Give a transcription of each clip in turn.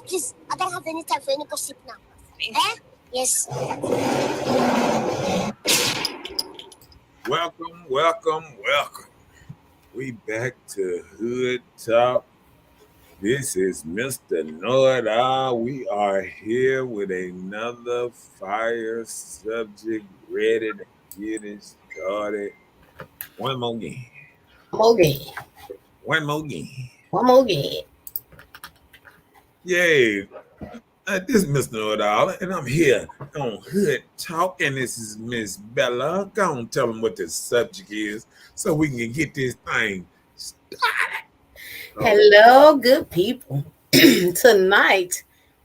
Please, I don't have any time for any gossip now. Eh? Yes. Welcome. We back to Hood Talk. This is Mr. Know-It-All. We are here with another fire subject ready to get it started. One more game. Okay. One more game. One more game. Yay. This is Mr. Know-It-All, and I'm here on Hood Talk, and this is Miss Bella. Go on, tell them what the subject is so we can get this thing started. Hello, good people. Tonight,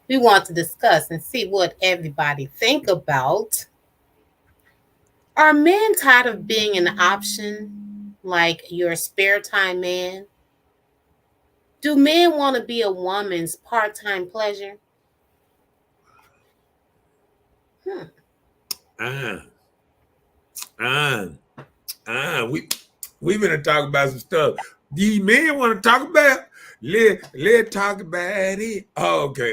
we want to discuss and see what everybody think about. Are men tired of being an option, like your spare time man? Do men want to be a woman's part-time pleasure? We've been talking about some stuff. These men want to talk about. Let's talk about it. Okay.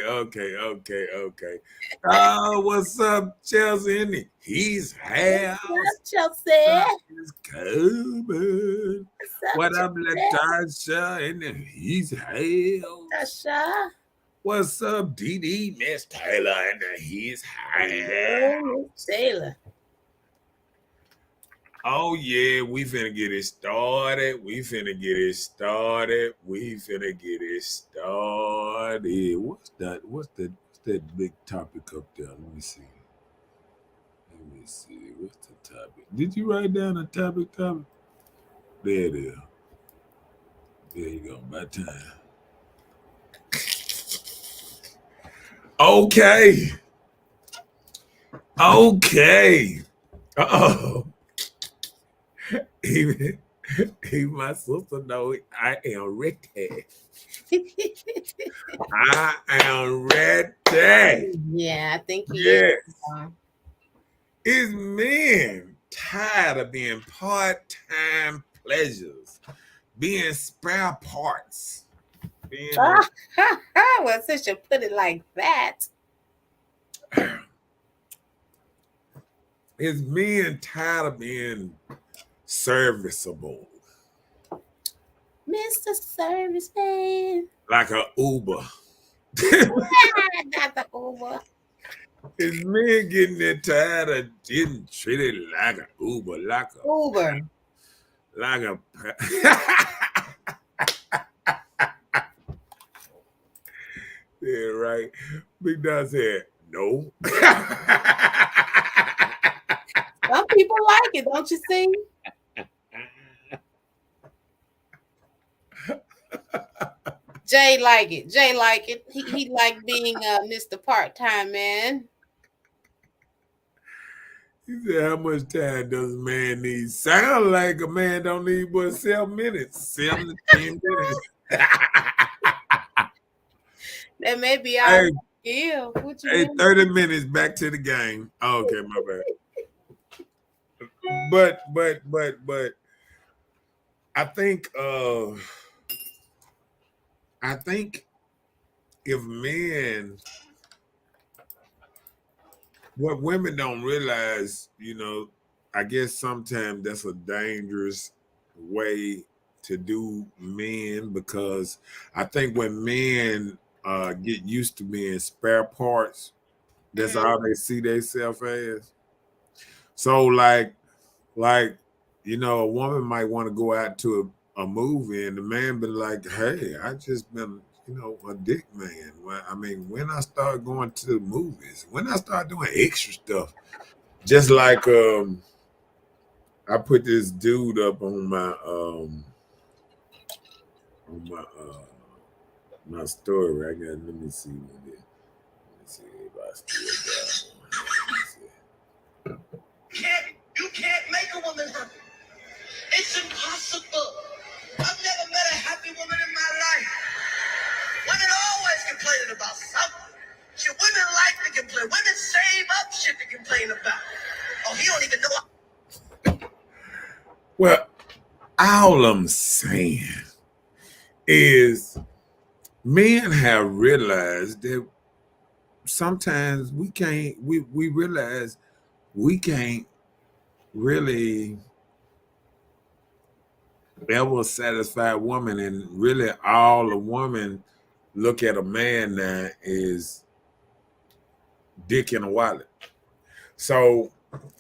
What's up, Chelsea? In his house. What's up, Chelsea? It's Coleman. What up, Latasha? In his house. Tasha. What's up, Dee Miss Taylor? In his house. Miss Taylor. Oh yeah, we finna get it started. What's that big topic up there? Let me see. What's the topic? Did you write down a topic? There it is. There you go. About time. Okay. Uh-oh. Even my sister know I am ready. I am ready. Yeah, I think yes. Is men tired of being part-time pleasures, being spare parts? Well, since you put it like that. Is men tired of being serviceable? Mr. Serviceman. Like a Uber. Not the Uber. Is men getting that tired of getting treated like an Uber? Uber. Like a... Yeah, right. Big Dog said, no. Some people like it, don't you see? Jay like it. He like being Mr. Part-Time Man. He said, how much time does a man need? Sound like a man don't need but 7 minutes. 7 to 10 minutes. That may be our skill. Hey, 30 minutes back to the game. Oh, okay, my bad. But I think if men, what women don't realize, I guess sometimes that's a dangerous way to do men, because I think when men get used to being spare parts, that's all they see themselves as. So like a woman might want to go out to a movie and the man be like, hey, I just been, a dick man. When I start going to the movies, when I start doing extra stuff, just like I put this dude up on my on my story. I got. Let me see what it. Let me see if I still got one. Let me see. You can't make a woman happy. It's impossible. I've never met a happy woman in my life. Women always complaining about something. Shit, women like to complain. Women save up shit to complain about. Oh, he don't even know. Well, all I'm saying is men have realized that sometimes we realize we can't really ever satisfy a woman, and really all a woman look at a man now is dick in a wallet. So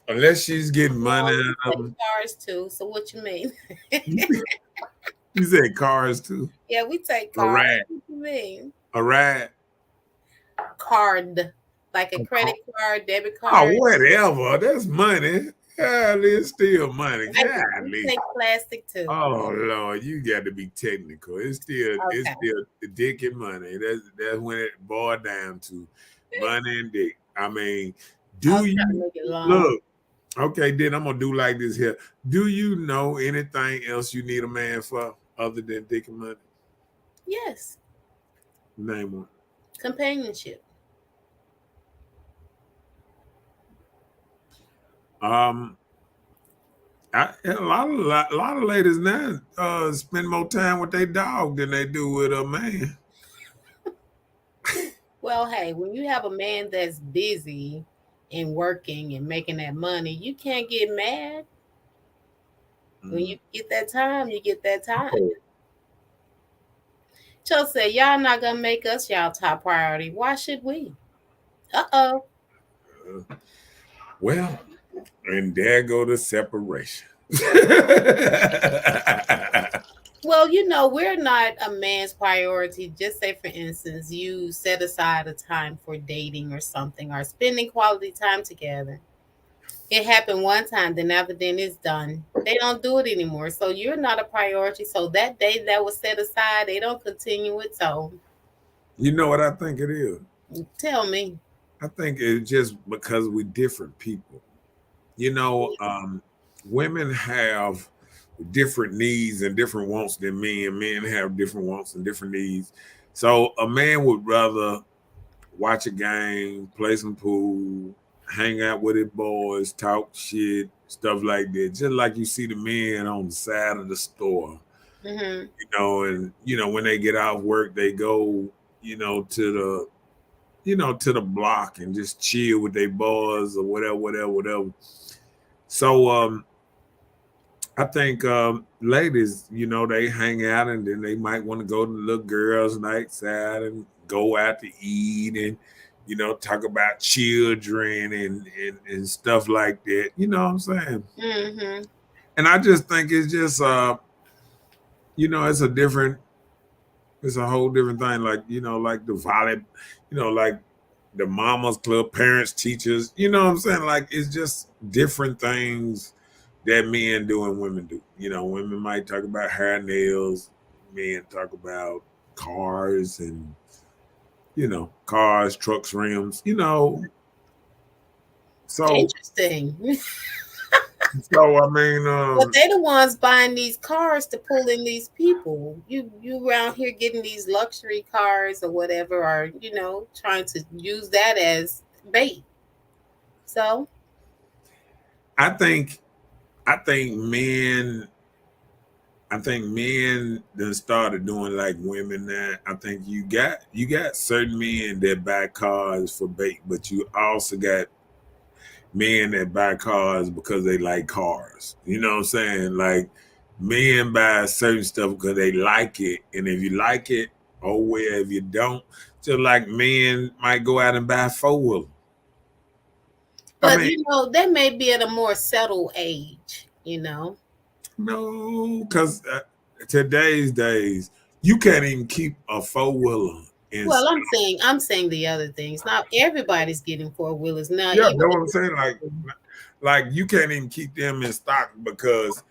unless she's getting money We out of take him, cars too. So what you mean? you said cars too. Yeah, we take A cars. ride. What you mean? A ride. Card, like a credit card, debit Oh, card. whatever. That's money. Golly, it's still money. We Golly. take plastic too. Oh Lord, you got to be technical. It's still Okay. the dick and money. That's when it boiled down to money and dick. I mean, I do was trying to you make it long. look? Okay, then I'm gonna do like this here. Do you know anything else you need a man for other than dick and money? Yes, Name one. companionship. A lot of ladies now spend more time with their dog than they do with a man. Well, hey, when you have a man that's busy and working and making that money, you can't get mad. When you get that time, you get that time. Cho said, y'all not gonna make us y'all top priority. Why should we? Uh-oh. Well, and there go the separation. Well, you know, we're not a man's priority. Just say, for instance, you set aside a time for dating or something or spending quality time together. It happened one time, then after then it's done. They don't do it anymore. So you're not a priority. So that day that was set aside, they don't continue it. So You know what I think it is? tell me. I think it's just because we're different people. You know, women have different needs and different wants than men. Men have different wants and different needs. So a man would rather watch a game, play some pool, hang out with his boys, talk shit, stuff like that. Just like you see the men on the side of the store, Mm-hmm. you know, and when they get off work, they go, to the block and just chill with their boys or whatever. So I think ladies, they hang out and then they might want to go to the little girls' nights out and go out to eat and talk about children and stuff like that. You know what I'm saying? Mm-hmm. And I just think it's just it's a whole different thing. Like like the volley, like the mamas club, parents, teachers. You know what I'm saying? Like it's just different things that men do and women do. Women might talk about hair, nails. Men talk about cars and cars, trucks, rims. So Interesting. so I mean, But they the ones buying these cars to pull in these people. You around here getting these luxury cars or whatever, or trying to use that as bait. So I think men done started doing like women now. I think you got certain men that buy cars for bait, but you also got men that buy cars because they like cars. You know what I'm saying? Like men buy certain stuff because they like it, and if you like it, oh well. If you don't, just like men might go out and buy a 4-wheeler. but they may be at a more settled age, No, because today's days, you can't even keep a 4-wheeler. Well, I'm saying the other things. Not everybody's getting 4-wheelers now. Yeah, you know what I'm saying? Like you can't even keep them in stock because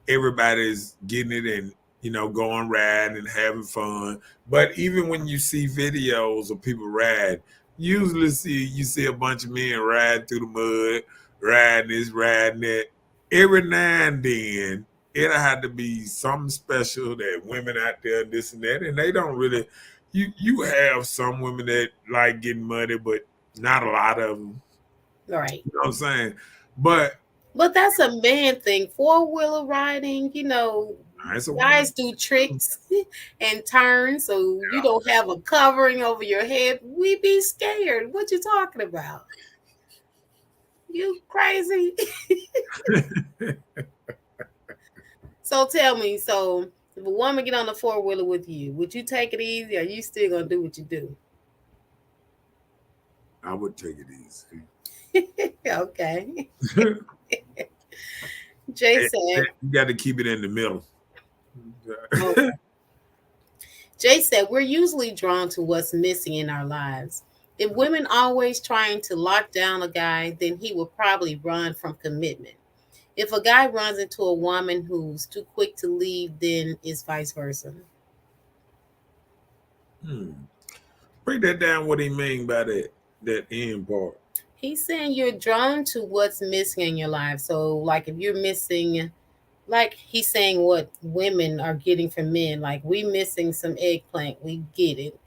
everybody's getting it, and going riding and having fun. But even when you see videos of people ride, usually you see a bunch of men riding through the mud, riding this, riding that. Every now and then, it'll have to be something special that women out there, this and that, and they don't really. You have some women that like getting muddy, but not a lot of them. Right. You know what I'm saying? But that's a man thing. 4-wheeler riding, it's a guys do tricks and turns, so you don't have a covering over your head. We be scared. What you talking about? You crazy? So tell me, if a woman get on the 4-wheeler with you, would you take it easy, or are you still gonna do what you do? I would take it easy. Okay. Jay said, you got to keep it in the middle. Okay. Jay said, we're usually drawn to what's missing in our lives. If women always trying to lock down a guy, then he will probably run from commitment. If a guy runs into a woman who's too quick to leave, then it's vice versa. Break that down. What he mean by that end part? He's saying you're drawn to what's missing in your life. So, like, if you're missing, like he's saying what women are getting from men, like we missing some eggplant, we get it.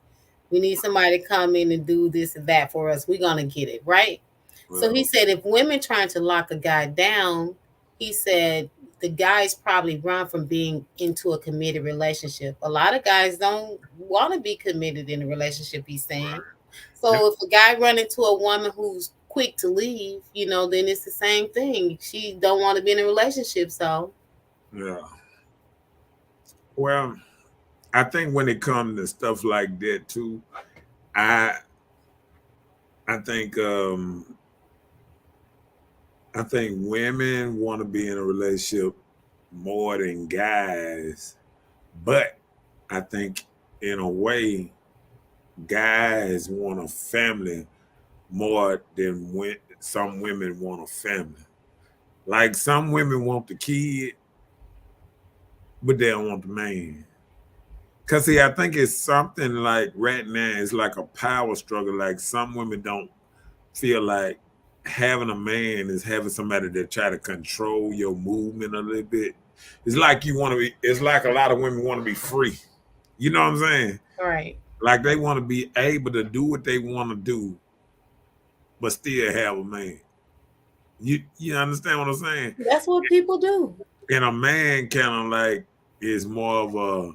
We need somebody to come in and do this and that for us. We're gonna get it, right? Well, so he said if women trying to lock a guy down, he said the guys probably run from being into a committed relationship. A lot of guys don't want to be committed in a relationship, he's saying. So if a guy run into a woman who's quick to leave, then it's the same thing. She don't want to be in a relationship, so. Yeah. Well, I think when it comes to stuff like that too, I think women want to be in a relationship more than guys, but I think in a way guys want a family more than some women want a family. Like some women want the kid, but they don't want the man. Cause see, I think it's something like right now, it's like a power struggle. Like some women don't feel like having a man is having somebody that try to control your movement a little bit. It's like it's like a lot of women want to be free. You know what I'm saying? Right. Like they want to be able to do what they want to do, but still have a man. You understand what I'm saying? That's what people do. And a man kind of like is more of a,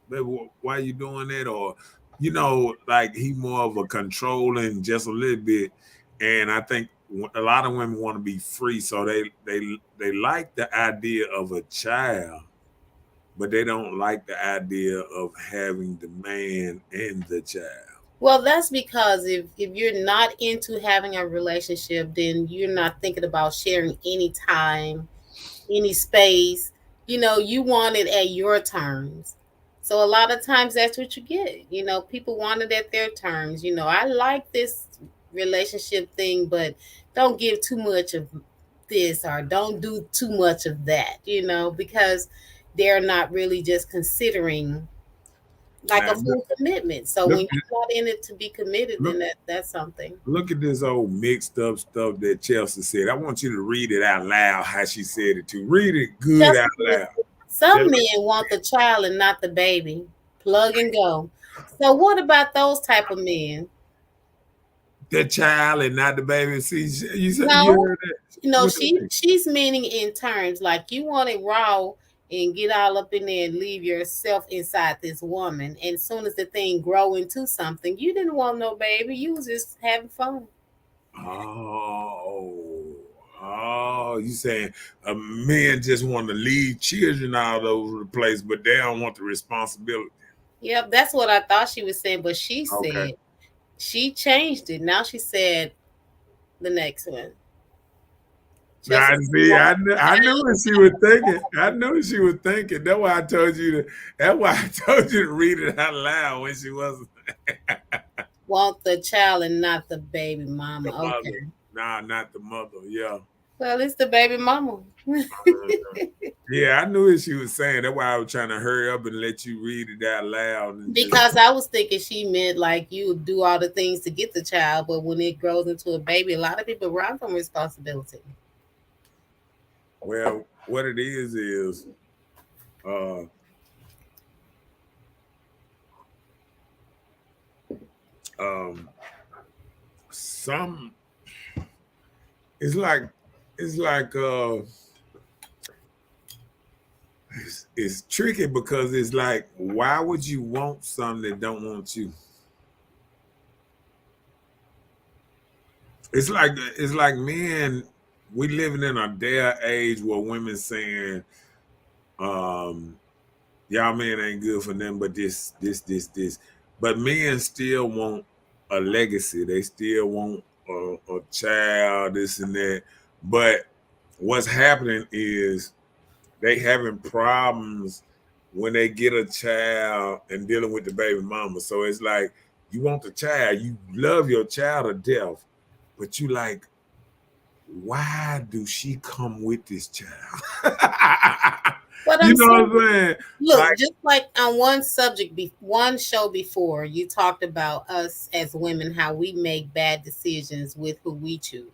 baby, why are you doing that? Or, like he more of a controlling just a little bit. And I think a lot of women want to be free. So they like the idea of a child, but they don't like the idea of having the man and the child. Well, that's because if you're not into having a relationship, then you're not thinking about sharing any time, any space. You want it at your terms. So a lot of times that's what you get. People want it at their terms. I like this relationship thing, but don't give too much of this or don't do too much of that, because they're not really just considering like a full commitment. So when you're not in it to be committed, then that's something. Look at this old mixed up stuff that Chelsea said. I want you to read it out loud how she said it too. Read it good Chelsea, out loud. Some men want the child and not the baby. Plug and go. So what about those type of men? The child and not the baby. See, you said no, you heard that. She's meaning in terms like you want it raw and get all up in there and leave yourself inside this woman. And as soon as the thing grow into something, you didn't want no baby. You was just having fun. Oh, you saying men just want to leave children all over the place, but they don't want the responsibility. Yep, that's what I thought she was saying. But she said she changed it. Now she said the next one. I knew what she was thinking. I knew she was thinking. That's why I told you to read it out loud when she wasn't. Want the child and not the baby mama. The mother. Nah, not the mother. Yeah. Well, it's the baby mama. Yeah, I knew what she was saying. That's why I was trying to hurry up and let you read it out loud. And just, Because I was thinking she meant like you do all the things to get the child, but when it grows into a baby, a lot of people run from responsibility. well, what it is uh um some it's like it's like it's tricky because it's like, why would you want something that don't want you? It's like men, we living in a day or age where women saying, um, y'all men ain't good for them, but this. But men still want a legacy. They still want a child, this and that. But what's happening is they having problems when they get a child and dealing with the baby mama. So it's like, you want the child, you love your child to death, but you like, why do she come with this child? What You I'm know saying, what I'm saying? look, Like, just like on one subject, one show before, you talked about us as women, how we make bad decisions with who we choose.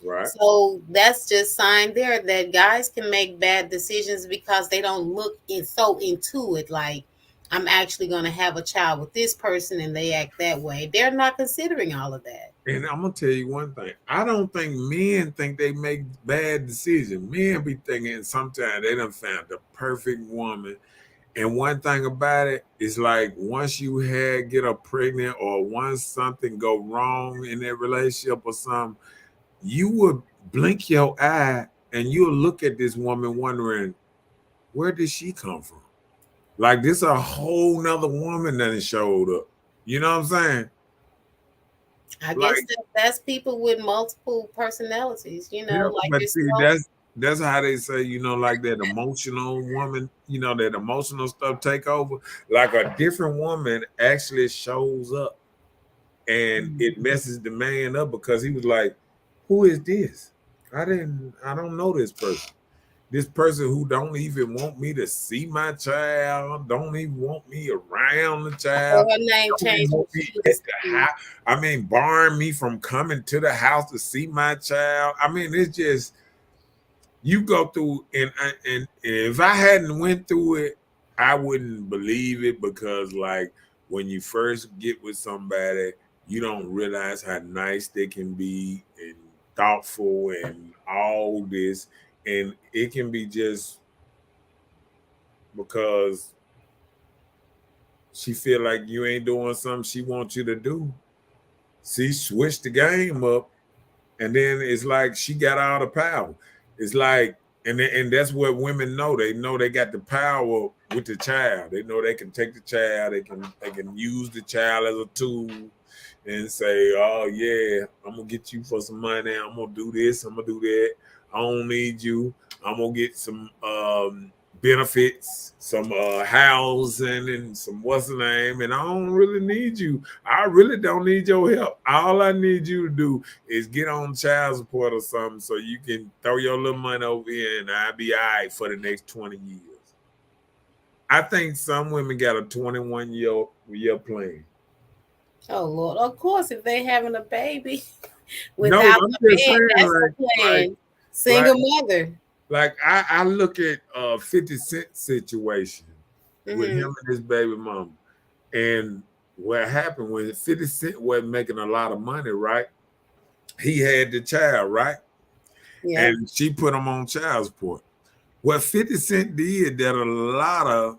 right. So that's just sign there that guys can make bad decisions because they don't look so into it. Like, I'm actually going to have a child with this person, and they act that way. They're not considering all of that. And I'm gonna tell you one thing. I don't think men think they make bad decisions. Men be thinking sometimes they done found the perfect woman. And one thing about it is, like, once you get her pregnant, or once something go wrong in that relationship or something, you would blink your eye and you'll look at this woman wondering, where did she come from? Like, this a whole nother woman that showed up. You know what I'm saying? I guess Like, that's people with multiple personalities, yeah, like but see, yourself. that's how they say, like that emotional woman, that emotional stuff take over. Like, a different woman actually shows up and it messes the man up because he was like, who is this? I don't know this person. This person who don't even want me to see my child, don't even want me around the Or child, her name don't even changed when want me she at was the house. I mean, barring me from coming to the house to see my child. I mean, it's just, you go through, and if I hadn't went through it, I wouldn't believe it, because, like, when you first get with somebody, you don't realize how nice they can be and thoughtful and all this, and it can be just because she feel like you ain't doing something she wants you to do. She switched the game up, and then it's like she got all the power. It's like, and that's what women know. They know they got the power with the child. They know they can take the child. They can use the child as a tool and say, "Oh yeah, I'm gonna get you for some money. I'm gonna do this. I'm gonna do that. I don't need you. I'm gonna get some benefits, some housing, and some what's the name. And I don't really need you. I really don't need your help. All I need you to do is get on child support or something, so you can throw your little money over here, and I'll be all right for the next 20 years." I think some women got a 21-year plan. Oh Lord, of course, if they having a baby No, without I'm a just man, saying, that's the like, plan. Single mother. like I look at 50 Cent situation with him Hmm. and his baby mama. And what happened when 50 Cent wasn't making a lot of money, right? He had the child, right? Yeah. And she put him on child support. What 50 Cent did that a lot of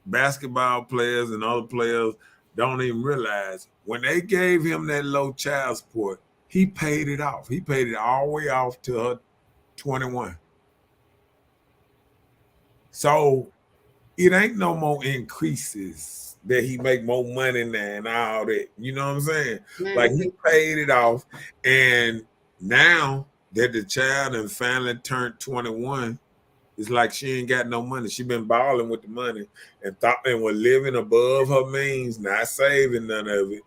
basketball players and other players don't even realize, when they gave him that low child support, he paid it off. He paid it all the way off to her 21. So it ain't no more increases that he make more money now and all that. You know what I'm saying? Like, he Mhm. paid it off. And now that the child and finally turned 21, it's like she ain't got no money. She been balling with the money and thought and was living above her means, not saving none of it.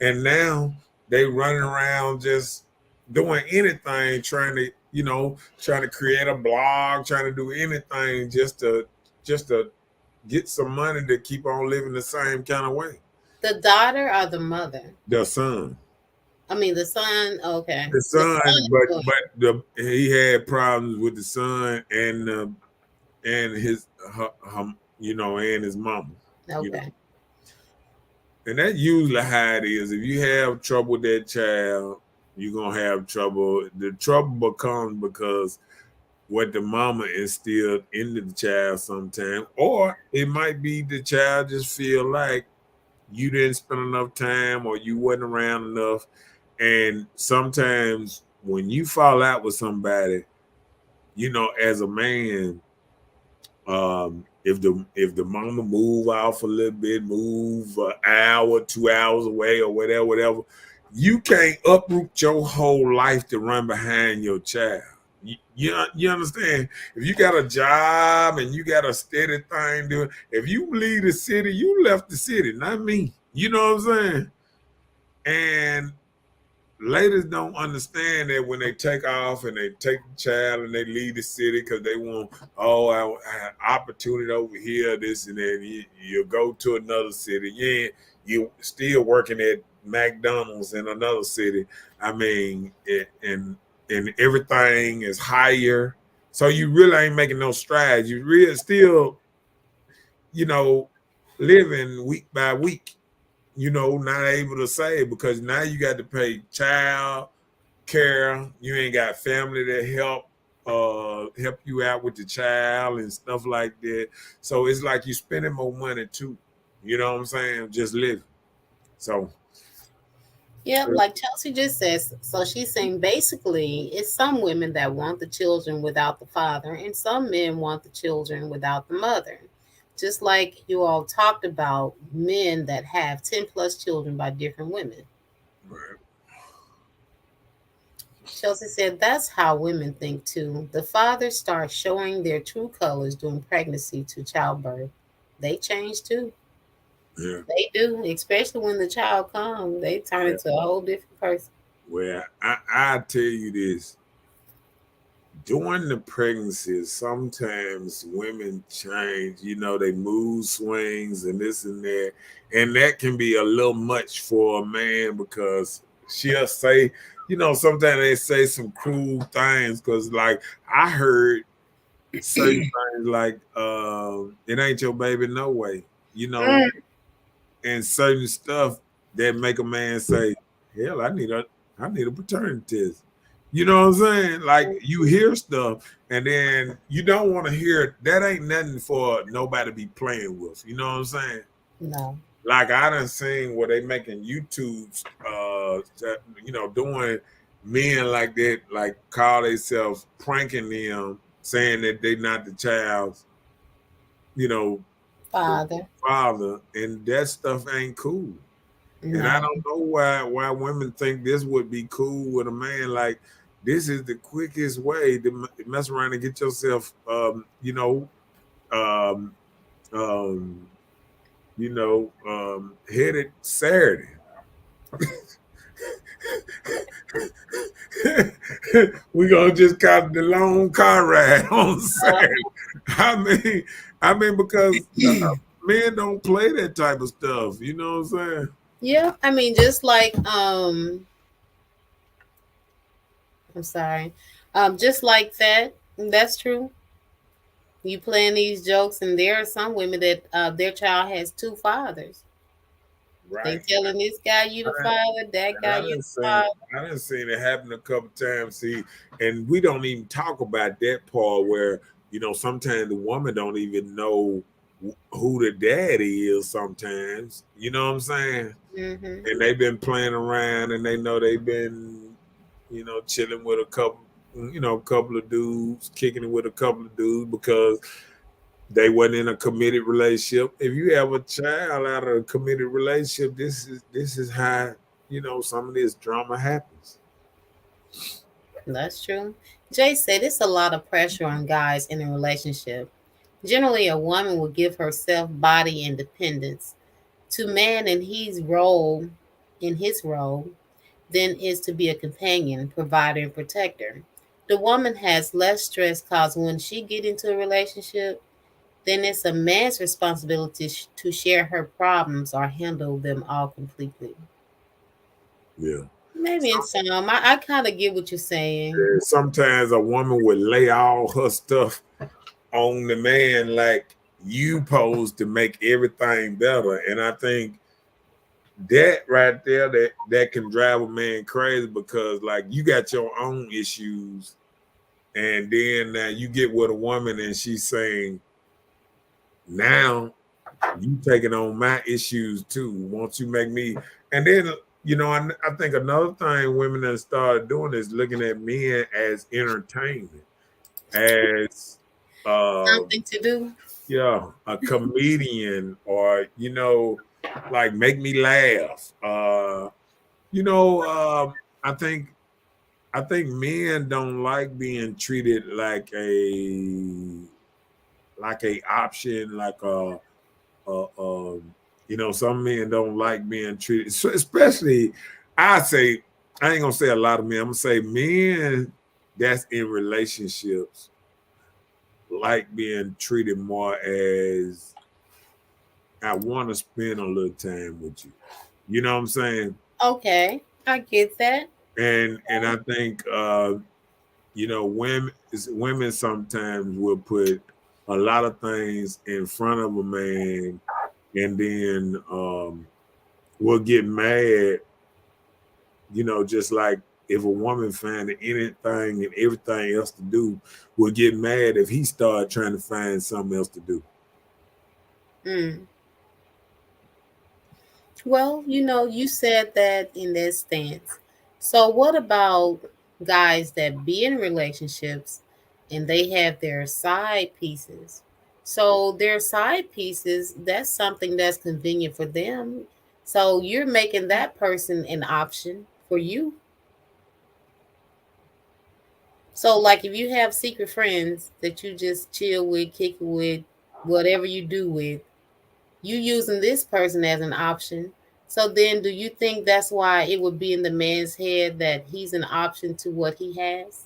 And now they running around just doing anything, trying to, trying to create a blog, trying to do anything just to get some money to keep on living the same kind of way. The daughter or the mother? The son. I mean, the son. Okay. The son, son. he had problems with the son and his and his mama. Okay. And that's usually how it is. If you have trouble with that child, you're gonna have trouble. The trouble becomes because what the mama instilled into the child sometimes, or it might be the child just feel like you didn't spend enough time or you wasn't around enough. And sometimes when you fall out with somebody, as a man, if the mama move off a little bit, move an hour, 2 hours away or whatever, you can't uproot your whole life to run behind your child. You understand? If you got a job and you got a steady thing doing, if you leave the city, you left the city, not me. You know what I'm saying? And ladies don't understand that when they take off and they take the child and they leave the city because they want, I have opportunity over here, this and that. You go to another city. Yeah, you still working at McDonald's in another city. I mean, and everything is higher. So you really ain't making no strides. You really still, living week by week. Not able to save because now you got to pay child care. You ain't got family to help you out with the child and stuff like that. So it's like you spending more money too. You know what I'm saying? Just living. So yeah, like Chelsea just says. So she's saying basically it's some women that want the children without the father, and some men want the children without the mother. Just like you all talked about men that have 10 plus children by different women. right. Chelsea said that's how women think too. The fathers start showing their true colors during pregnancy to childbirth. They change too. Yeah. They do, especially when the child comes. They turn into a whole different person. Well, I tell you this. During the pregnancy, sometimes women change, they mood swings and this and that. And that can be a little much for a man because she'll say, sometimes they say some cruel things because, like, I heard certain things like, it ain't your baby no way, and certain stuff that make a man say, hell, I need a paternity test. You know what I'm saying? Like you hear stuff and then you don't want to hear it. That ain't nothing for nobody to be playing with. You know what I'm saying? No. Like I done seen where they making YouTubes, doing men like that, like call themselves pranking them, saying that they not the child's, father, and that stuff ain't cool. No. And I don't know why women think this would be cool with a man. Like this is the quickest way to mess around and get yourself, headed Saturday. We gonna just call the long car ride on Saturday. I mean, because men don't play that type of stuff. You know what I'm saying? Yeah, I mean, just like I'm sorry, just like that. That's true. You playing these jokes, and there are some women that their child has two fathers. Right. They telling this guy you the father, that guy you the father. I done seen it happen a couple times. See, and we don't even talk about that part where sometimes the woman don't even know who the daddy is. Sometimes, you know what I'm saying? Mm-hmm. And they've been playing around, and they know they've been, chilling with a couple of dudes, kicking it with a couple of dudes because they wasn't in a committed relationship. If you have a child out of a committed relationship, this is how some of this drama happens. That's true. Jay said it's a lot of pressure on guys in a relationship. Generally, a woman will give herself body independence to man in his role, then is to be a companion, provider, and protector. The woman has less stress because when she get into a relationship, then it's a man's responsibility to share her problems or handle them all completely. Yeah. Maybe in some, I kind of get what you're saying. Sometimes a woman would lay all her stuff on the man like you posed to make everything better. And I think that right there, that can drive a man crazy because like you got your own issues, and then you get with a woman and she's saying, now you taking on my issues too. Won't you make me? And then I think another thing women have started doing is looking at men as entertainment, as Something to do. yeah, a comedian, or like make me laugh. I think men don't like being treated like a option, like some men don't like being treated, so especially I ain't gonna say a lot of men, I'm gonna say men that's in relationships like being treated more as, I want to spend a little time with you. You know what I'm saying? Okay, I get that. And I think women sometimes will put a lot of things in front of a man, and then will get mad, just like if a woman finding anything and everything else to do, will get mad if he start trying to find something else to do. Mm. Well, you said that in that stance. So, what about guys that be in relationships and they have their side pieces? So, their side pieces, that's something that's convenient for them. So, you're making that person an option for you. So, like if you have secret friends that you just chill with, kick it with, whatever you do with, you using this person as an option. So then do you think that's why it would be in the man's head that he's an option to what he has?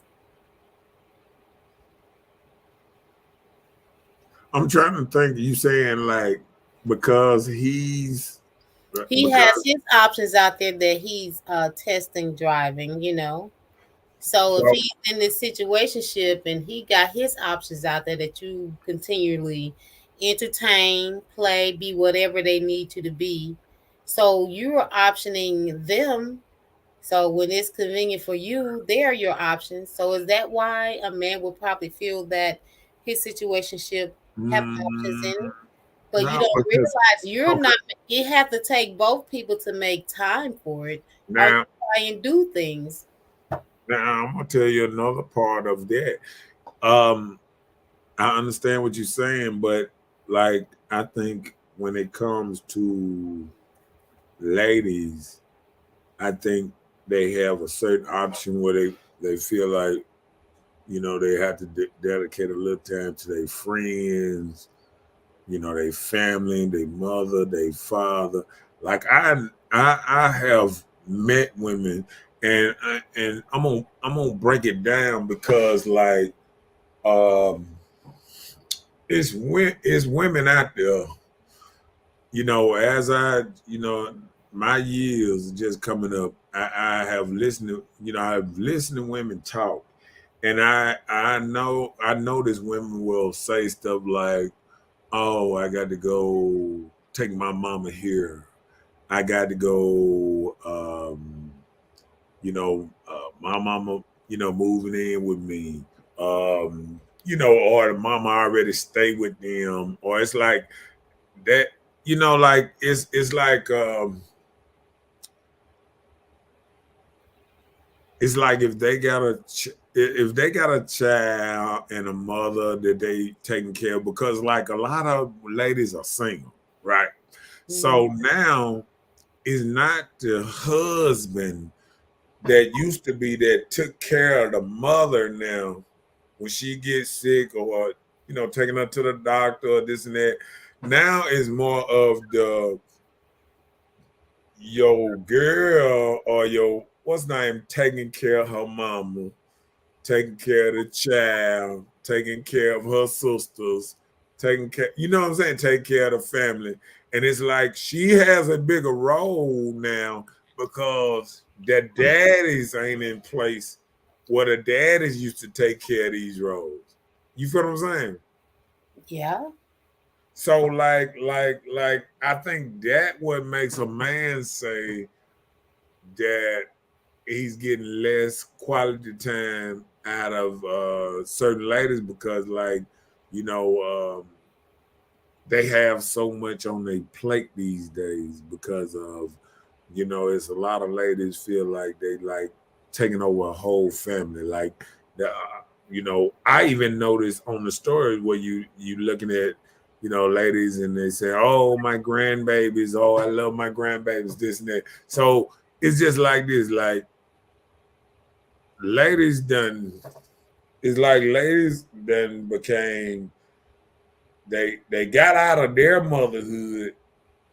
I'm trying to think. You saying like because He has his options out there that he's testing driving. So if so he's in this situationship and he got his options out there that you continually entertain, play, be whatever they need you to be. So you're optioning them. So when it's convenient for you, they are your options. So is that why a man will probably feel that his situationship have options in mm, it? But you no, don't because realize you're okay, not. You have to take both people to make time for it, or you now try and do things. I'm gonna tell you another part of that. Um, I understand what you're saying, but like I think when it comes to ladies, I think they have a certain option where they feel like they have to dedicate a little time to their friends, their family, their mother, their father. Like I have met women, and I'm gonna break it down because like um it's women out there, as my years just coming up, I have listened to, I've listened to women talk, and I notice women will say stuff like, oh, I got to go take my mama here. I got to go, my mama, moving in with me. Or the mama already stay with them. Or it's like that, like it's like if they got a child and a mother that they taking care of, because like a lot of ladies are single, right? Mhm. So now it's not the husband that used to be that took care of the mother now when she gets sick, or taking her to the doctor or this and that. Now is more of the your girl or your what's name taking care of her mama taking care of the child, taking care of her sisters, taking care, you know what I'm saying, taking care of the family. And it's like she has a bigger role now because the daddies ain't in place where the daddies used to take care of these roles. You feel what I'm saying? Yeah. So like I think that what makes a man say that he's getting less quality time out of certain ladies because like, you know, they have so much on their plate these days because of, you know, it's a lot of ladies feel like they like taking over a whole family. Like the you know, I even noticed on the stories where you looking at, you know, ladies and they say, oh, my grandbabies, oh, I love my grandbabies, this and that. So it's just like this, like ladies done, it's like ladies then became, they got out of their motherhood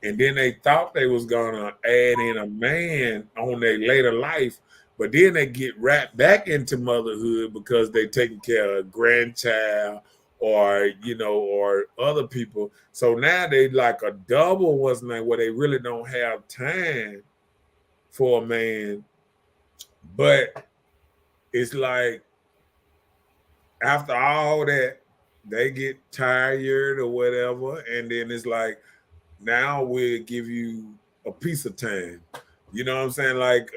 and then they thought they was gonna add in a man on their later life, but then they get wrapped back into motherhood because they taking care of a grandchild or, you know, or other people. So now they like a double, wasn't it, where they really don't have time for a man. But it's like after all that, they get tired or whatever, and then it's like now we'll give you a piece of time. You know what I'm saying? Like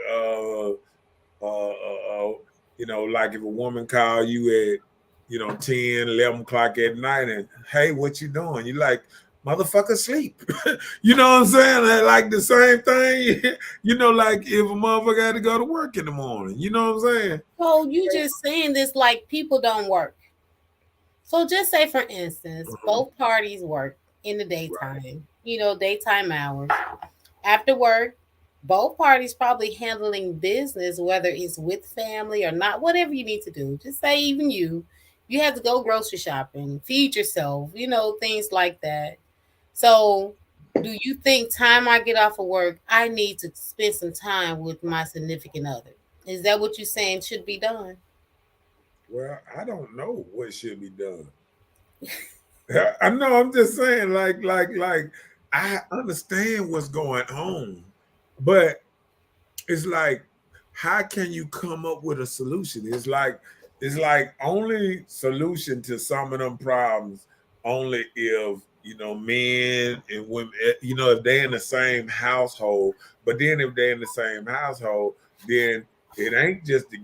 you know, like if a woman call you at, you know, 10, 11 o'clock at night and, hey, what you doing? You like, motherfucker, sleep. You know what I'm saying? Like the same thing, you know, like if a motherfucker had to go to work in the morning, you know what I'm saying? So you just saying this like people don't work. So just say, for instance, both parties work in the daytime, you know, daytime hours. After work, both parties probably handling business, whether it's with family or not, whatever you need to do. Just say even you have to go grocery shopping, feed yourself, you know, things like that. So do you think time I get off of work, I need to spend some time with my significant other? Is that what you're saying should be done? Well, I don't know what should be done. I know, I'm just saying, like, I understand what's going on, but it's like, how can you come up with a solution? It's like only solution to some of them problems only if, you know, men and women, you know, if they're in the same household. But then if they're in the same household, then it ain't just the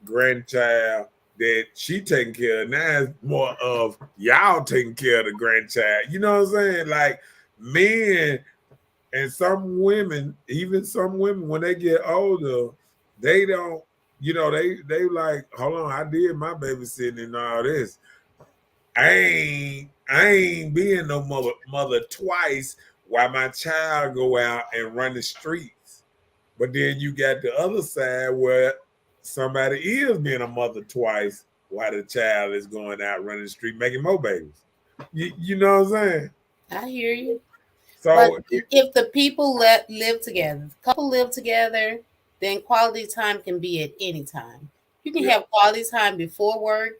grandchild that she taking care of. Now it's more of y'all taking care of the grandchild. You know what I'm saying? Like men and some women, even some women, when they get older, they don't, you know, they like, hold on, I did my babysitting and all this. I ain't being no mother twice while my child go out and run the streets. But then you got the other side where somebody is being a mother twice while the child is going out running the street making more babies. You know what I'm saying? I hear you. But So if the people live together, the couple live together, then quality time can be at any time. You can Yeah. have quality time before work,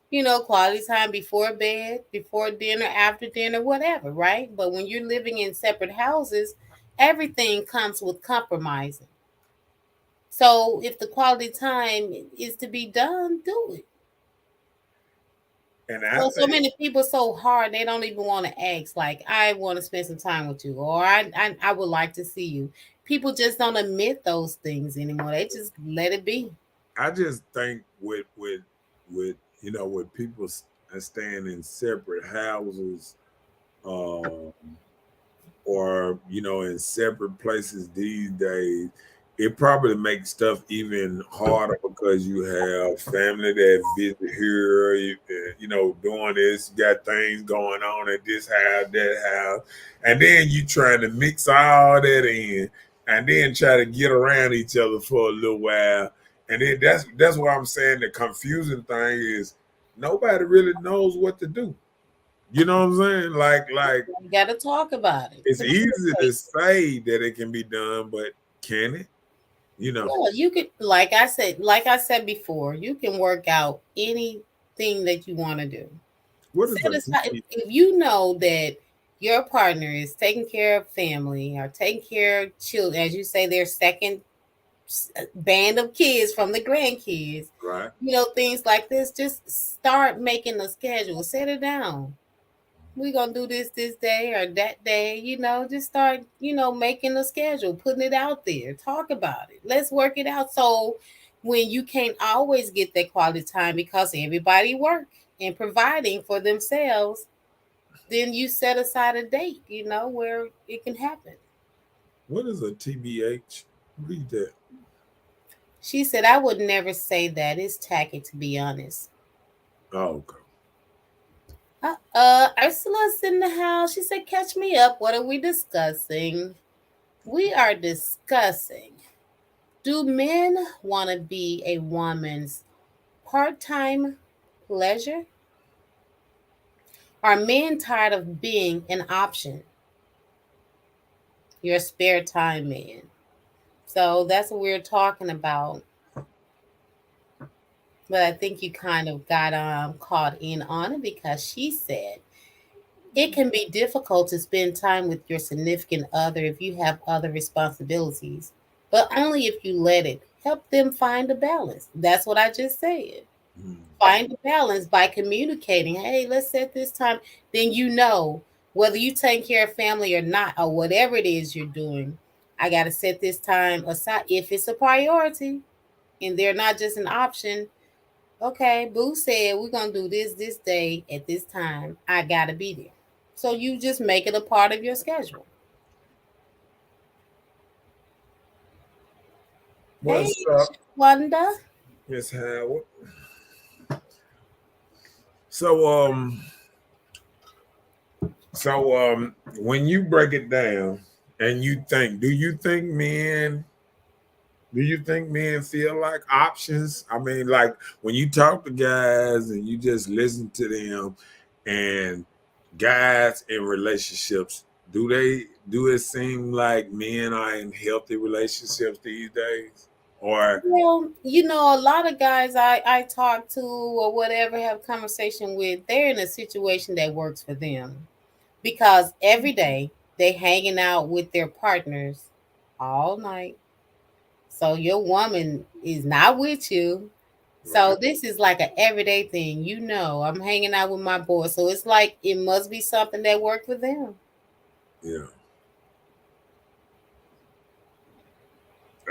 you know, quality time before bed, before dinner, after dinner, whatever, right? But when you're living in separate houses, everything comes with compromising. So if the quality time is to be done, do it. and I Well, so think many people so hard they don't even want to ask. Like, I want to spend some time with you, or I would like to see you. People just don't admit those things anymore. They just let it be. I just think with you know, with people staying in separate houses, um, or, you know, in separate places these days, it probably makes stuff even harder because you have family that visit here, you know, doing this, you got things going on at this house, that house, and then you trying to mix all that in, and then try to get around each other for a little while, and then that's what I'm saying. The confusing thing is nobody really knows what to do. You know what I'm saying? Like You got to talk about it. it's easy to say that it can be done, but can it? You know, Yeah, you could, like I said before, you can work out anything that you want to do. what is Set a aside TV? if you know that your partner is taking care of family or taking care of children, as you say, their second band of kids from the grandkids, Right. things like this. Just start making a schedule. Set it down. We're gonna do this day or that day. Just start. Making a schedule, putting it out there. Talk about it. Let's work it out. So when you can't always get that quality time because everybody work and providing for themselves, then you set aside a date. Where it can happen. What is a TBH? Read that. She said, I would never say that. It's tacky, to be honest. Oh, okay. Ursula's in the house. She said, catch me up. What are we discussing? We are discussing, do men want to be a woman's part time pleasure? Are men tired of being an option? Your spare time man. So that's what we're talking about. But I think you kind of got caught in on it because she said it can be difficult to spend time with your significant other if you have other responsibilities, but only if you let it help them find a balance. That's what I just said. Mm. Find a balance by communicating. Hey, let's set this time. Then whether you take care of family or not, or whatever it is you're doing. I got to set this time aside if it's a priority and they're not just an option. Okay, Boo said we're gonna do this day at this time. I gotta be there. So you just make it a part of your schedule. Hey, What's up, Wanda. Miss Howard? So when you break it down and you think, do you think men feel like options? I mean, like when you talk to guys and you just listen to them, and guys in relationships, do it seem like men are in healthy relationships these days? Or Well, a lot of guys I talk to or whatever have conversation with, they're in a situation that works for them because every day they hanging out with their partners all night. So your woman is not with you. So this is like an everyday thing. I'm hanging out with my boy. So it's like it must be something that worked for them. yeah.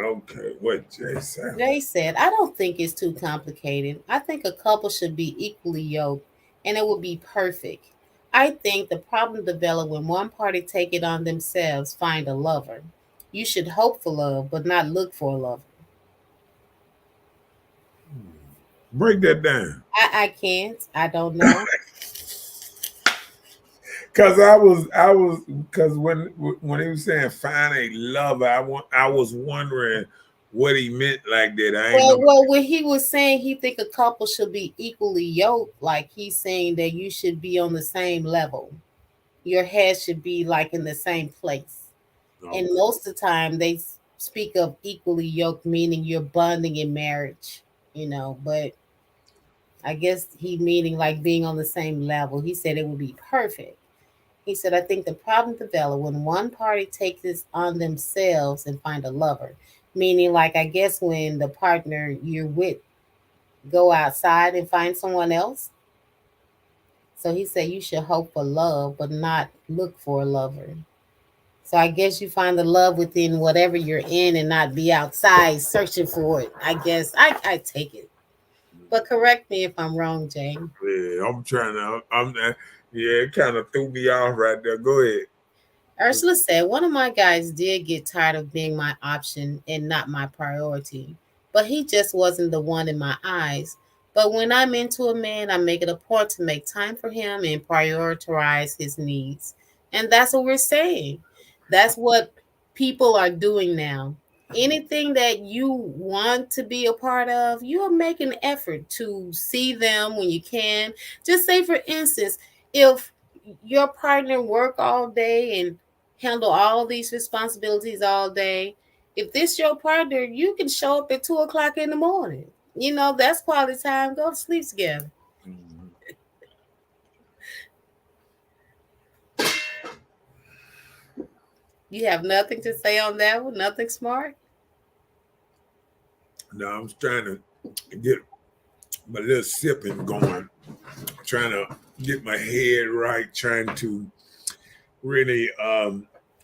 Okay, what Jay said. Jay said, I don't think it's too complicated. I think a couple should be equally yoked and it would be perfect. I think the problem develops when one party take it on themselves, find a lover. You should hope for love, but not look for a lover. Break that down. I can't. I don't know. Cause cause when he was saying find a lover, I was wondering what he meant like that. I ain't know. Well, when he was saying he think a couple should be equally yoked, like he's saying that you should be on the same level. Your head should be like in the same place. And Okay. most of the time they speak of equally yoked, meaning you're bonding in marriage, but I guess he meaning like being on the same level. He said it would be perfect. He said, I think the problem develop when one party takes this on themselves and find a lover. Meaning, like, I guess when the partner you're with go outside and find someone else. So he said you should hope for love, but not look for a lover. So I guess you find the love within whatever you're in and not be outside searching for it. I guess I take it. But correct me if I'm wrong, Jane. Yeah, I'm trying to. Yeah, it kind of threw me off right there. Go ahead. Ursula said, one of my guys did get tired of being my option and not my priority, but he just wasn't the one in my eyes. But when I'm into a man, I make it a point to make time for him and prioritize his needs. And that's what we're saying. That's what people are doing now. Anything that you want to be a part of, you are making an effort to see them when you can. Just say, for instance, if your partner work all day and handle all these responsibilities all day, If this your partner, you can show up at 2:00 in the morning. You know, that's quality time. Go to sleep together. Mhm. You have nothing to say on that one? Nothing smart? Now I'm trying to get my little sipping going, trying to get my head right, trying to really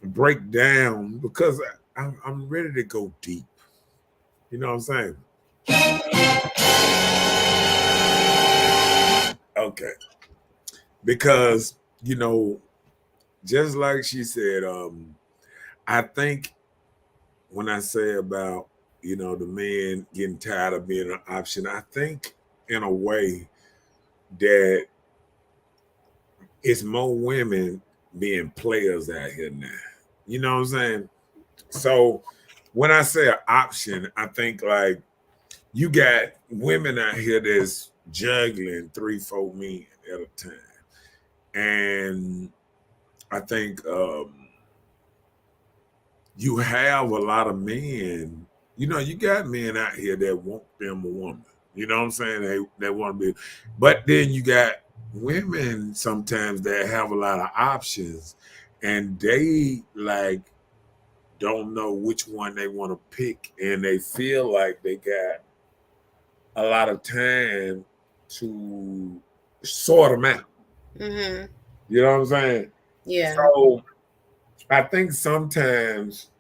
break down because I'm ready to go deep. You know what I'm saying? Okay. Because, just like she said, I think when I say about, the man getting tired of being an option, I think in a way that it's more women being players out here now. You know what I'm saying? So when I say an option, I think like you got women out here that's juggling 3, 4 men at a time. And I think you have a lot of men, you got men out here that want them a woman. You know what I'm saying? They want to be, but then you got women sometimes that have a lot of options and they like don't know which one they want to pick and they feel like they got a lot of time to sort them out. Mm-hmm. You know what I'm saying? Yeah. So I think sometimes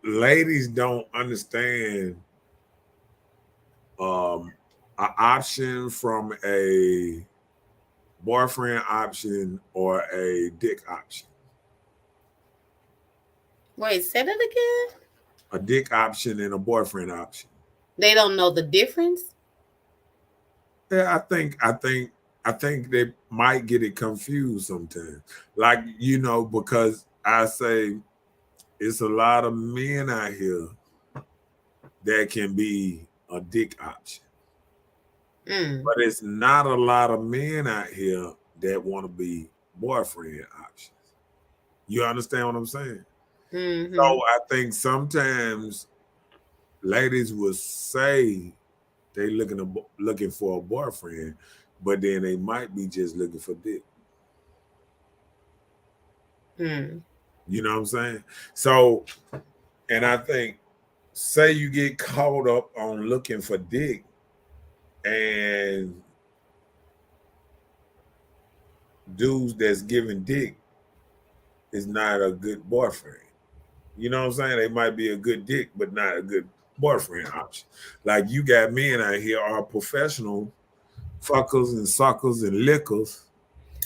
ladies don't understand an option from a boyfriend option or a dick option. Wait, say that again? A dick option and a boyfriend option. They don't know the difference? Yeah, I think they might get it confused sometimes. Like, because I say it's a lot of men out here that can be a dick option. But it's not a lot of men out here that want to be boyfriend options. You understand what I'm saying? Mm-hmm. So I think sometimes ladies will say they looking for a boyfriend, but then they might be just looking for dick. You know what I'm saying? So, and I think, say you get caught up on looking for dick, and dudes that's giving dick is not a good boyfriend. You know what I'm saying? They might be a good dick, but not a good boyfriend option. Like you got men out here are professional fuckers and suckers and lickers.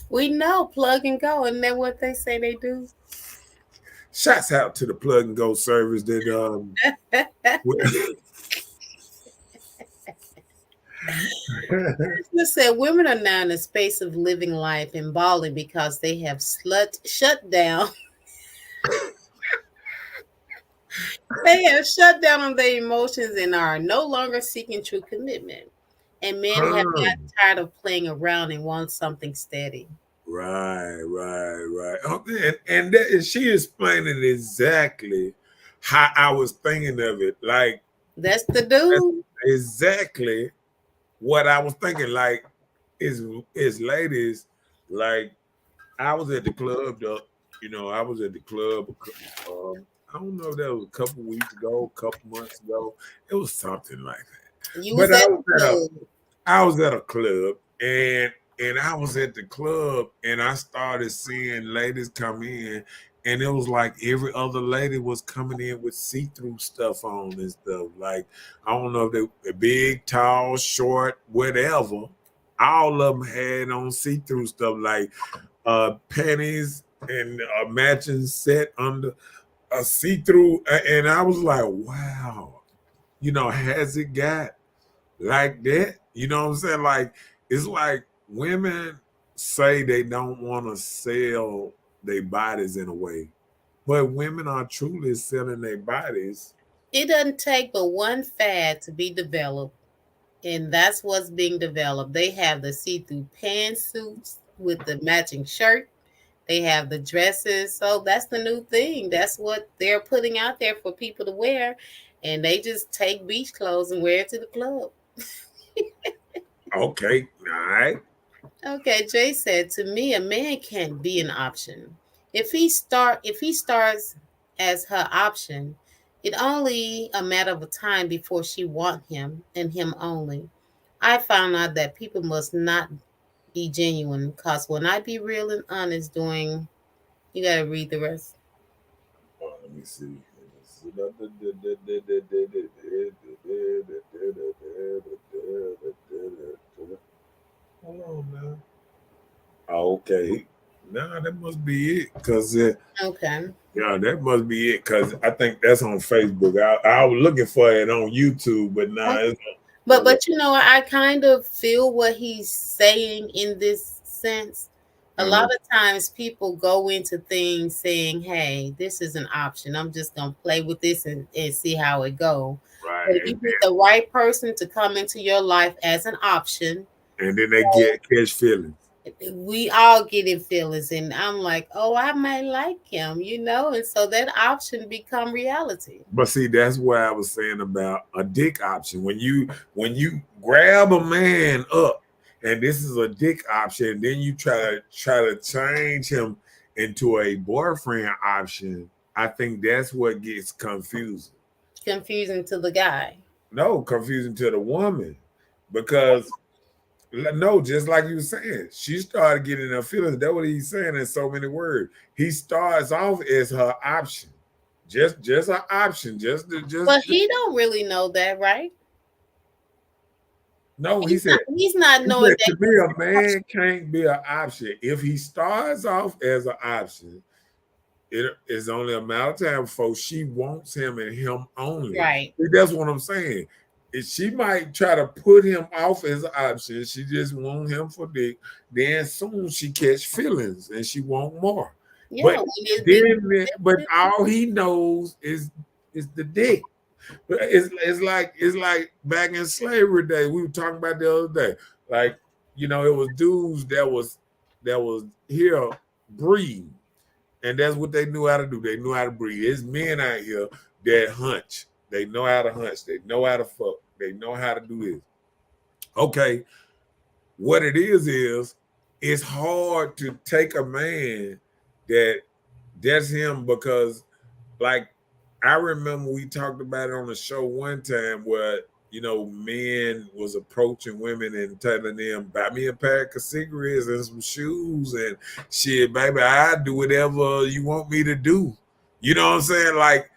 We know plug and go. Isn't that what they say they do? Shouts out to the plug and go service that Listen, women are now in a space of living life and balling because they have shut down. They have shut down on their emotions and are no longer seeking true commitment. And men have gotten tired of playing around and want something steady. Right. Okay, and she explaining exactly how I was thinking of it. Like that's the dude. That's exactly what I was thinking. Like, is ladies, like I was at the club. I was at the club. I don't know if that was a couple weeks ago, a couple months ago. It was something like that. I was at a club, and I was at the club, and I started seeing ladies come in, and it was like every other lady was coming in with see-through stuff on and stuff. Like, I don't know if they big, tall, short, whatever. All of them had on see-through stuff like panties and a matching set under a see-through. And I was like, wow, has it got like that? You know what I'm saying? Like, it's like women say they don't want to sell their bodies in a way, but women are truly selling their bodies. It doesn't take but one fad to be developed, and that's what's being developed. They have the see-through pantsuits with the matching shirt. They have the dresses. So that's the new thing. That's what they're putting out there for people to wear. And they just take beach clothes and wear it to the club. Okay, all right. Okay, Jay said, to me, a man can't be an option. If he starts as her option, it only a matter of time before she want him and him only. I found out that people must not be genuine, because when I be real and honest doing, you gotta read the rest. Let me see. Hold on now. Okay. Nah, that must be it. Cause Okay. yeah, that must be it. Cause I think that's on Facebook. I was looking for it on YouTube, but nah, it's But I kind of feel what he's saying in this sense. A lot of times people go into things saying, hey, this is an option. I'm just gonna play with this and see how it go. But if you right. get the right person to come into your life as an option, And then they catch feelings. we all get in feelings, and I'm like, oh, I might like him, and so that option become reality. But see, that's what I was saying about a dick option. When you grab a man up, and this is a dick option, then you try to change him into a boyfriend option. I think that's what gets confusing. Confusing to the guy. No, confusing to the woman, because no, just like you were saying, she started getting her feelings. That's what he's saying in so many words. He starts off as her option, just an option, But he don't really know that, right? No, he said He's not knowing to that. me a man can't be an option. If he starts off as an option, it is only a matter of time before she wants him and him only. Right. That's what I'm saying. She might try to put him off as an option. She just want him for dick. Then soon she catch feelings and she want more. Yeah, But all he knows is the dick. But it's like back in slavery day. We were talking about the other day. Like, it was dudes that was here breeding. And that's what they knew how to do. They knew how to breed. There's men out here that hunch. They know how to hunch. They know how to fuck. They know how to do this. Okay. What it is it's hard to take a man that's him, because like I remember we talked about it on the show one time where men was approaching women and telling them, buy me a pack of cigarettes and some shoes and shit, baby, I do whatever you want me to do. You know what I'm saying? Like,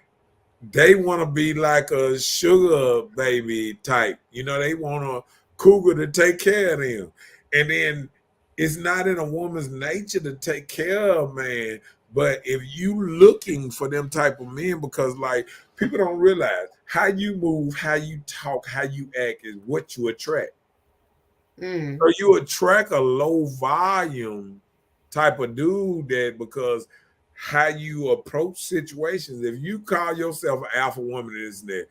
they want to be like a sugar baby type. They want a cougar to take care of them. And then it's not in a woman's nature to take care of a man. But if you looking for them type of men, because like people don't realize how you move, how you talk, how you act is what you attract. So you attract a low volume type of dude because how you approach situations. If you call yourself an alpha woman, is that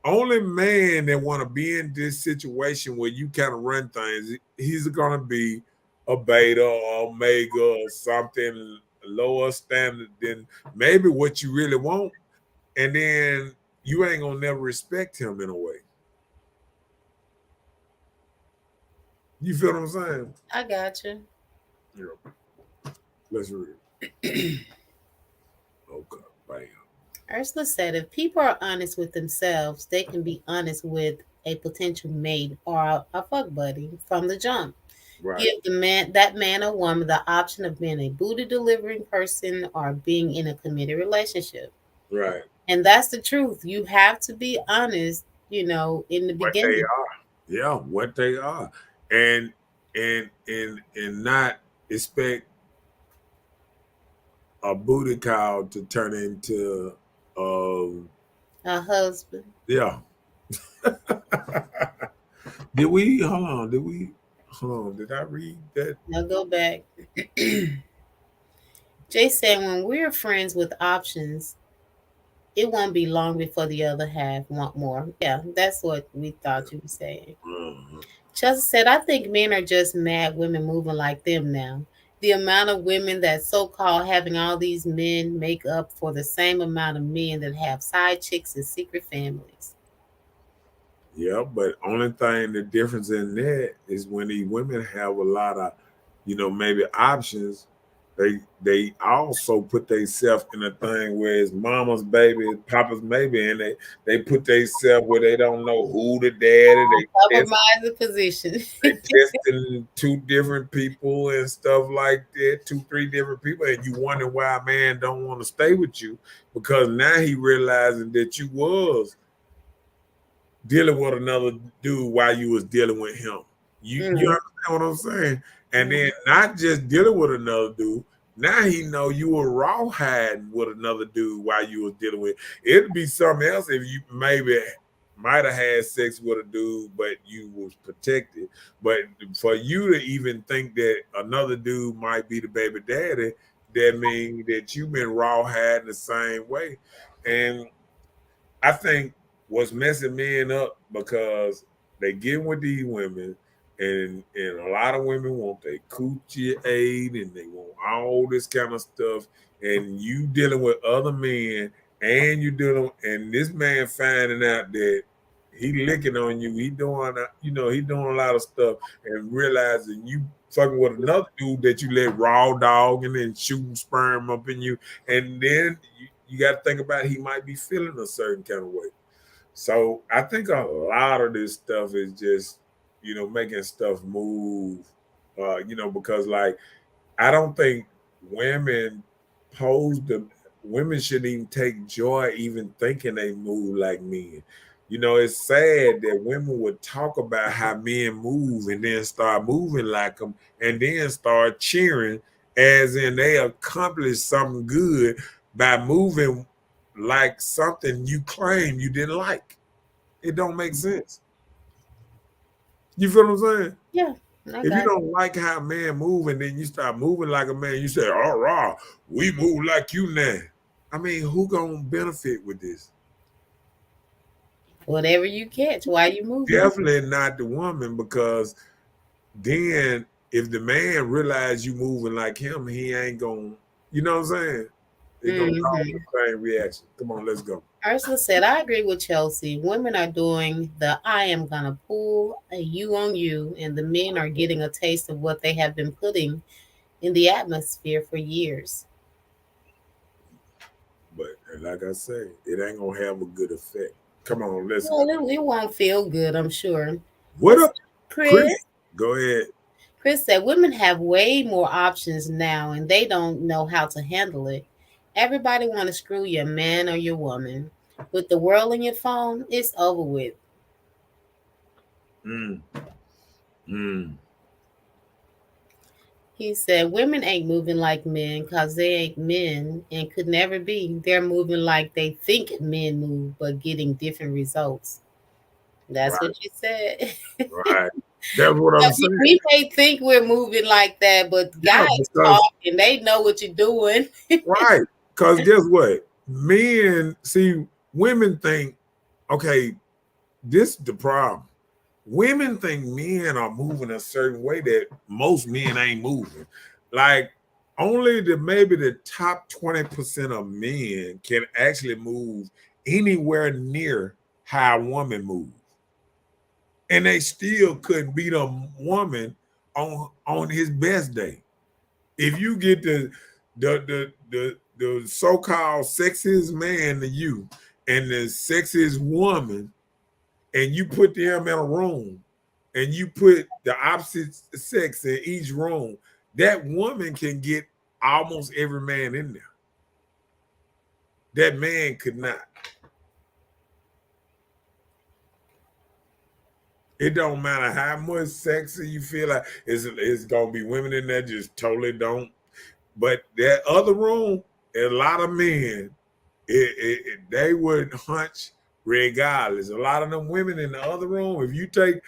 only man that want to be in this situation where you kind of run things, he's gonna be a beta or omega or something lower standard than maybe what you really want, and then you ain't gonna never respect him in a way. You feel what I'm saying? I got you. Yeah. Let's read. Okay, bam. Ursula said, if people are honest with themselves, they can be honest with a potential mate or a fuck buddy from the jump. Right. Give that man or woman the option of being a booty delivering person or being in a committed relationship. Right. And that's the truth. You have to be honest, in the beginning. What they are. Yeah, what they are. And not expect a booty call to turn into a husband. Yeah. Did I read that? Now go back. Jay said, when we're friends with options, it won't be long before the other half want more. Yeah, that's what we thought you were saying. Chelsea said, I think men are just mad women moving like them now. The amount of women that so-called having all these men make up for the same amount of men that have side chicks and secret families. Yeah, but only thing the difference in that is when these women have a lot of, maybe options, they also put themselves in a thing where it's mama's baby, papa's baby, and they put themselves where they don't know who the daddy. Compromise position. They testing two different people and stuff like that, two, three different people, and you wonder why a man don't want to stay with you because now he realizing that you was dealing with another dude while you was dealing with him. You understand what I'm saying? And then not just dealing with another dude. Now he know you were rawhiding with another dude while you was dealing with. It'd be something else if you maybe might have had sex with a dude, but you was protected. But for you to even think that another dude might be the baby daddy, that means that you've been rawhiding the same way. And I think what's messing men up because they get with these women, and a lot of women want their coochie aid and they want all this kind of stuff, and you dealing with other men, and and this man finding out that he licking on you, he doing a lot of stuff, and realizing you fucking with another dude that you let raw dog and then shooting sperm up in you, and then you got to think about he might be feeling a certain kind of way. So I think a lot of this stuff is just, making stuff move, because like, I don't think women women shouldn't even take joy even thinking they move like men. It's sad that women would talk about how men move and then start moving like them and then start cheering as in they accomplished something good by moving like something you claim you didn't like. It don't make sense. You feel what I'm saying? Yeah. If you don't like how a man move and then you start moving like a man, you say, all right, we move like you now. I mean, who gonna benefit with this? Whatever you catch, why you moving? Definitely not the woman, because then if the man realize you moving like him, he ain't gonna, you know what I'm saying? It's gonna cause the same reaction. Come on, let's go. Ursula said, I agree with Chelsea. Women are doing the I am gonna pull a you on you, and the men are getting a taste of what they have been putting in the atmosphere for years. But like I say, it ain't gonna have a good effect. Come on, let's go. It won't feel good, I'm sure. What up, Chris? Go ahead. Chris said, women have way more options now, and they don't know how to handle it. Everybody want to screw your man or your woman. With the world in your phone, it's over with. He said, women ain't moving like men because they ain't men and could never be. They're moving like they think men move, but getting different results. That's what you said. Right. That's what I'm saying. We may think we're moving like that, but guys talk and they know what you're doing. Right. Because guess what? Men, see, women think, okay, this is the problem. Women think men are moving a certain way that most men ain't moving. Like, only maybe the top 20% of men can actually move anywhere near how a woman moves. And they still couldn't beat a woman on his best day. If you get the so-called sexiest man to you and the sexiest woman, and you put them in a room and you put the opposite sex in each room, that woman can get almost every man in there. That man could not. It don't matter how much sexy you feel like, it's gonna be women in there just totally don't. But that other room, a lot of men, they would hunch regardless. A lot of them women in the other room, if you take,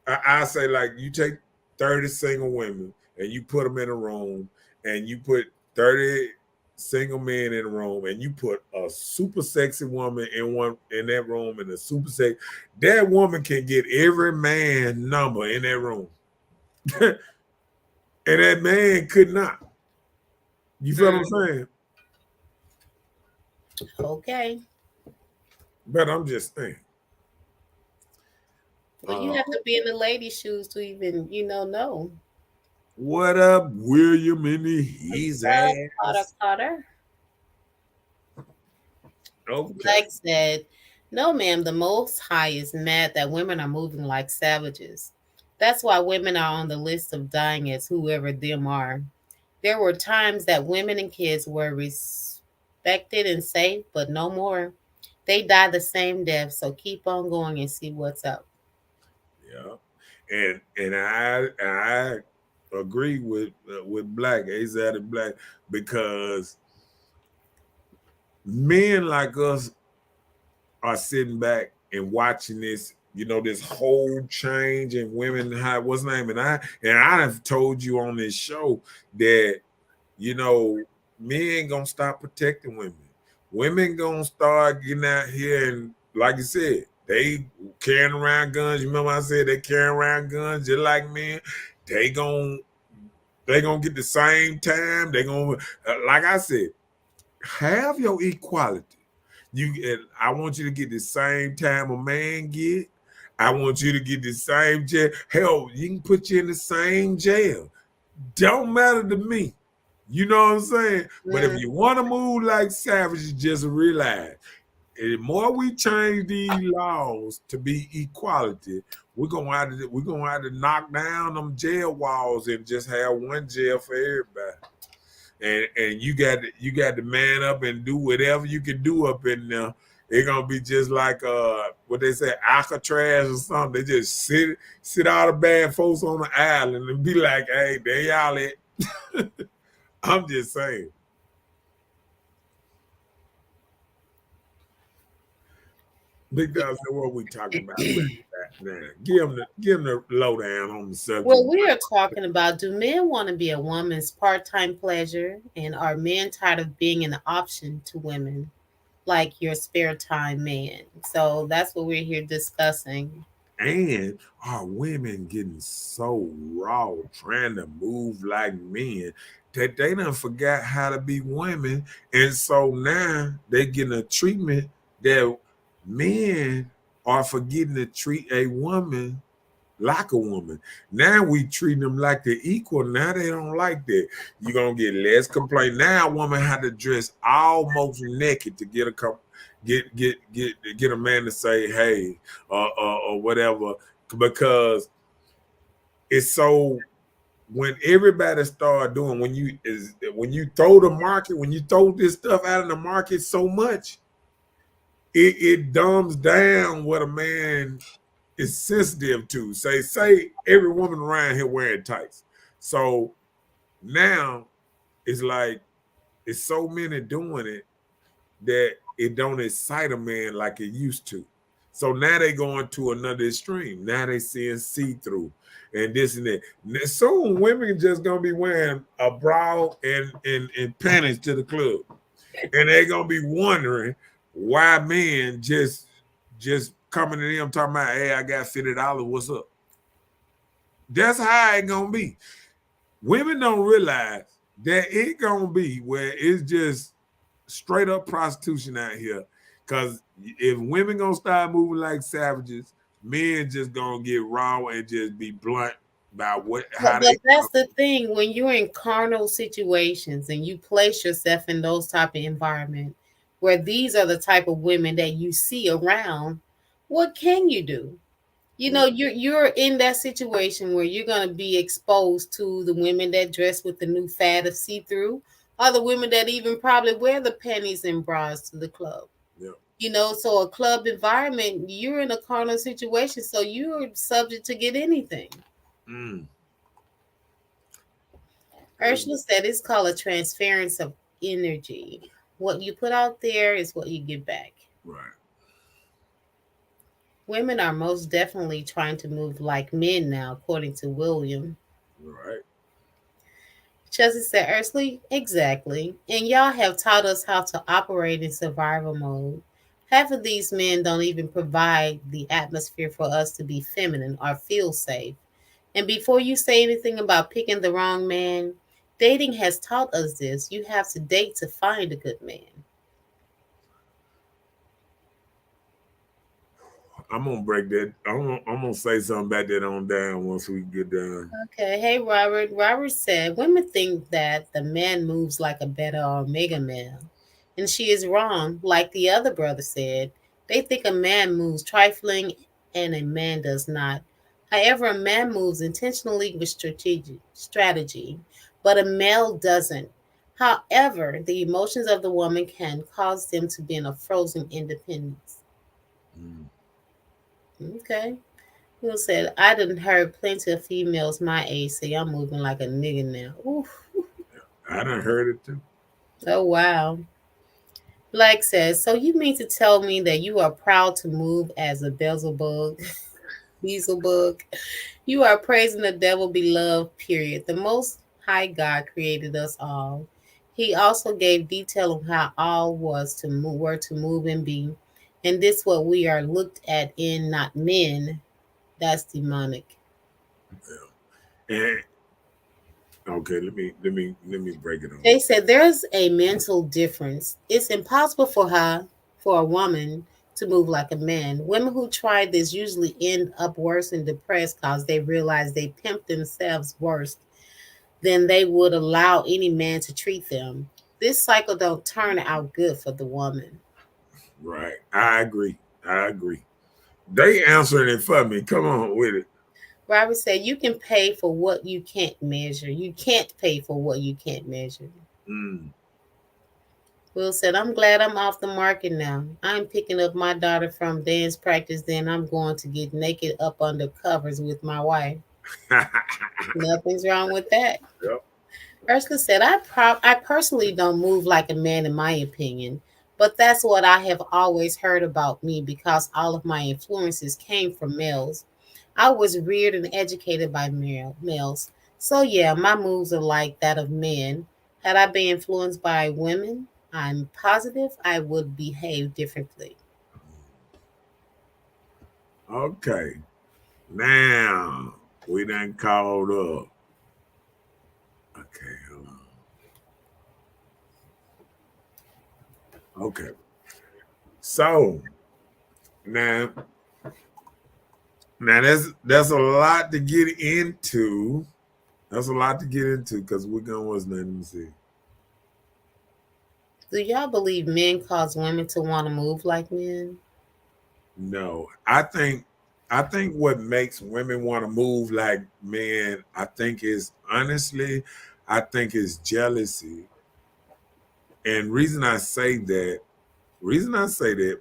I say like you take 30 single women and you put them in a room, and you put 30 single men in a room, and you put a super sexy woman in that room, and a super sexy, that woman can get every man number in that room. and that man could not. You feel what I'm saying? Okay. But I'm just saying. Well, you have to be in the lady's shoes to even, know. What up, William in the his Carter, ass? Carter. Okay. Black said, "No, ma'am, the Most High is mad that women are moving like savages. That's why women are on the list of dying as whoever them are. There were times that women and kids were respected and safe, but no more. They die the same death, so keep on going and see what's up." Yeah, and I agree with Black Azadeh Black, because men like us are sitting back and watching this, this whole change in women. What's name? And I have told you on this show that men gonna stop protecting women. Women gonna start getting out here and, like you said, they carrying around guns. You remember I said they carrying around guns just like men. They gonna get the same time. They gonna, like I said, have your equality. I want you to get the same time a man get. I want you to get the same jail. Hell, you can put you in the same jail. Don't matter to me. You know what I'm saying? But if you want to move like savages, just realize, the more we change these laws to be equality, we're gonna have to knock down them jail walls and just have one jail for everybody. And you got to man up and do whatever you can do up in there. It's gonna be just like what they say, Alcatraz or something. They just sit all the bad folks on the island and be like, hey, there y'all at. I'm just saying. Big Dog said, what are we talking about? Now, give him the lowdown on the subject. Well, we are talking about, do men want to be a woman's part-time pleasure, and are men tired of being an option to women, like your spare time man? So that's what we're here discussing. And are women getting so raw, trying to move like men, that they done forgot how to be women? And so now they getting a treatment that men are forgetting to treat a woman like a woman. Now we treat them like they're equal. Now they don't like that. You're gonna get less complaint. Now a woman had to dress almost naked to get a man to say hey or whatever, because it's so, when everybody start doing, when you throw this stuff out in the market so much, it dumbs down what a man is sensitive to. Say every woman around here wearing tights. So now it's like, it's so many doing it that it don't excite a man like it used to. So now they going to another extreme. Now they seeing see-through and this and that. Soon women just gonna be wearing a bra and panties to the club. And they're gonna be wondering why men just coming to them talking about, hey, I got $50, what's up? That's how it gonna be. Women don't realize that it gonna be where it's just straight up prostitution out here. Because if women gonna start moving like savages, men just gonna get raw and just be blunt about how But that's the thing. When you're in carnal situations and you place yourself in those type of environment where these are the type of women that you see around, what can you do? You're in that situation where you're going to be exposed to the women that dress with the new fad of see-through, or the women that even probably wear the panties and bras to the club. Yeah. So a club environment, you're in a carnal situation, so you're subject to get anything. Ursula said it's called a transference of energy. What you put out there is what you get back. Right. Women are most definitely trying to move like men now, according to William. Right. Chelsea said, Ursula, exactly. And y'all have taught us how to operate in survival mode. Half of these men don't even provide the atmosphere for us to be feminine or feel safe. And before you say anything about picking the wrong man, dating has taught us this. You have to date to find a good man. I'm gonna break that. I'm gonna say something about that on down once we get done. Okay, hey Robert. Robert said women think that the man moves like a beta or omega male. And she is wrong. Like the other brother said, they think a man moves trifling and a man does not. However, a man moves intentionally with strategy, but a male doesn't. However, the emotions of the woman can cause them to be in a frozen independence. Mm. Okay. Who said, I done heard plenty of females my age say I'm moving like a nigga now. Oof. I done heard it too. Oh, wow. Black says, so you mean to tell me that you are proud to move as a Beelzebub? Beelzebub. You are praising the devil beloved, period. The most high God created us all. He also gave detail of how all was to move, were to move and be. And this what we are looked at in, not men. That's demonic. And okay, let me break it on. They said there's a mental difference. It's impossible for a woman to move like a man. Women who try this usually end up worse and depressed because they realize they pimp themselves worse than they would allow any man to treat them. This cycle don't turn out good for the woman. Right. I agree. They answering it for me. Come on with it. Robert said you can pay for what you can't measure. You can't pay for what you can't measure. Mm. Will said, I'm glad I'm off the market now. I'm picking up my daughter from dance practice, then I'm going to get naked up under covers with my wife. Nothing's wrong with that. Yep. Ursula said, I personally don't move like a man in my opinion, but that's what I have always heard about me because all of my influences came from males. I was reared and educated by males. So yeah, my moves are like that of men. Had I been influenced by women, I'm positive I would behave differently. Okay. Now we done called up. Okay, hold on. Okay. So now that's a lot to get into. That's a lot to get into because we're gonna what's nothing to see. Do y'all believe men cause women to want to move like men? No, I think what makes women want to move like men, I think is honestly, I think is jealousy. And reason I say that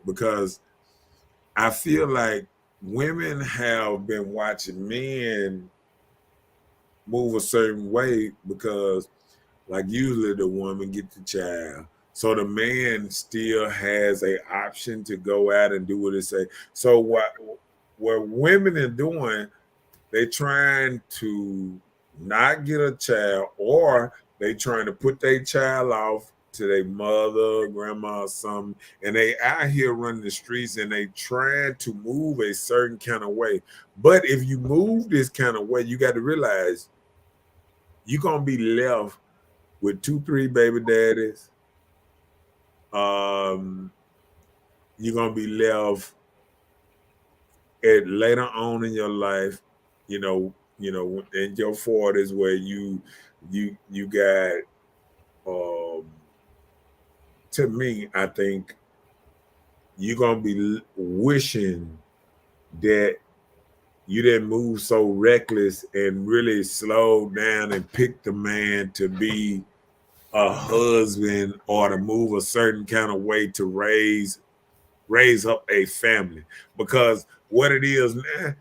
because I feel like women have been watching men move a certain way because like usually the woman get the child. So the man still has a option to go out and do what it say. So what women are doing, they trying to not get a child or they trying to put their child off to their mother, grandma, or something, and they out here running the streets and they trying to move a certain kind of way. But if you move this kind of way, you got to realize you're gonna be left with 2, 3 baby daddies. You're gonna be left at later on in your life, in your 40s where you got to me, I think you're gonna be wishing that you didn't move so reckless and really slow down and pick the man to be a husband or to move a certain kind of way to raise up a family. Because what it is now,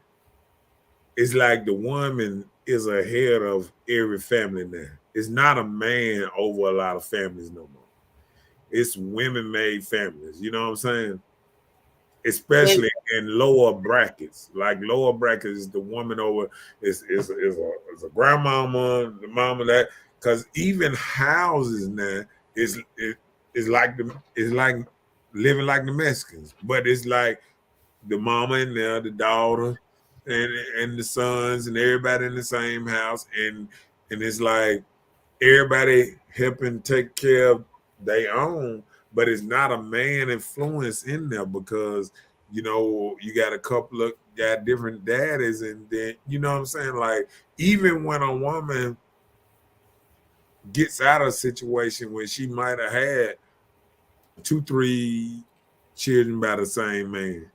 it's like the woman is ahead of every family now. It's not a man over a lot of families no more. It's women made families. You know what I'm saying? Especially in lower brackets. Like lower brackets is the woman over is a grandmama, the mama that because even houses now is like living like the Mexicans, but it's like the mama in there, the daughter, and the sons and everybody in the same house, and it's like everybody helping take care of their own, but it's not a man influence in there because you got a couple of got different daddies, and then what I'm saying, like even when a woman gets out of a situation where she might have had 2-3 children by the same man,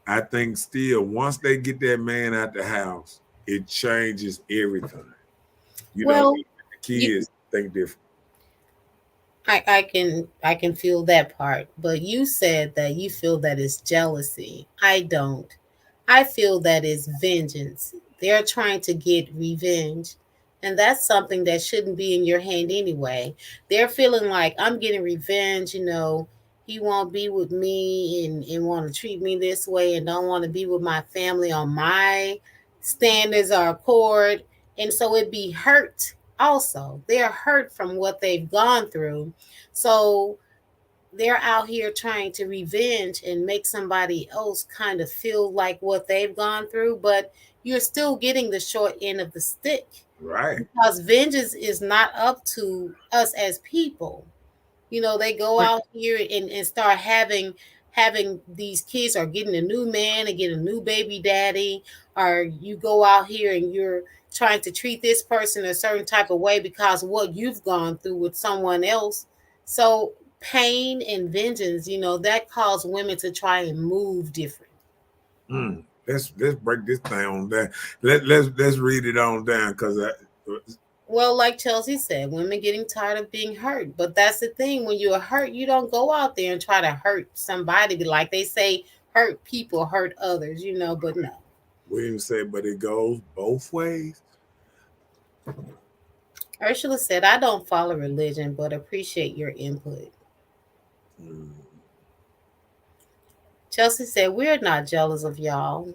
I think still once they get that man out the house, it changes everything. Well, the kids think different. I can feel that part, but you said that you feel that it's jealousy. I don't. I feel that it's vengeance. They're trying to get revenge, and that's something that shouldn't be in your hand anyway. They're feeling like I'm getting revenge, he won't be with me and want to treat me this way and don't want to be with my family on my standards or accord. And so it'd be hurt also. They're hurt from what they've gone through. So they're out here trying to revenge and make somebody else kind of feel like what they've gone through, but you're still getting the short end of the stick. Right. Because vengeance is not up to us as people. They go out here and start having these kids, or getting a new man and get a new baby daddy, or you go out here and you're trying to treat this person a certain type of way because of what you've gone through with someone else. So pain and vengeance, that caused women to try and move different. Let's break this thing on down. Let's read it on down, because well, like Chelsea said, women getting tired of being hurt. But that's the thing. When you're hurt, you don't go out there and try to hurt somebody. Like they say, hurt people hurt others, but no. William said, but it goes both ways. Ursula said, I don't follow religion, but appreciate your input. Chelsea said, we're not jealous of y'all.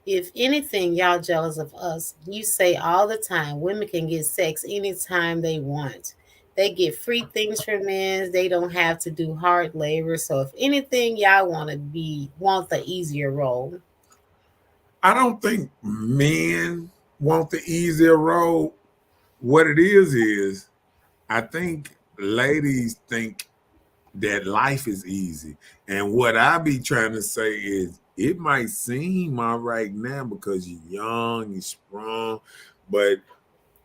If anything, y'all jealous of us. You say all the time, women can get sex anytime they want. They get free things from men. They don't have to do hard labor. So if anything, y'all want the easier role. I don't think men want the easier role. What it is I think ladies think that life is easy. And what I be trying to say is, it might seem all right now because you're young, you're strong, but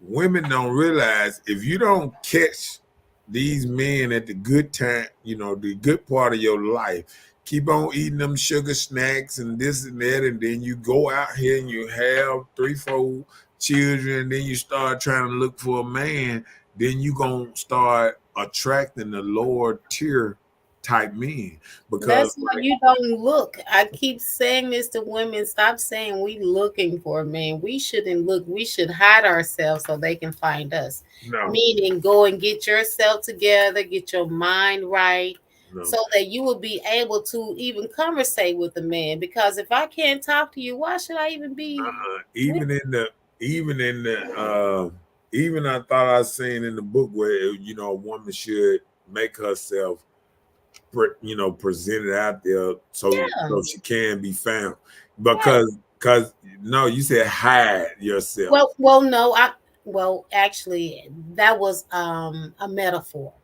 women don't realize if you don't catch these men at the good time, the good part of your life, keep on eating them sugar snacks and this and that, and then you go out here and you have 3-4 children, and then you start trying to look for a man, then you gonna start attracting the lower tier type men. Because that's why you don't look. I keep saying this to women. Stop saying we looking for a man. We shouldn't look. We should hide ourselves so they can find us. No. Meaning, go and get yourself together, get your mind right, so that you will be able to even conversate with a man. Because if I can't talk to you, why should I even be? Even I thought I seen in the book where a woman should make herself presented out there so she can be found. Because no, you said hide yourself. Well, no, actually that was a metaphor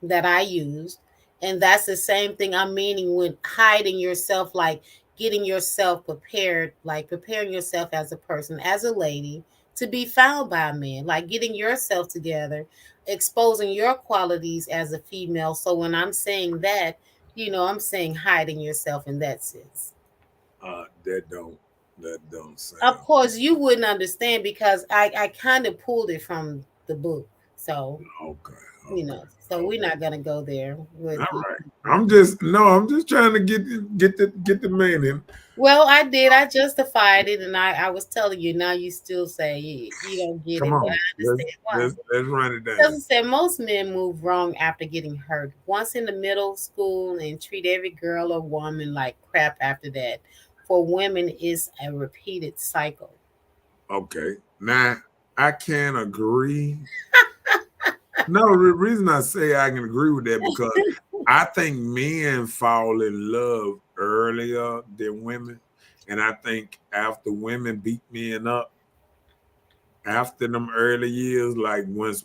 that I used, and that's the same thing I'm meaning with hiding yourself, like getting yourself prepared, like preparing yourself as a person, as a lady, to be found by a man, like getting yourself together, exposing your qualities as a female. So when I'm saying that, I'm saying hiding yourself in that sense. That don't sound. Of course, you wouldn't understand because I kind of pulled it from the book. So okay. So we're not gonna go there. All right. I'm just trying to get the man in. Well, I did. I justified it, and I was telling you. Now you still say you don't get Come it. on. But I understand why. Let's run it down. Because said most men move wrong after getting hurt. Once in the middle school and treat every girl or woman like crap after that. For women, it's a repeated cycle. Okay. Now I can't agree. No, the reason I say I can agree with that because I think men fall in love earlier than women. And I think after women beat men up after them early years, like once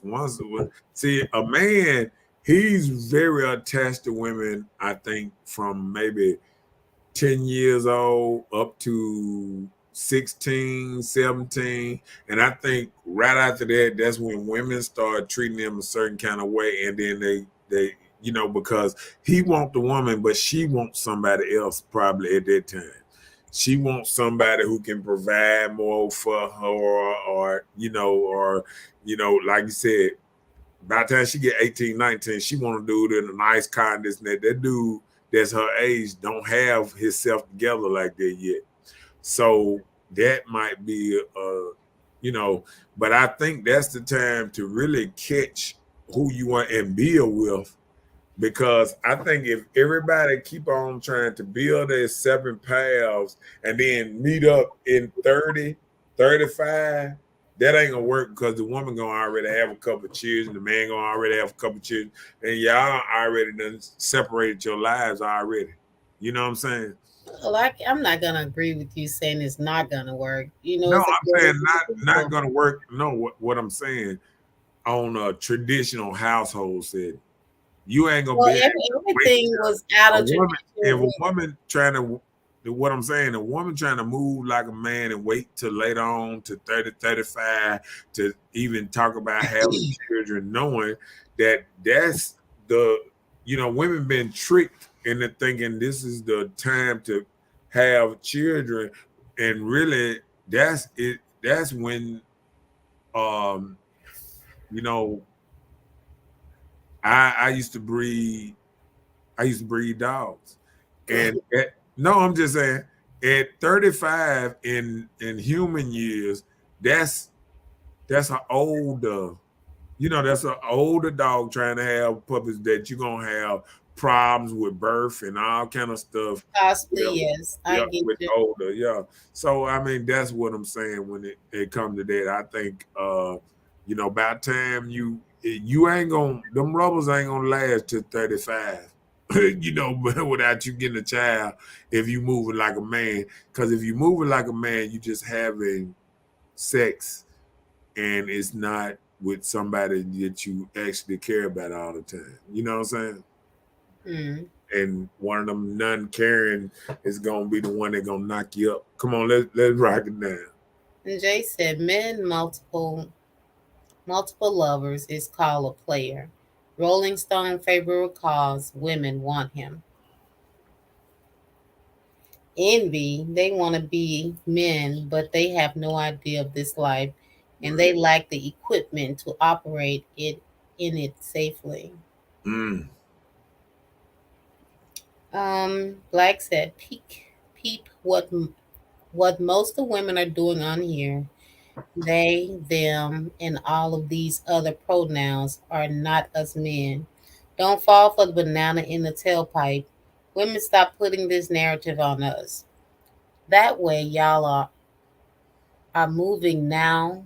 see a man, he's very attached to women, I think, from maybe 10 years old up to 16, 17. And I think right after that, that's when women start treating him a certain kind of way. And then they because he want the woman, but she wants somebody else probably at that time. She wants somebody who can provide more for her or like you said, by the time she get 18, 19, she want to do it in a nice car and this and that. That dude that's her age don't have himself together like that yet. So that might be but I think that's the time to really catch who you want and build with. Because I think if everybody keep on trying to build their separate paths and then meet up in 30, 35, that ain't gonna work because the woman gonna already have a couple of children, the man gonna already have a couple of children, and y'all already done separated your lives already. You know what I'm saying? Well, I'm not gonna agree with you saying it's not gonna work. No, It's I'm saying not gonna work. No, what I'm saying on a traditional household setting. You ain't gonna well, be everything was out of woman, if tradition. a woman trying to what I'm saying, a woman trying to move like a man and wait till later on to 30, 35 to even talk about having children, knowing that's the women been tricked into thinking this is the time to have children, and really that's it. That's when you know I used to breed dogs. And no, I'm just saying at 35 in human years, that's an older, that's an older dog trying to have puppies that you're gonna have problems with birth and all kind of stuff. Possibly, yes. I get with you. older, yeah. So I mean that's what I'm saying when it comes to that. I think by the time you ain't gonna them rubbers ain't gonna last till 35. Without you getting a child, if you moving like a man. Because if you moving like a man, you just having sex, and it's not with somebody that you actually care about all the time. You know what I'm saying? Mm. And one of them non-caring is gonna be the one that gonna knock you up. Come on, let's rock it down. And Jay said, men multiple lovers is called a player. Rolling Stone favorite cause women want him. Envy, they want to be men, but they have no idea of this life and they lack the equipment to operate it in it safely. Mm. Black said, peep what most of the women are doing on here. They, them, and all of these other pronouns are not us men. Don't fall for the banana in the tailpipe. Women, stop putting this narrative on us. That way, y'all are moving now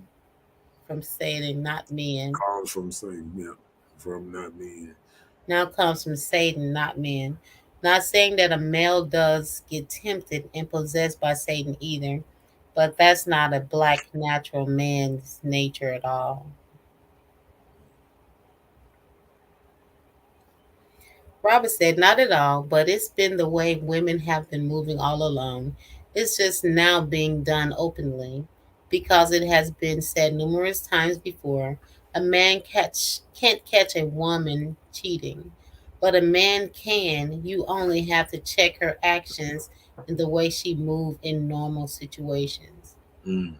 from Satan, not men. Calls from Satan, yeah, from not men. Now comes from Satan, not men. Not saying that a male does get tempted and possessed by Satan either, but that's not a black natural man's nature at all. Robert said, not at all, but it's been the way women have been moving all along. It's just now being done openly because it has been said numerous times before. A man can't catch a woman cheating, but a man can. You only have to check her actions and the way she moves in normal situations. Mm.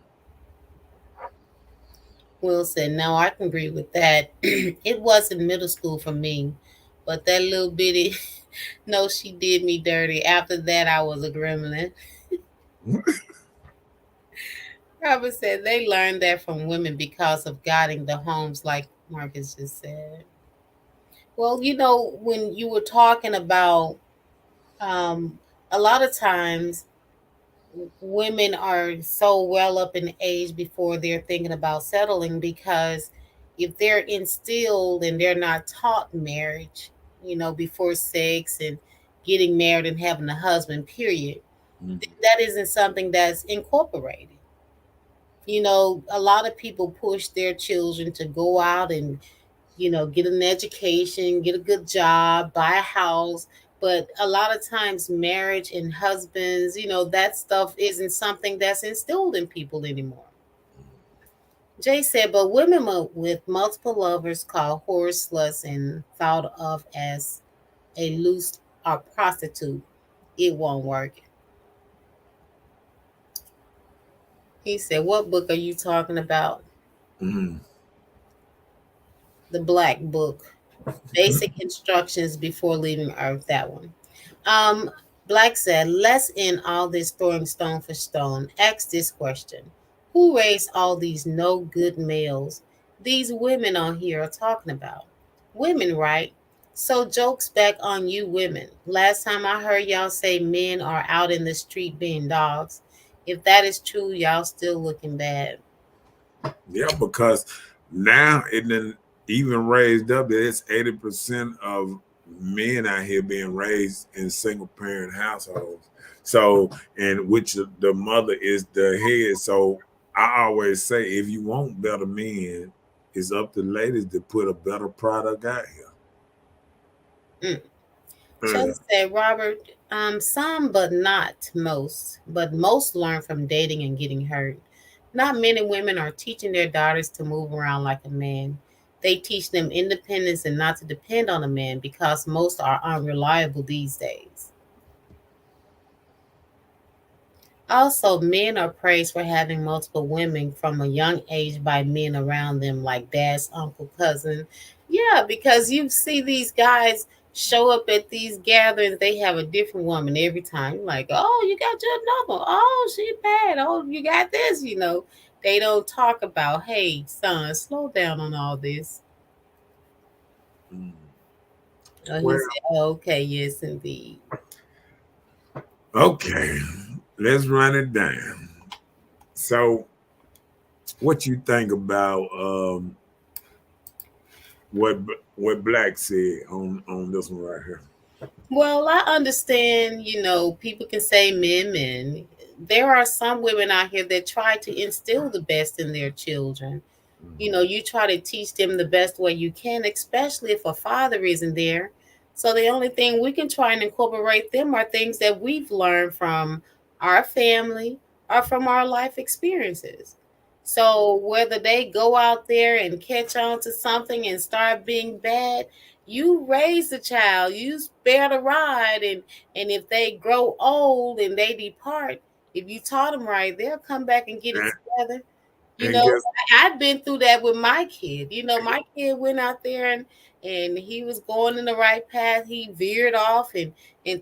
Will said, no, I can agree with that. It was in middle school for me, but that little bitty, no, she did me dirty. After that, I was a gremlin. Robert said they learned that from women because of guarding the homes, like Marcus just said. Well, when you were talking about a lot of times women are so well up in age before they're thinking about settling because if they're instilled and they're not taught marriage, before sex and getting married and having a husband, period, That isn't something that's incorporated. You know, a lot of people push their children to go out and, you know, get an education, get a good job, buy a house. But a lot of times, marriage and husbands, you know, that stuff isn't something that's instilled in people anymore. Jay said, but women with multiple lovers called whore sluts and thought of as a loose or prostitute, it won't work. He said, what book are you talking about? Mm. The Black Book. Basic instructions before leaving Earth. That one. Black said, let's end all this throwing stone for stone. Ask this question. Who raised all these no good males these women on here are talking about? Women, right? So jokes back on you women. Last time I heard y'all say men are out in the street being dogs. If that is true, y'all still looking bad. Yeah, because now it done even raised up that it's 80% of men out here being raised in single parent households. So, and which the mother is the head. So I always say, if you want better men, it's up to ladies to put a better product out here. Chelsea said, Robert, some but not most, but most learn from dating and getting hurt. Not many women are teaching their daughters to move around like a man. They teach them independence and not to depend on a man because most are unreliable these days. Also, men are praised for having multiple women from a young age by men around them, like dad's uncle, cousin. Yeah, because you see these guys show up at these gatherings, they have a different woman every time. You're like, oh, you got your number. Oh, she bad. Oh, you got this, you know. They don't talk about, hey, son, slow down on all this. Oh, he said, okay, yes, indeed. Okay, let's run it down. So, what you think about what Black said on this one right here? Well, I understand, you know, people can say men. There are some women out here that try to instill the best in their children. You know, you try to teach them the best way you can, especially if a father isn't there. So the only thing we can try and incorporate them are things that we've learned from our family or from our life experiences. So whether they go out there and catch on to something and start being bad, you raise the child, you spare the ride, and if they grow old and they depart, if you taught them right, they'll come back and get it together. You know, I've been through that with my kid. You know, my kid went out there and he was going in the right path. He veered off and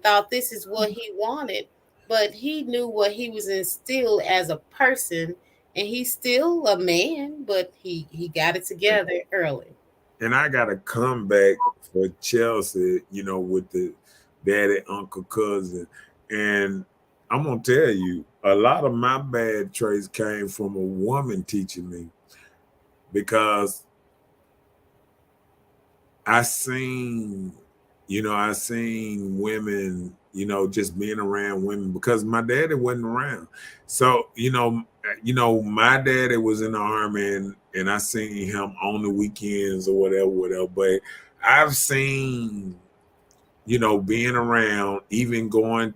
thought this is what he wanted, but he knew what he was instilled as a person, and he's still a man, but he got it together early. And I got to come back for Chelsea, you know, with the daddy, uncle, cousin. And I'm going to tell you, a lot of my bad traits came from a woman teaching me, because I seen women, you know, just being around women because my daddy wasn't around. So, my daddy was in the army and I seen him on the weekends or whatever. But I've seen, being around, even going,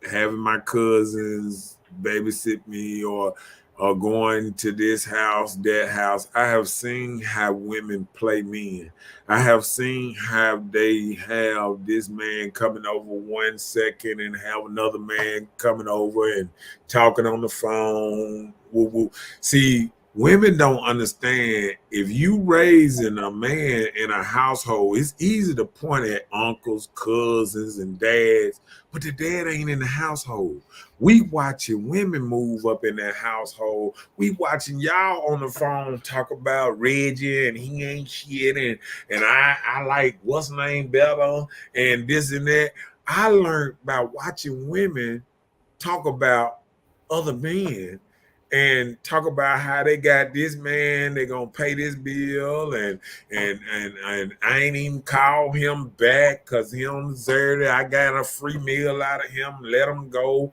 having my cousins babysit me or going to this house, that house. I have seen how women play men. I have seen how they have this man coming over 1 second and have another man coming over and talking on the phone. Woo, woo. See, women don't understand, if you raising a man in a household, it's easy to point at uncles, cousins, and dads, but the dad ain't in the household. We watching women move up in that household. We watching y'all on the phone talk about Reggie and he ain't shit and I like what's name better and this and that. I learned by watching women talk about other men. and talk about how they got this man, they gonna pay this bill, and I ain't even call him back because he don't deserve it. I got a free meal out of him, let him go.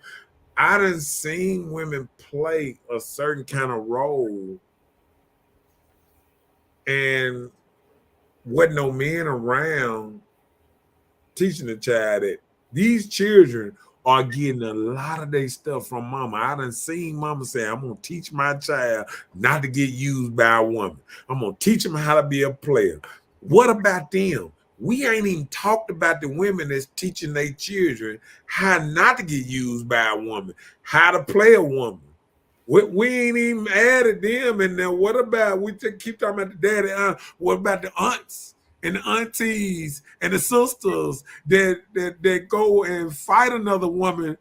I done seen women play a certain kind of role, and wasn't no men around teaching the child that these children are getting a lot of their stuff from mama. I done seen mama say, I'm gonna teach my child not to get used by a woman. I'm gonna teach them how to be a player. What about them? We ain't even talked about the women that's teaching their children how not to get used by a woman, how to play a woman. We ain't even added them in there. What about, we keep talking about the daddy, what about the aunts and the aunties and the sisters that go and fight another woman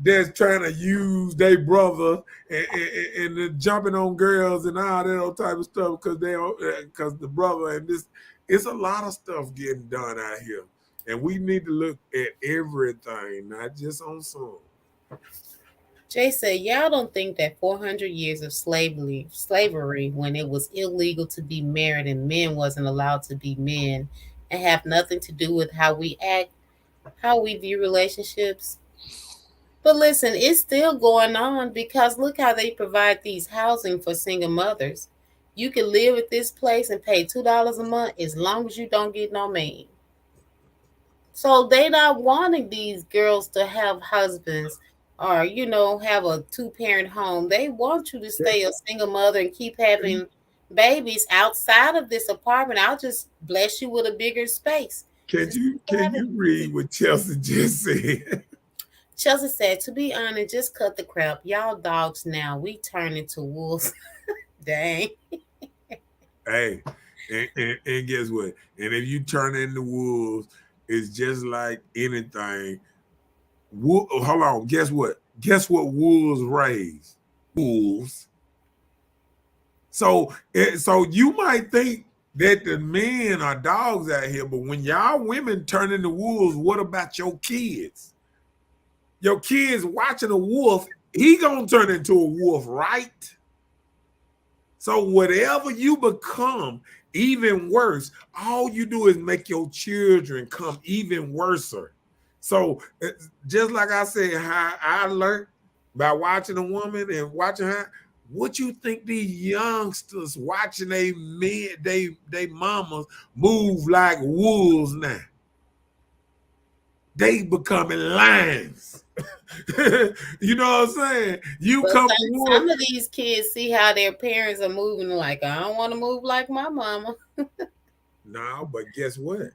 that's trying to use their brother and jumping on girls and all that old type of stuff because the brother and this, it's a lot of stuff getting done out here. And we need to look at everything, not just on some. Jay said, y'all don't think that 400 years of slavery, when it was illegal to be married and men wasn't allowed to be men, and have nothing to do with how we act, how we view relationships? But listen, it's still going on, because look how they provide these housing for single mothers. You can live at this place and pay $2 a month as long as you don't get no man. So they not wanting these girls to have husbands or, have a 2-parent home. They want you to stay a single mother and keep having babies outside of this apartment. I'll just bless you with a bigger space. Can you read what Chelsea just said? Chelsea said, to be honest, just cut the crap. Y'all dogs now. We turn into wolves. Dang. Hey, and guess what? And if you turn into wolves, it's just like anything. Hold on. Guess what? Guess what wolves raise? Wolves. So you might think that the men are dogs out here, but when y'all women turn into wolves, what about your kids? Your kids watching a wolf, he gonna turn into a wolf, right? So whatever you become, even worse, all you do is make your children come even worser. So just like I said, how I learned by watching a woman and watching her, what you think these youngsters watching they mamas move like wolves now? They becoming lions. You know what I'm saying? Some of these kids see how their parents are moving, like, I don't want to move like my mama. No, but guess what?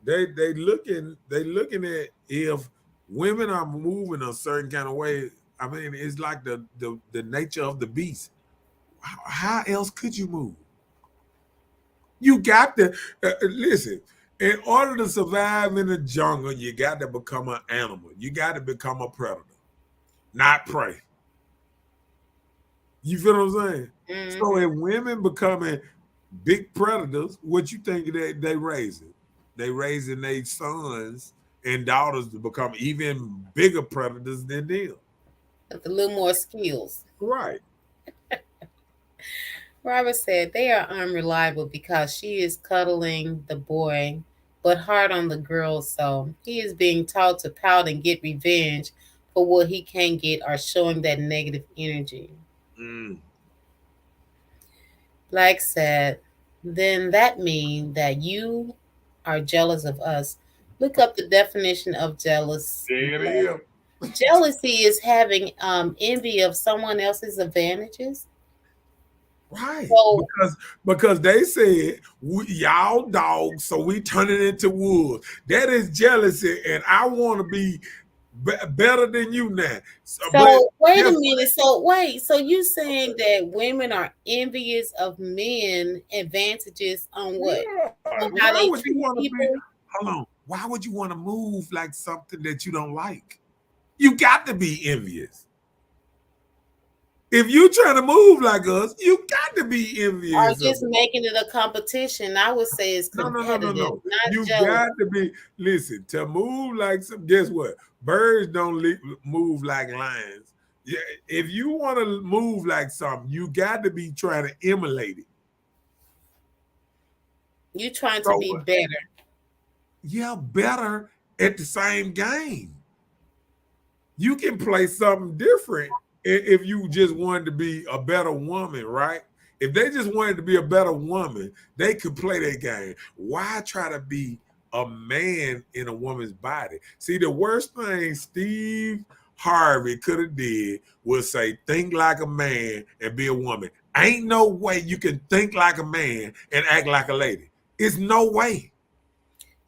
They looking at if women are moving a certain kind of way. I mean, it's like the nature of the beast. How else could you move? You got to listen. In order to survive in the jungle, you got to become an animal. You got to become a predator, not prey. You feel what I'm saying? Mm-hmm. So if women becoming big predators, what you think they raising? They raising their sons and daughters to become even bigger predators than them. With a little more skills. Right. Robert said they are unreliable because she is cuddling the boy, but hard on the girl, so he is being taught to pout and get revenge for what he can't get, or showing that negative energy. Black said, then that means that you are jealous of us. Look up the definition of jealous. Jealousy is having envy of someone else's advantages. Right. So, because they said y'all dogs, so we turn it into wolves. That is jealousy, and I want to be better than you now. So wait a minute. So you saying that women are envious of men advantages on what? Yeah. On how they treat people? Hold on. Why would you want to move like something that you don't like? You got to be envious. If you trying to move like us, you got to be envious. Or just making it a competition. I would say it's competitive. No. Not you jealous. Got to be, listen, to move like some, guess what? Birds don't move like lions. Yeah, if you want to move like something, you got to be trying to emulate it. You trying to So, be better. yeah, better at the same game. You can play something different if you just wanted to be a better woman, right? If they just wanted to be a better woman, they could play that game. Why try to be a man in a woman's body? See, the worst thing Steve Harvey could have did was say, think like a man and be a woman. Ain't no way you can think like a man and act like a lady. It's no way.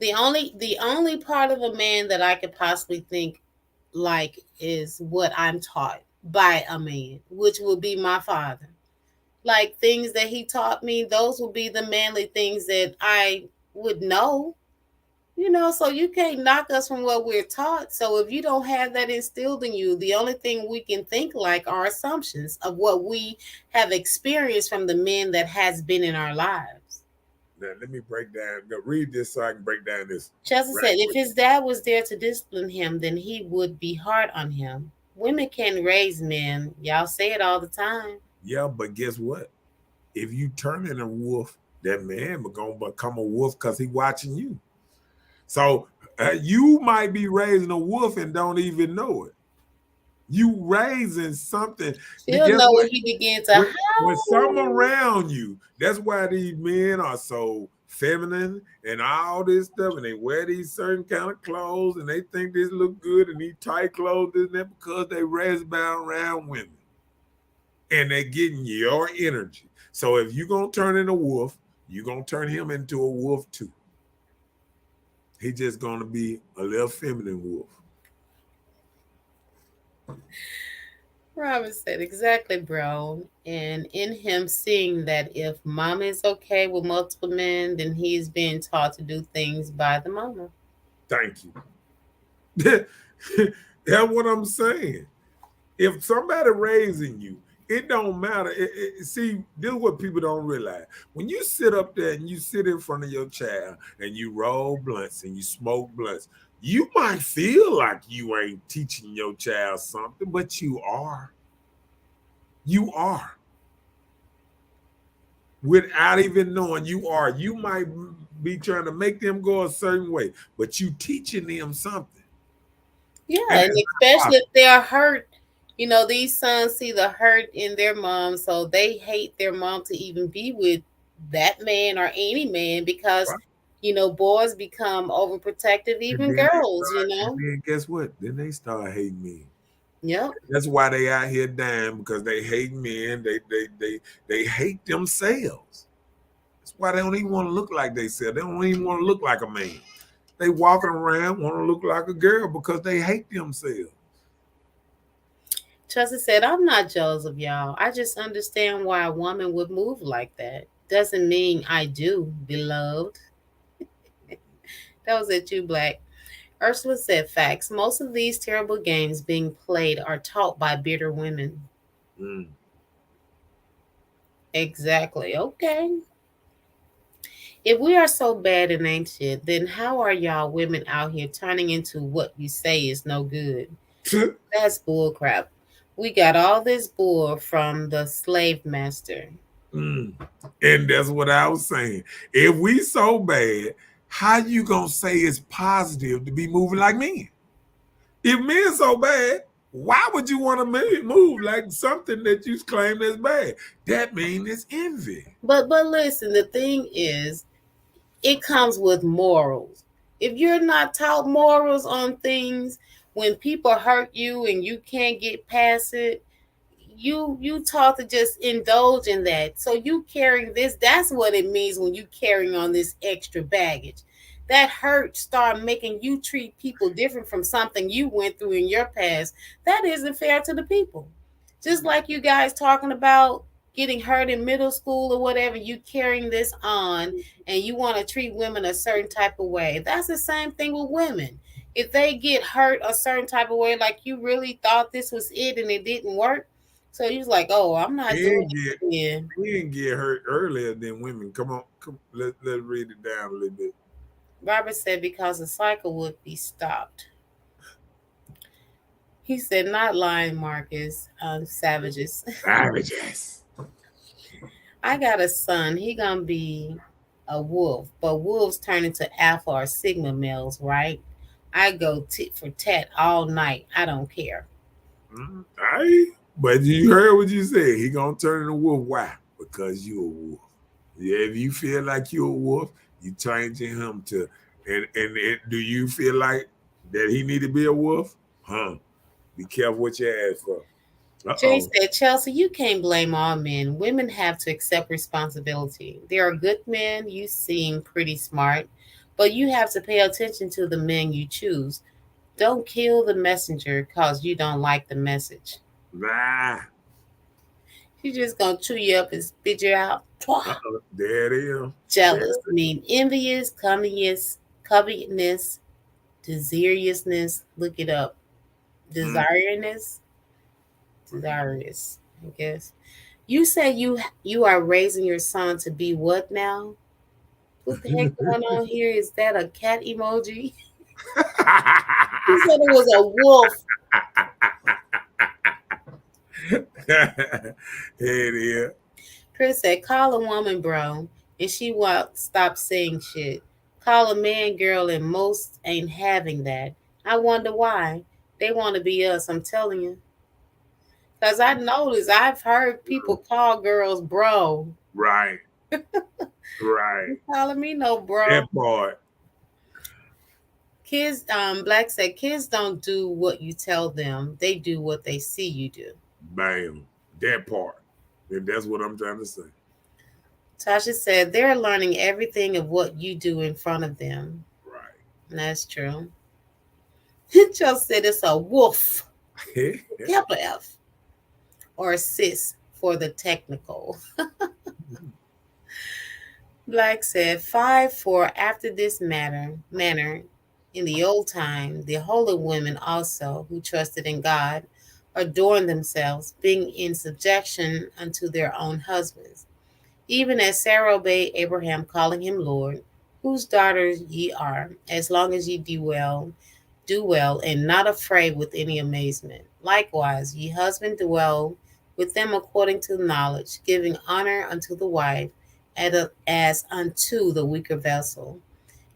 The only part of a man that I could possibly think like is what I'm taught by a man, which will be my father. Like things that he taught me, those will be the manly things that I would know. So you can't knock us from what we're taught. So if you don't have that instilled in you, the only thing we can think like are assumptions of what we have experienced from the men that has been in our lives. Now, let me break down, read this so I can break down this. Chelsea Right. said if his dad was there to discipline him, then he would be hard on him. Women can raise men. Y'all say it all the time. Yeah, but guess what? If you turn in a wolf, that man is going to become a wolf because he watching you. So you might be raising a wolf and don't even know it. You raising something. He'll know when he begins to when something around you. That's why these men are so feminine and all this stuff, and they wear these certain kind of clothes, and they think this look good, and these tight clothes, and that because they raised around women, and they're getting your energy. So if you're gonna turn in a wolf, you're gonna turn him into a wolf too. He's just gonna be a little feminine wolf. Robin said, exactly, bro. And in him seeing that if mama is okay with multiple men, then he's being taught to do things by the mama. Thank you. That's what I'm saying. If somebody raising you, it don't matter. See, this is what people don't realize. When you sit up there and you sit in front of your child and you roll blunts and you smoke blunts, you might feel like you ain't teaching your child something, but you are. You are. Without even knowing you are. You might be trying to make them go a certain way, but you teaching them something. Yeah, and especially if they're hurt. These sons see the hurt in their mom, so they hate their mom to even be with that man or any man because, boys become overprotective, even girls, And then guess what? Then they start hating men. Yep. That's why they out here dying, because they hate men. They hate themselves. That's why they don't even want to look like themselves. They don't even want to look like a man. They walking around want to look like a girl because they hate themselves. Chelsea said, I'm not jealous of y'all. I just understand why a woman would move like that. Doesn't mean I do, beloved. That was it, you Black. Ursula said, facts. Most of these terrible games being played are taught by bitter women. Mm. Exactly. Okay. If we are so bad and ancient, then how are y'all women out here turning into what you say is no good? That's bull crap. We got all this bull from the slave master. And that's what I was saying. If we so bad, how you gonna say it's positive to be moving like men? If men so bad, why would you want to move like something that you claim is bad? That means it's envy. But listen, the thing is, it comes with morals. If you're not taught morals on things, when people hurt you and you can't get past it, you taught to just indulge in that. So you carrying this, that's what it means when you carrying on this extra baggage. That hurt start making you treat people different from something you went through in your past. That isn't fair to the people. Just like you guys talking about getting hurt in middle school or whatever, you carrying this on and you want to treat women a certain type of way. That's the same thing with women. If they get hurt a certain type of way, like you really thought this was it and it didn't work, so you was like, oh, I'm not doing it again. Men get hurt earlier than women. Come on, let's read it down a little bit. Robert said because the cycle would be stopped. He said, not lying, Marcus. Savages. Savages. I got a son. He gonna be a wolf, but wolves turn into alpha or sigma males, right? I go tit for tat all night. I don't care. All right. But you heard what you said. He gonna turn into a wolf. Why? Because you a wolf. Yeah, if you feel like you're a wolf, you changing him to do you feel like that he need to be a wolf? Huh? Be careful what you ask for. Jay said, Chelsea, you can't blame all men. Women have to accept responsibility. There are good men. You seem pretty smart, but you have to pay attention to the men you choose. Don't kill the messenger because you don't like the message. Nah. She's just going to chew you up and spit you out. There it is. Jealous mean envious, covetousness, desiriousness. Look it up. Desiriousness. Desirous, I guess. You say you are raising your son to be what now? What the heck going on here? Is that a cat emoji? He said it was a wolf. Here it is. Chris said, call a woman bro, and she won't stop saying shit. Call a man girl, and most ain't having that. I wonder why. They want to be us, I'm telling you. Because I noticed, I've heard people call girls bro. Right. Right. You calling me no bro. That part. Kids, Black said, kids don't do what you tell them. They do what they see you do. Bam. That part. And that's what I'm trying to say. Tasha said, they're learning everything of what you do in front of them. Right. And that's true. Just said it's a wolf. Capital F. Or sis for the technical. Black said, 5 for after this manner, in the old time, the holy women also, who trusted in God, adorned themselves, being in subjection unto their own husbands. Even as Sarah obeyed Abraham, calling him Lord, whose daughters ye are, as long as ye do well, and not afraid with any amazement. Likewise, ye husband dwell with them according to knowledge, giving honor unto the wife, as unto the weaker vessel,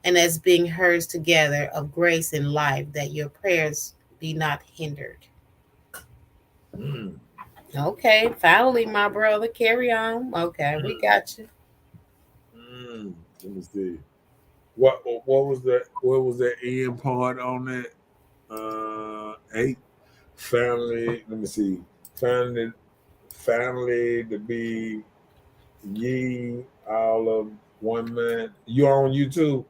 and as being hers together of grace and life, that your prayers be not hindered. Okay, finally, my brother, carry on. Okay, we got you. Let me see. What was that end part on that? 8 family. Let me see. Family to be ye all of one man. You on YouTube?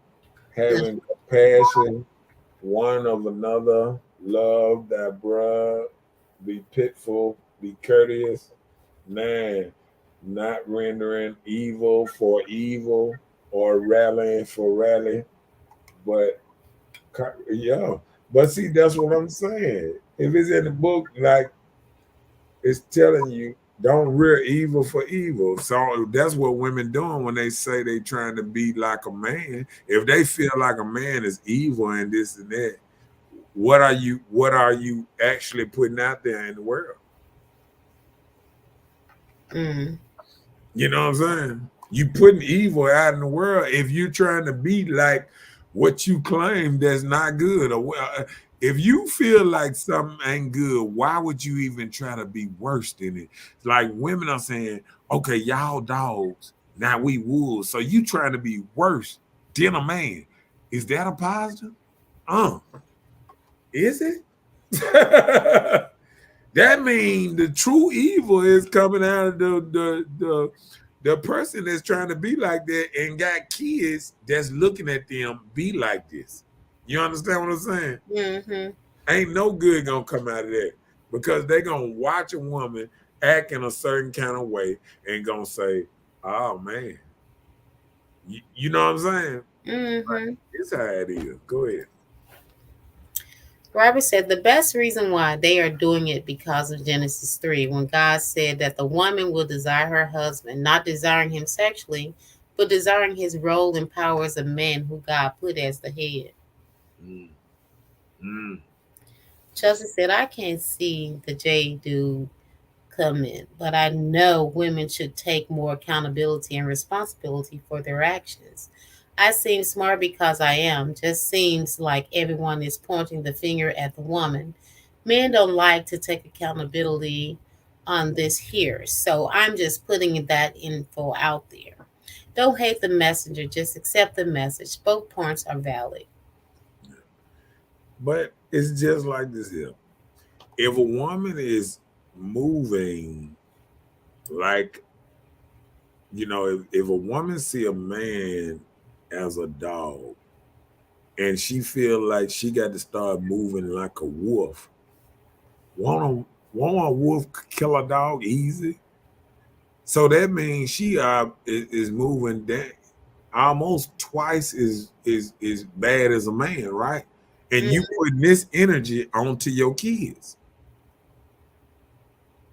Having compassion one of another, love thy brother, be pitiful, be courteous, 9, not rendering evil for evil or rallying for rally, but see, that's what I'm saying. If it's in the book, like it's telling you, don't rear evil for evil. So that's what women doing when they say they trying to be like a man. If they feel like a man is evil and this and that, what are you actually putting out there in the world? You know what I'm saying? You putting evil out in the world if you're trying to be like what you claim that's not good. Or if you feel like something ain't good, why would you even try to be worse than it? Like women are saying, okay, y'all dogs, now we wolves. So you trying to be worse than a man. Is that a positive? Is it? That means the true evil is coming out of the person that's trying to be like that and got kids that's looking at them be like this. You understand what I'm saying? Mm-hmm. Ain't no good gonna come out of that because they gonna watch a woman act in a certain kind of way and gonna say, oh man. You know what I'm saying? Mm-hmm. It's how it is. Go ahead. Robert said the best reason why they are doing it because of Genesis 3, when God said that the woman will desire her husband, not desiring him sexually, but desiring his role and power as a man who God put as the head. Chelsea said, I can't see the J dude come in, but I know women should take more accountability and responsibility for their actions. I seem smart because I am. Just seems like everyone is pointing the finger at the woman. Men don't like to take accountability on this here. So I'm just putting that info out there. Don't hate the messenger, just accept the message. Both points are valid. But it's just like this here. If a woman is moving like, if a woman see a man as a dog and she feel like she got to start moving like a wolf, won't a wolf kill a dog easy? So that means she is moving that almost twice is bad as a man, right? And you putting this energy onto your kids.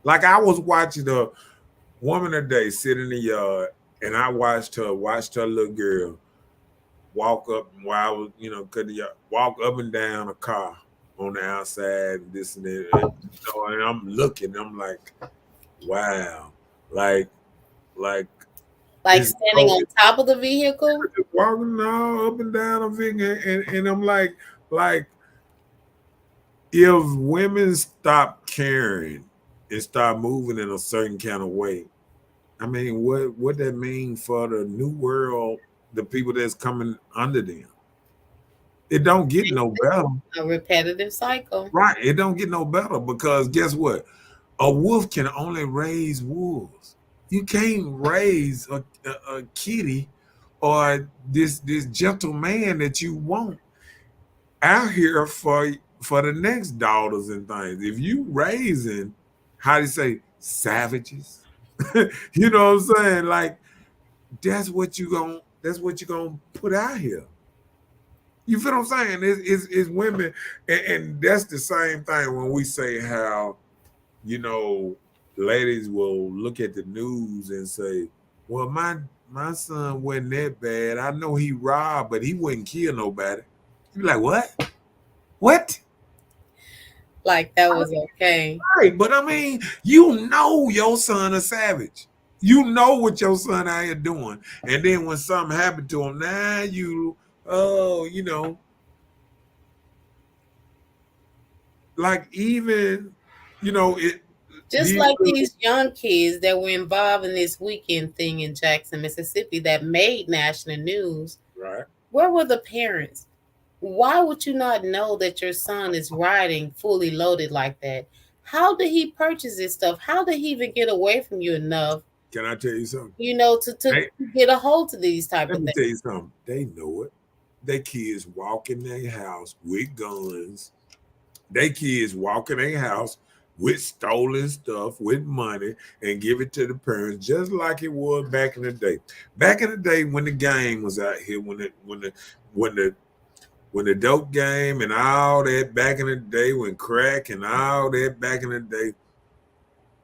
Like I was watching a woman today sit in the yard, and I watched her little girl walk up while I was, cut the yard, walk up and down a car on the outside, this and that. And I'm looking, I'm like, wow, like standing on top of the vehicle, walking all up and down a vehicle, and I'm like, if women stop caring and start moving in a certain kind of way, I mean, what that mean for the new world, the people that's coming under them? It don't get no better. A repetitive cycle. Right. It don't get no better because guess what? A wolf can only raise wolves. You can't raise a kitty or this gentle man that you want out here for the next daughters and things. If you raising, how do you say, savages? You know what I'm saying? Like that's what you gonna put out here. You feel what I'm saying? It's women, and that's the same thing when we say how, ladies will look at the news and say, well, my son wasn't that bad. I know he robbed, but he wouldn't kill nobody. You be like, what? What? Like that was okay. Right, but I mean, your son a savage. You know what your son out here doing. And then when something happened to him, now like even, it just like these young kids that were involved in this weekend thing in Jackson, Mississippi that made national news. Right. Where were the parents? Why would you not know that your son is riding fully loaded like that? How did he purchase this stuff? How did he even get away from you enough? Can I tell you something? To get a hold of these type of things. Let me tell you something. They know it. They kids walk in their house with guns. They kids walk in their house with stolen stuff, with money, and give it to the parents, just like it was back in the day. Back in the day when the gang was out here, when the dope game and all that back in the day, when crack and all that back in the day,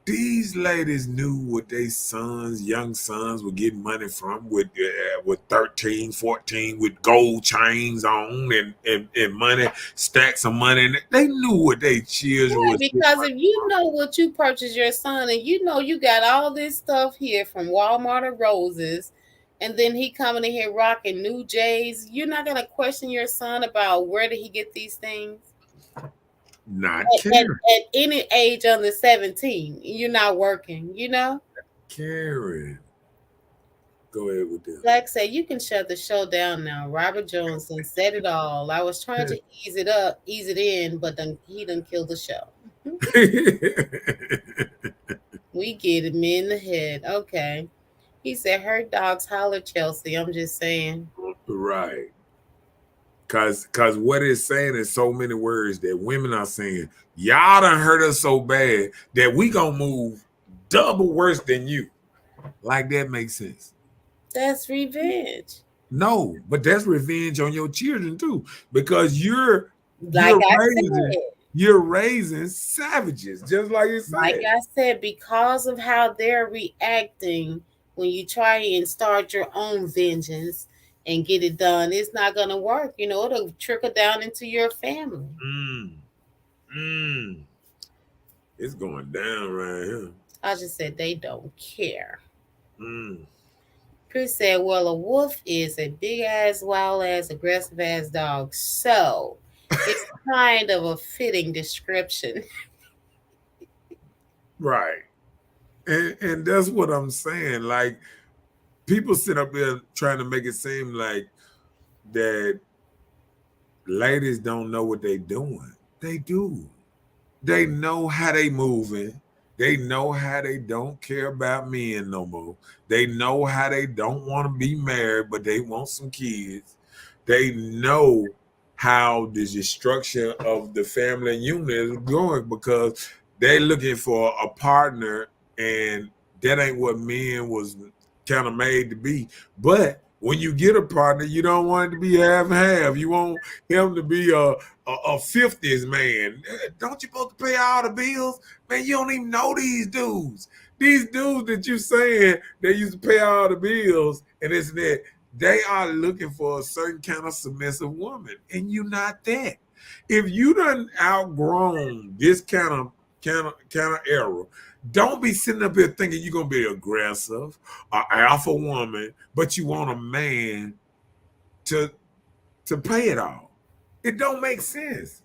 these ladies knew what their young sons were getting money from with 13, 14, with gold chains on and money, stacks of money. And they knew what their children was. Because if you know what you purchased your son, and you got all this stuff here from Walmart or Roses, and then he coming in here rocking new J's, you're not going to question your son about where did he get these things? Not at any age under 17, you're not working, Karen, go ahead with that. Black said, you can shut the show down now. Robert Johnson said it all. I was trying to ease it in, but he done killed the show. We get him in the head. Okay. He said, herd dogs holler, Chelsea. I'm just saying. Right. Cause what it's saying is so many words that women are saying, y'all done hurt us so bad that we gonna move double worse than you. Like that makes sense. That's revenge. No, but that's revenge on your children too. Because you're raising savages, just like you said. Like I said, because of how they're reacting when you try and start your own vengeance and get it done, it's not going to work. It'll trickle down into your family. It's going down right here. I just said they don't care. Mm. Chris said, well, a wolf is a big ass, wild ass, aggressive ass dog. So it's kind of a fitting description. Right. And that's what I'm saying. Like, people sit up there trying to make it seem like that ladies don't know what they doing. They do. They know how they moving. They know how they don't care about men no more. They know how they don't want to be married, but they want some kids. They know how the destruction of the family unit is going because they're looking for a partner, and that ain't what men was kind of made to be. But when you get a partner, you don't want it to be half and half. You want him to be a 50s man. Don't you supposed to pay all the bills? Man, you don't even know these dudes. These dudes that you saying they used to pay all the bills and this and that, they are looking for a certain kind of submissive woman, and you're not that. If you done outgrown this kind of era, don't be sitting up here thinking you're gonna be aggressive, an alpha woman, but you want a man to pay it all. It don't make sense.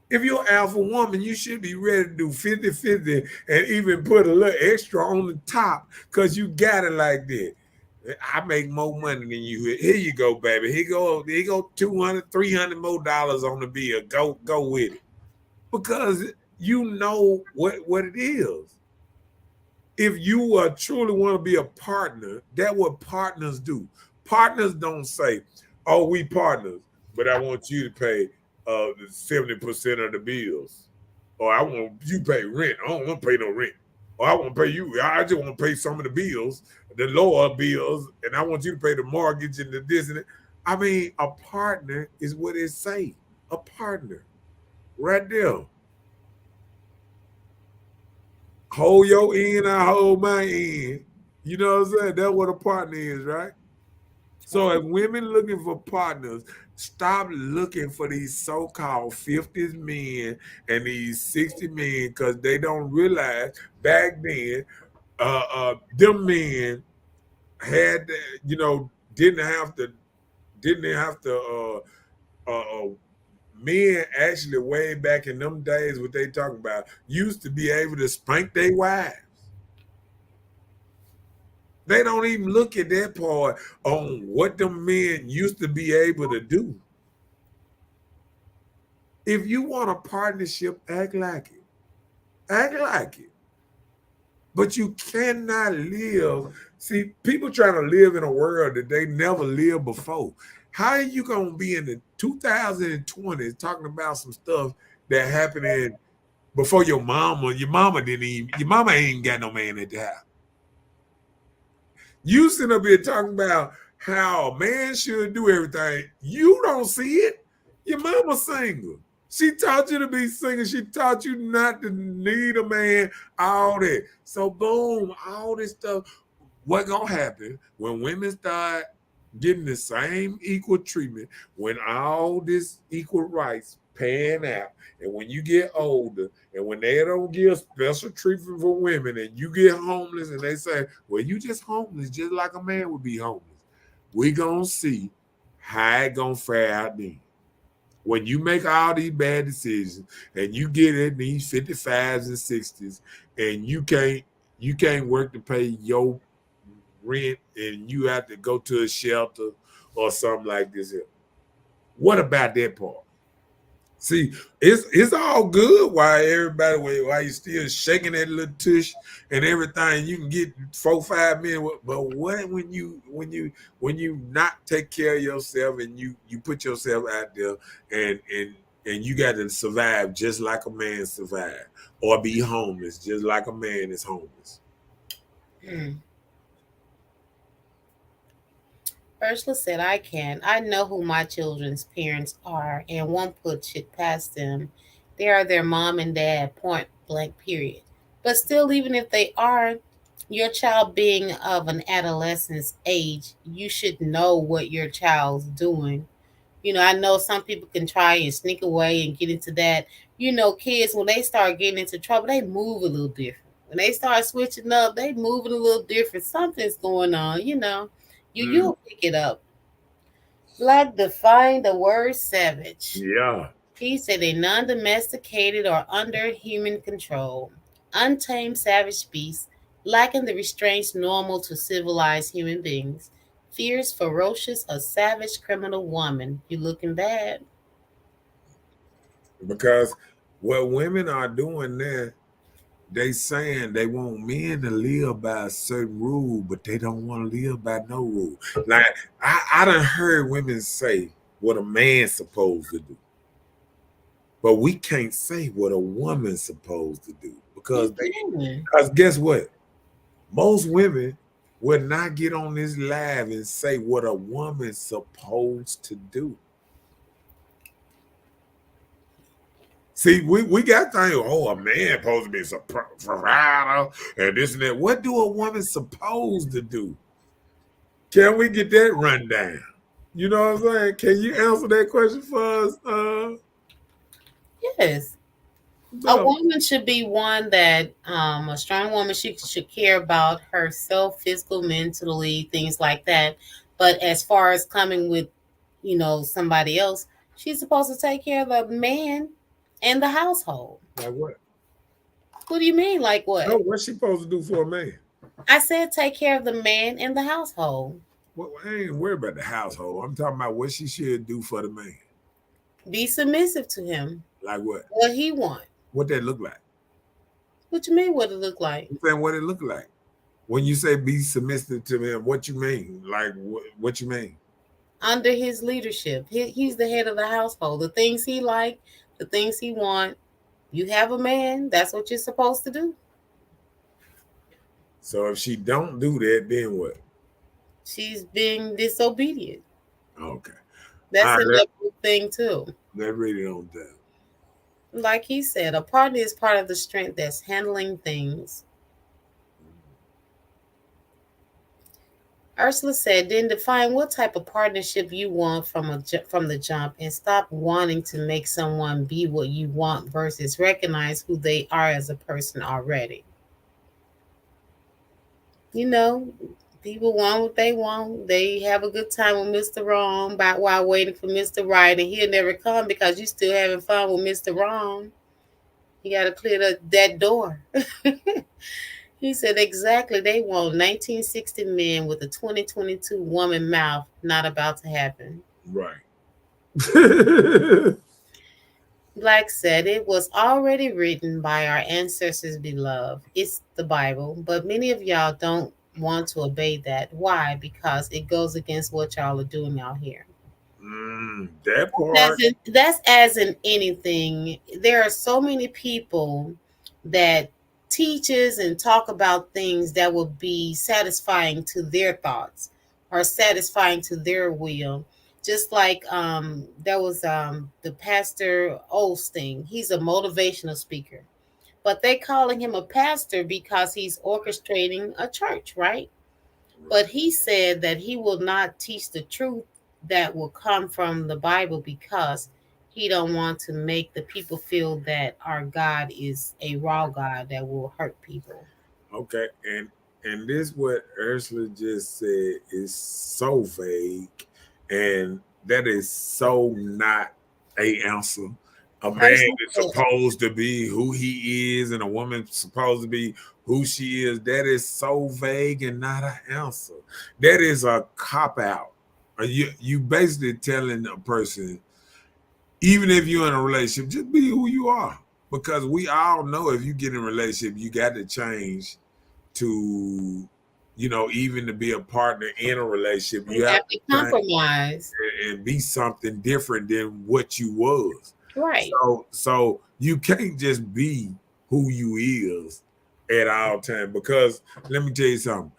If you're an alpha woman, you should be ready to do 50-50 and even put a little extra on the top because you got it like that. I make more money than you. Here you go, baby. Here go $200, $300 more on the bill. Go with it. Because you know what it is. If you truly want to be a partner, that's what partners do. Partners don't say, oh, we partners, but I want you to pay 70% of the bills. Or I want you to pay rent. I don't want to pay no rent. Or I want to pay you. I just want to pay some of the bills, the lower bills, and I want you to pay the mortgage and the this and that. I mean, a partner is what it say. A partner. Right there. Hold your end, I hold my end. You know what I'm saying? That's what a partner is, right? So if women looking for partners, stop looking for these so-called 50s men and these 60 men because they don't realize back then them men had, didn't have to men actually way back in them days, what they talking about, used to be able to spank their wives. They don't even look at that part on what them men used to be able to do. If you want a partnership, act like it. Act like it. But you cannot live. See, people trying to live in a world that they never lived before. How are you going to be in the 2020s talking about some stuff that happened before your mama ain't got no man at the house. You sitting up here talking about how a man should do everything. You don't see it. Your mama's single. She taught you to be single. She taught you not to need a man, all that. So boom, all this stuff. What gonna happen when women start getting the same equal treatment, when all this equal rights pan out, and when you get older, and when they don't give special treatment for women, and you get homeless, and they say, well, you just homeless, just like a man would be homeless. We gonna see how it gonna fare out then. When you make all these bad decisions, and you get in these 55s and 60s, and you can't work to pay your rent, and you have to go to a shelter or something like this. What about that part? See, it's all good while you still shaking that little tush and everything. You can get 4-5 minutes, but what when you not take care of yourself and you put yourself out there and you got to survive just like a man survived, or be homeless just like a man is homeless. Ursula said, I can. I know who my children's parents are and won't put shit past them. They are their mom and dad, point blank, period. But still, even if they are, your child being of an adolescent's age, you should know what your child's doing. I know some people can try and sneak away and get into that you know, kids, when they start getting into trouble, they move a little different. When they start switching up, they moving a little different. Something's going on, you know. You'll pick it up. Black defined the word savage. Yeah. He said a non-domesticated or under human control, untamed savage beast, lacking the restraints normal to civilized human beings. Fierce, ferocious, a savage criminal woman. You looking bad. Because what women are doing there, they saying they want men to live by a certain rule, but they don't want to live by no rule. Like I done heard women say what a man's supposed to do, but we can't say what a woman's supposed to do because guess what? Most women will not get on this live and say what a woman's supposed to do. See, we got things, a man supposed to be a provider and this and that. What do a woman supposed to do? Can we get that rundown? You know what I'm saying? Can you answer that question for us? Yes. A woman should be one that, a strong woman, she should care about herself, physical, mentally, things like that. But as far as coming with, you know, somebody else, she's supposed to take care of the man and the household. Like what? What do you mean, like what? No, what's she supposed to do for a man? I said take care of the man and the household. Well, I ain't worried about the household. I'm talking about what she should do for the man. Be submissive to him. Like what? What he want. What that look like? What you mean what it look like? I'm saying what it look like. When you say be submissive to him, what you mean? Like what you mean? Under his leadership. He's the head of the household. The things he like, the things he want. You have a man, that's what you're supposed to do. So if she don't do that, then what? She's being disobedient. Okay. That's another thing too. That really don't tell. Like he said, a partner is part of the strength that's handling things. Ursula said, then define what type of partnership you want from the jump and stop wanting to make someone be what you want versus recognize who they are as a person already. You know, people want what they want. They have a good time with Mr. Wrong while waiting for Mr. Right, and he'll never come because you're still having fun with Mr. Wrong. You got to clear that door. He said, exactly. They want 1960 men with a 2022 woman mouth. Not about to happen. Right. Black said, it was already written by our ancestors beloved. It's the Bible, but many of y'all don't want to obey that. Why? Because it goes against what y'all are doing out here. That part. That's as in anything. There are so many people that teaches and talk about things that will be satisfying to their thoughts or satisfying to their will. Just like there was the pastor Osteen. He's a motivational speaker, but they calling him a pastor because he's orchestrating a church, right? But he said that he will not teach the truth that will come from the Bible because he don't want to make the people feel that our God is a raw God that will hurt people. Okay, and this what Ursula just said is so vague, and that is so not a answer. A man is supposed to be who he is, and a woman supposed to be who she is. That is so vague and not an answer. That is a cop out. You basically telling a person, even if you're in a relationship, just be who you are. Because we all know if you get in a relationship, you got to change to, even to be a partner in a relationship. You have to compromise and be something different than what you was. Right. So you can't just be who you is at all time. Because let me tell you something.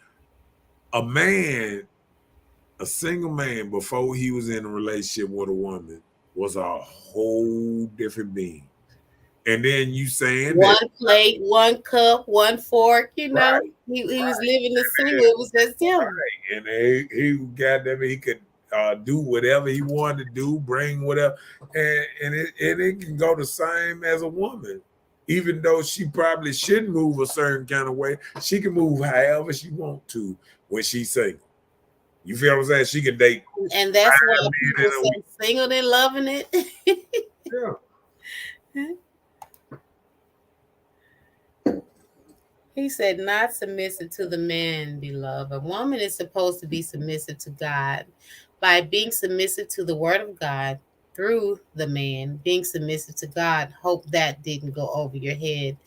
A single man, before he was in a relationship with a woman, was a whole different being. And then you saying one plate, one cup, one fork, right. he was living the single. It was just him. Right. And he got them. He could do whatever he wanted to do, bring whatever, and it can go the same as a woman. Even though she probably shouldn't move a certain kind of way, she can move however she want to when she's single. You feel what I'm saying? She can date. And that's why men people in a say single and loving it. Yeah. He said, not submissive to the man, beloved. A woman is supposed to be submissive to God by being submissive to the word of God through the man, being submissive to God. Hope that didn't go over your head.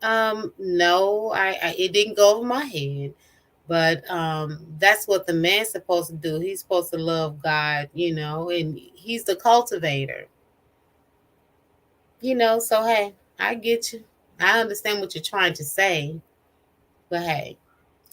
No, I it didn't go over my head. But that's what the man's supposed to do. He's supposed to love God, and he's the cultivator. So hey, I get you. I understand what you're trying to say. But hey,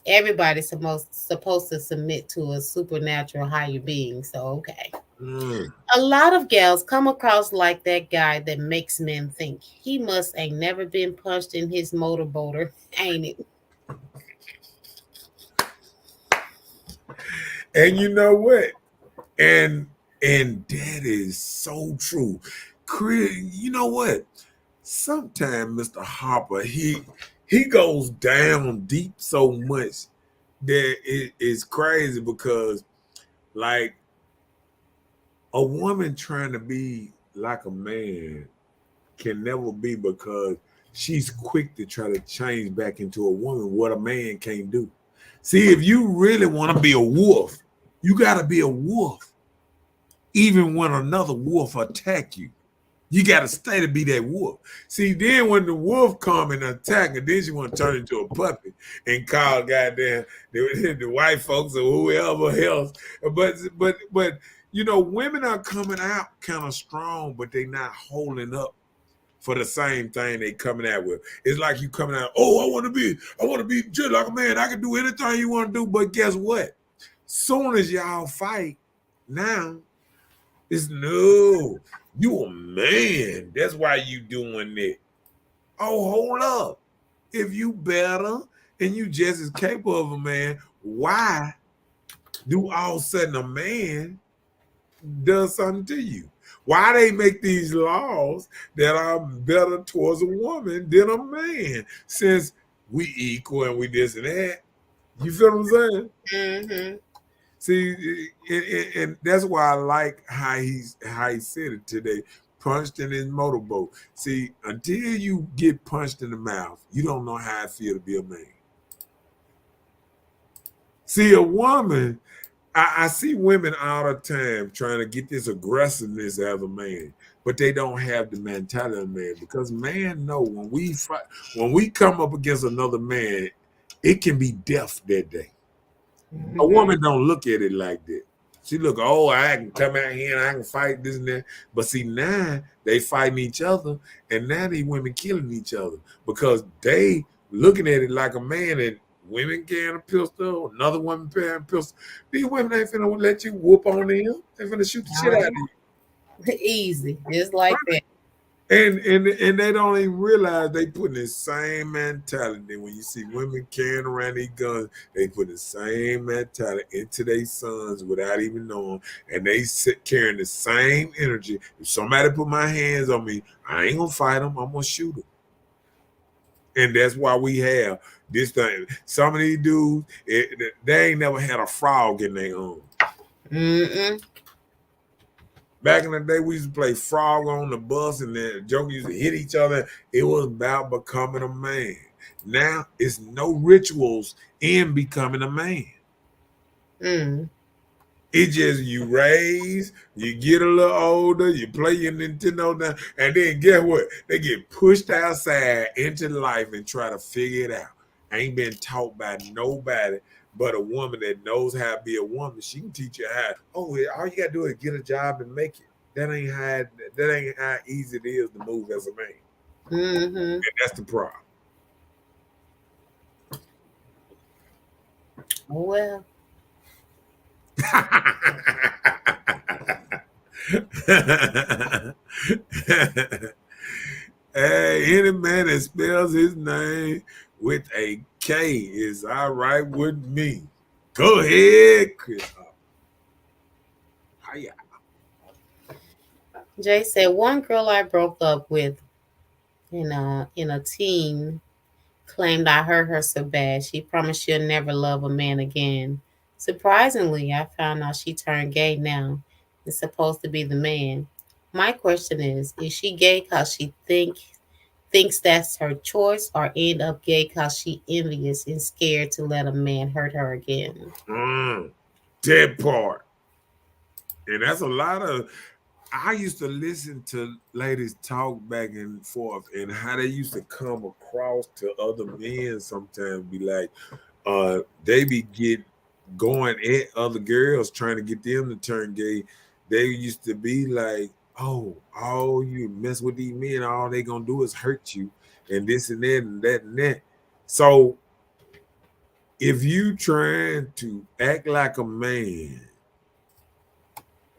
everybody's supposed to submit to a supernatural higher being. So okay. A lot of gals come across like that guy that makes men think he must ain't never been punched in his motorboater, ain't it? And you know what? And that is so true. You know what? Sometimes Mr. Harper, he goes down deep so much that it is crazy, because like a woman trying to be like a man can never be, because she's quick to try to change back into a woman what a man can't do. See, if you really want to be a wolf, you got to be a wolf. Even when another wolf attack you, you got to stay to be that wolf. See, then when the wolf come and attack her, then she want to turn into a puppy and call goddamn the white folks or whoever else. But women are coming out kind of strong, but they not holding up for the same thing they coming out with. It's like you coming out, oh, I want to be just like a man. I can do anything you want to do. But guess what? Soon as y'all fight, now it's no, you a man. That's why you doing that. Oh, hold up. If you better and you just as capable of a man, why do all of a sudden a man does something to you? Why they make these laws that are better towards a woman than a man, since we equal and we this and that? You feel what I'm saying? Mm-hmm. See, and that's why I like how he said it today. Punched in his motorboat. See, until you get punched in the mouth, you don't know how it feels to be a man. See, a woman, I see women all the time trying to get this aggressiveness out of a man, but they don't have the mentality of a man, because man know when we fight, when we come up against another man, it can be death that day. A woman don't look at it like that. She look, oh, I can come out here and I can fight this and that. But see, now they fighting each other, and now these women killing each other because they looking at it like a man, and women carrying a pistol, another woman carrying a pistol. These women ain't finna let you whoop on them. They finna shoot the shit out of you. Easy, just like that. And they don't even realize they put the same mentality. When you see women carrying around these guns, they put the same mentality into their sons without even knowing, and they carrying the same energy. If somebody put my hands on me, I ain't gonna fight them. I'm gonna shoot them. And that's why we have this thing. Some of these dudes, they ain't never had a frog in their home. Back in the day, we used to play frog on the bus, and the jokers used to hit each other. It was about becoming a man. Now, it's no rituals in becoming a man. It just you raise, you get a little older, you play your Nintendo down, and then guess what? They get pushed outside into life and try to figure it out. Ain't been taught by nobody but a woman that knows how to be a woman. She can teach you how. Oh, all you gotta do is get a job and make it. That ain't how easy it is to move as a man. And that's the problem. Well. Hey, any man that spells his name with a K is all right with me. Go ahead, Chris. Hiya. Jay said one girl I broke up with in a teen claimed I hurt her so bad she promised she'll never love a man again. Surprisingly, I found out she turned gay now. It's supposed to be the man. My question is she gay because she thinks that's her choice, or end up gay because she envious and scared to let a man hurt her again? That part. And that's a lot of. I used to listen to ladies talk back and forth and how they used to come across to other men sometimes, be like, they be going at other girls trying to get them to turn gay. They used to be like, oh, you mess with these men, all they gonna do is hurt you, and this and that and that and that. So if you trying to act like a man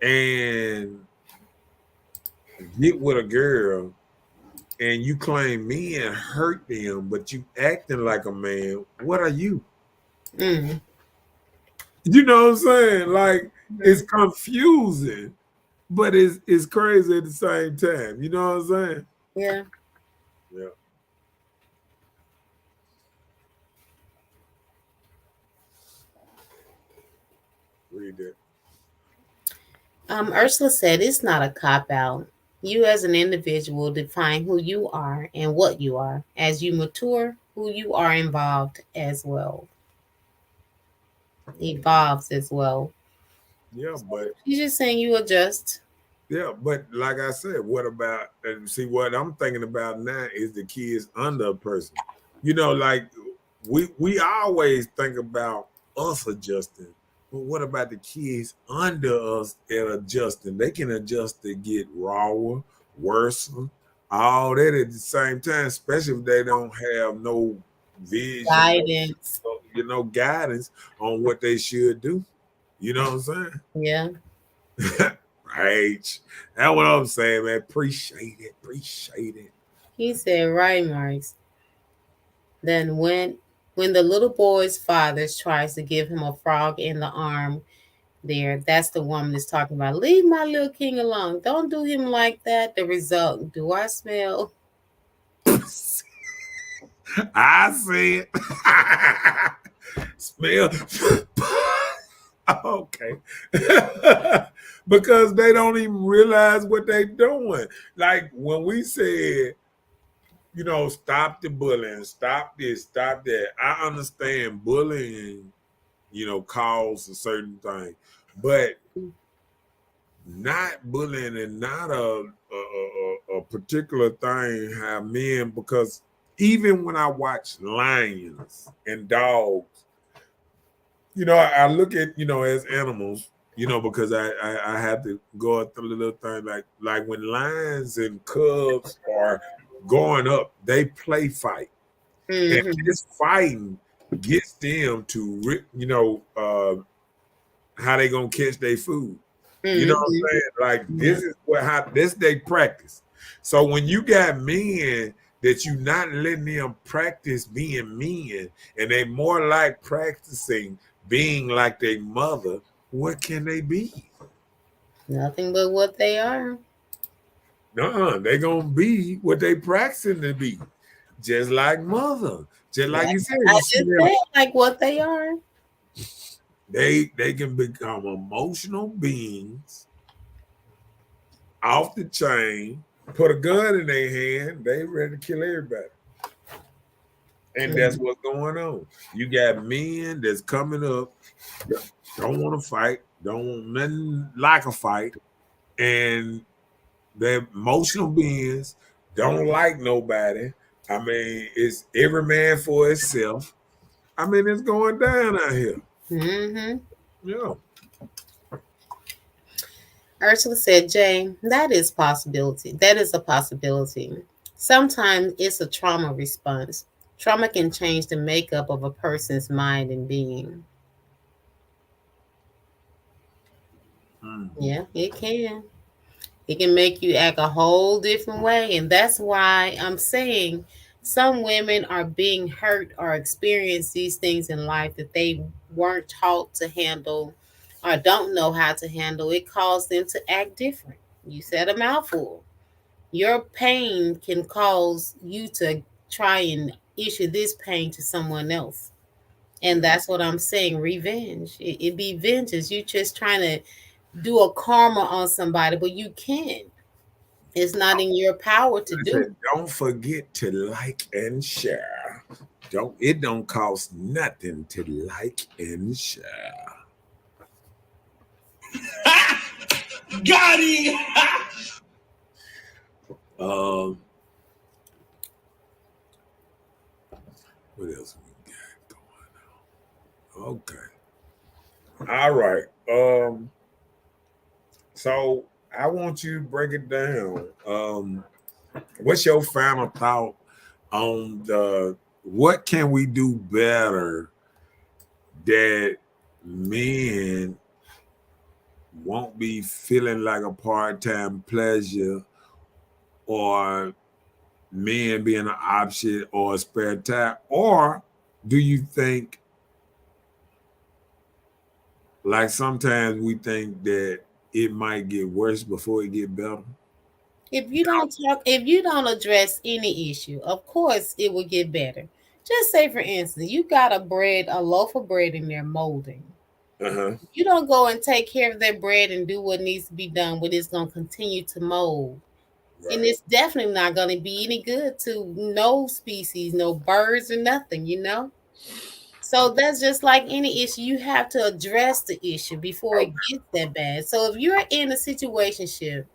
and get with a girl and you claim men hurt them, but you acting like a man, what are you? Mm. You know what I'm saying? Like, it's confusing, but it's crazy at the same time. You know what I'm saying? Yeah. Yeah. Read that. Ursula said it's not a cop out. You as an individual define who you are and what you are. As you mature, who you are evolves as well. Yeah, but She's just saying you adjust. yeah, but like I said, what about, and see, what I'm thinking about now is the kids under a person. You know, like we always think about us adjusting, but what about the kids under us and adjusting? They can adjust to get rawer, worse, all that at the same time, especially if they don't have no vision, Guidance. guidance on what they should do. You know what I'm saying? Yeah. Right. That's what I'm saying, man. Appreciate it. Appreciate it. He said, right, Marks. Then when the little boy's father tries to give him a frog in the arm there, that's the woman that's talking about, leave my little king alone. Don't do him like that. The result, do I smell? I see it. Smell. Okay. Because they don't even realize what they're doing. Like when we said, stop the bullying, stop this, stop that. I understand bullying, cause a certain thing, but not bullying and not a particular thing have men, because even when I watch lions and dogs, I look at, as animals, because I have to go through the little thing like when lions and cubs are going up, they play fight. Mm-hmm. And this fighting gets them to, how they gonna catch their food. You know what I'm saying? Like this is this they practice. So when you got men that you not letting them practice being men, and they more like practicing being like their mother, what can they be? Nothing but what they are. They gonna be what they practicing to be, just like mother. Just like you said, like what they are. They can become emotional beings off the chain, put a gun in their hand, they ready to kill everybody. And that's what's going on. You got men that's coming up, don't want to fight, don't want nothing like a fight, and they're emotional beings, don't like nobody. I mean, it's every man for himself. I mean, it's going down out here. Mm-hmm. Yeah. Ursula said, Jay, that is possibility. That is a possibility. Sometimes it's a trauma response. Trauma can change the makeup of a person's mind and being. Yeah, it can. It can make you act a whole different way. And that's why I'm saying some women are being hurt or experience these things in life that they weren't taught to handle or don't know how to handle, it causes them to act different. You said a mouthful. Your pain can cause you to try and issue this pain to someone else. And that's what I'm saying. Revenge. It be vengeance. You just trying to do a karma on somebody, but you can't. It's not in your power to I do. said, don't forget to like and share. Don't cost nothing to like and share. Got him. Um, what else we got going on? Okay. All right. So I want you to break it down. What's your final thought on what can we do better that men won't be feeling like a part-time pleasure, or men being an option or a spare time? Or do you think, like sometimes we think that it might get worse before it get better? If you don't address any issue, of course it will get better. Just say for instance, you got a loaf of bread in there molding. Uh-huh. You don't go and take care of that bread and do what needs to be done, but it's gonna continue to mold. And Right. it's definitely not gonna be any good to no species, no birds or nothing. So that's just like any issue. You have to address the issue before it gets that bad. So if you're in a situationship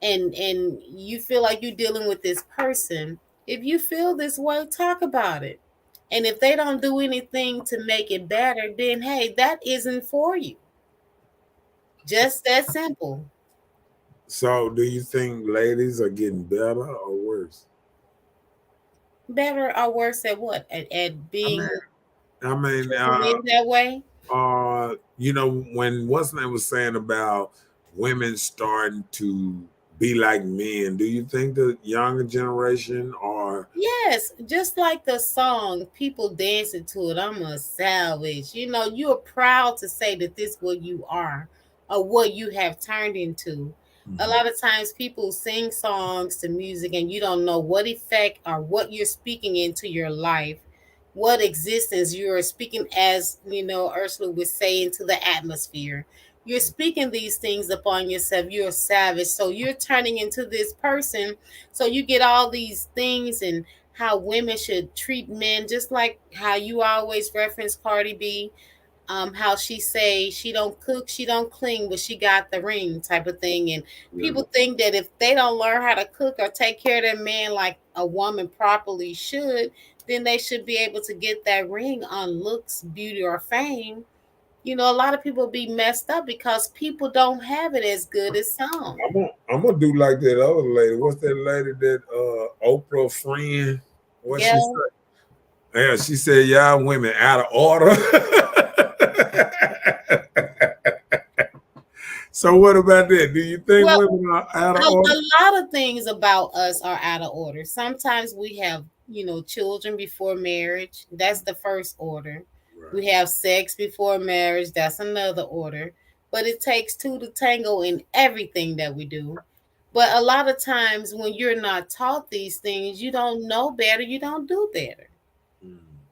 and you feel like you're dealing with this person, if you feel this way, talk about it. And if they don't do anything to make it better, then hey, that isn't for you. Just that simple. So do you think ladies are getting better or worse? Better or worse at what? At I being mean, I mean, in that way? when what's name was saying about women starting to be like men, do you think the younger generation are? Yes, just like the song, people dancing to it. I'm a savage. You're proud to say that this what you are or what you have turned into. A lot of times people sing songs to music and you don't know what effect or what you're speaking into your life, what existence you're speaking, as Ursula would say, into the atmosphere. You're speaking these things upon yourself. You're a savage. So you're turning into this person. So you get all these things and how women should treat men, just like how you always reference Cardi B, how she say she don't cook, she don't clean, but she got the ring type of thing. And Yeah. people think that if they don't learn how to cook or take care of their man like a woman properly should, then they should be able to get that ring on looks, beauty, or fame. A lot of people be messed up because people don't have it as good as some. I'm gonna do like that other lady. What's that lady that Oprah friend? What Yeah. she said? Yeah, she said y'all women out of order. So what about that? Do you think Well, women are out of a order? lot of things about us are out of order. Sometimes we have, children before marriage. That's the first order. We have sex before marriage. That's another order. But it takes two to tango in everything that we do. But a lot of times when you're not taught these things, you don't know better, you don't do better.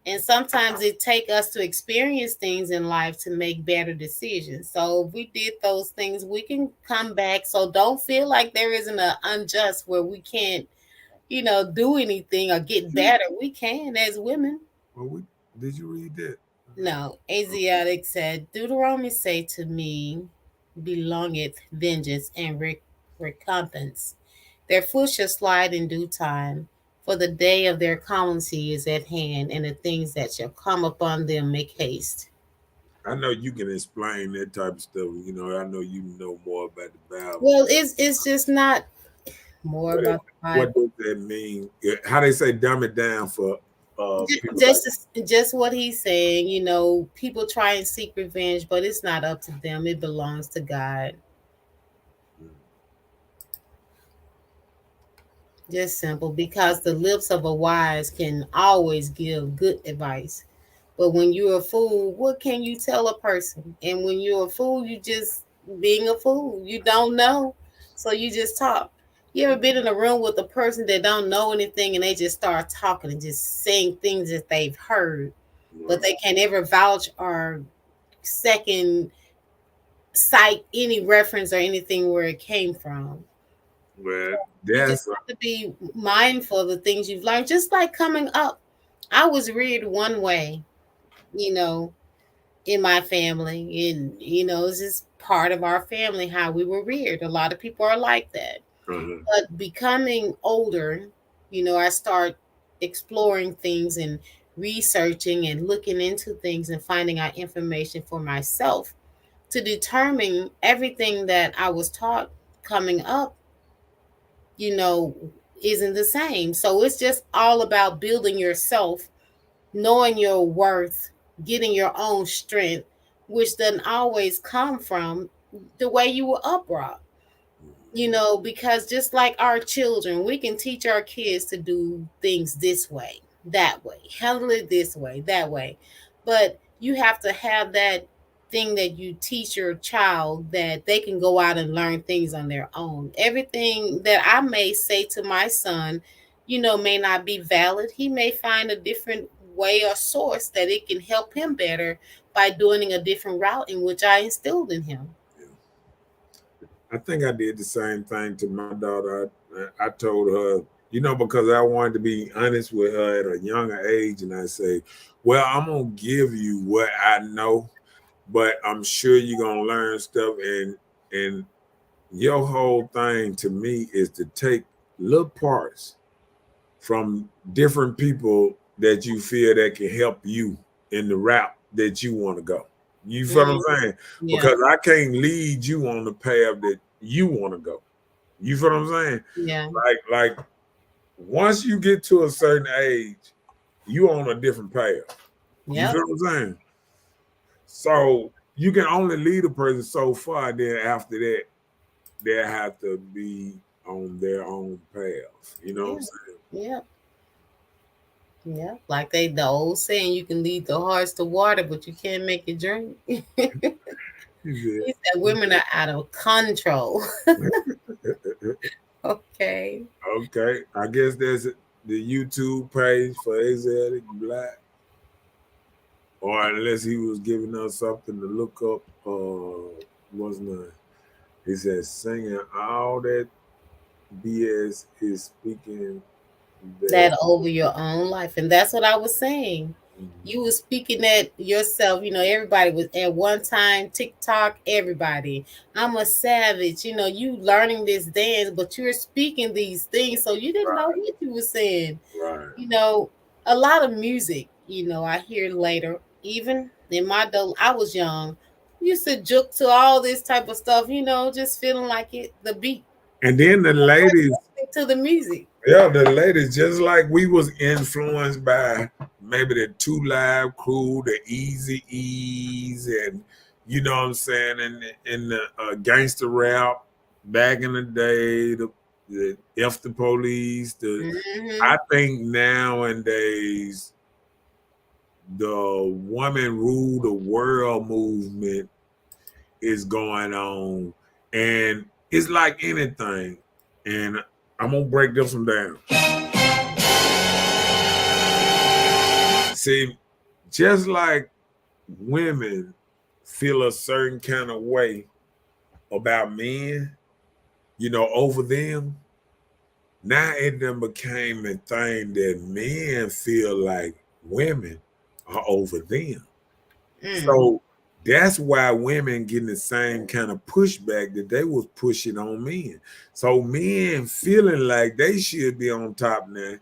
And sometimes it take us to experience things in life to make better decisions. So if we did those things, we can come back. So don't feel like there isn't an unjust where we can't, do anything or get better. We can as women. Well, did you read that? No, Asiatic said, Deuteronomy say to me, belongeth vengeance and recompense. Their foot shall slide in due time, for the day of their clemency is at hand, and the things that shall come upon them make haste. I know you can explain that type of stuff. I know you know more about the Bible. Well, it's just not more What, about the what Bible. does that mean? How they say dumb it down for people Just what he's saying, people try and seek revenge, but it's not up to them. It belongs to God. Just simple, because the lips of a wise can always give good advice, But when you're a fool, what can you tell a person? And when you're a fool, you just being a fool. You don't know, so you just talk. You ever been in a room with a person that don't know anything and they just start talking and just saying things that they've heard, but they can't ever vouch or second cite any reference or anything where it came from? Well, You just that's have to be mindful of the things you've learned. Just like coming up, I was reared one way, you know, in my family, and it's just part of our family how we were reared. A lot of people are like that. But becoming older, I start exploring things and researching and looking into things and finding out information for myself to determine everything that I was taught coming up, you know, isn't the same. So it's just all about building yourself, knowing your worth, getting your own strength, which doesn't always come from the way you were up brought. Because just like our children, we can teach our kids to do things this way, that way, handle it this way, that way. But you have to have that thing that you teach your child that they can go out and learn things on their own. Everything that I may say to my son, may not be valid. He may find a different way or source that it can help him better by doing a different route in which I instilled in him. I think I did the same thing to my daughter. I told her, because I wanted to be honest with her at a younger age, and I say, well, I'm gonna give you what I know, but I'm sure you're gonna learn stuff, and your whole thing to me is to take little parts from different people that you feel that can help you in the route that you want to go. You feel what I'm saying? Yeah. Because I can't lead you on the path that you want to go. You feel what I'm saying? Yeah. Like once you get to a certain age, you on a different path. You feel what I'm saying? So you can only lead a person so far. Then after that, they have to be on their own path. You know what I'm saying? Yeah. Yeah, like the old saying, you can lead the horse to water, but you can't make it drink. He said women are out of control. Okay. Okay. I guess there's the YouTube page for Asiatic Black. Or unless he was giving us something to look up, wasn't it? He said singing all that BS is speaking that over your own life. And that's what I was saying. You were speaking that yourself. Everybody was at one time, TikTok, everybody. I'm a savage. You learning this dance, but you're speaking these things. So you didn't know what you were saying. Right. A lot of music, I hear later, even in my adult, I was young, used to juke to all this type of stuff, just feeling like the beat. And then the ladies to the music. Yeah, the ladies, just like we was influenced by maybe the 2 Live Crew, the Easy E's, and you know what I'm saying, in the gangster rap back in the day, the F the Police. I think nowadays the woman rule the world movement is going on, and it's like anything, and I'm gonna break this one down. See, just like women feel a certain kind of way about men, over them, now it done became a thing that men feel like women are over them. So that's why women getting the same kind of pushback that they was pushing on men. So men feeling like they should be on top now.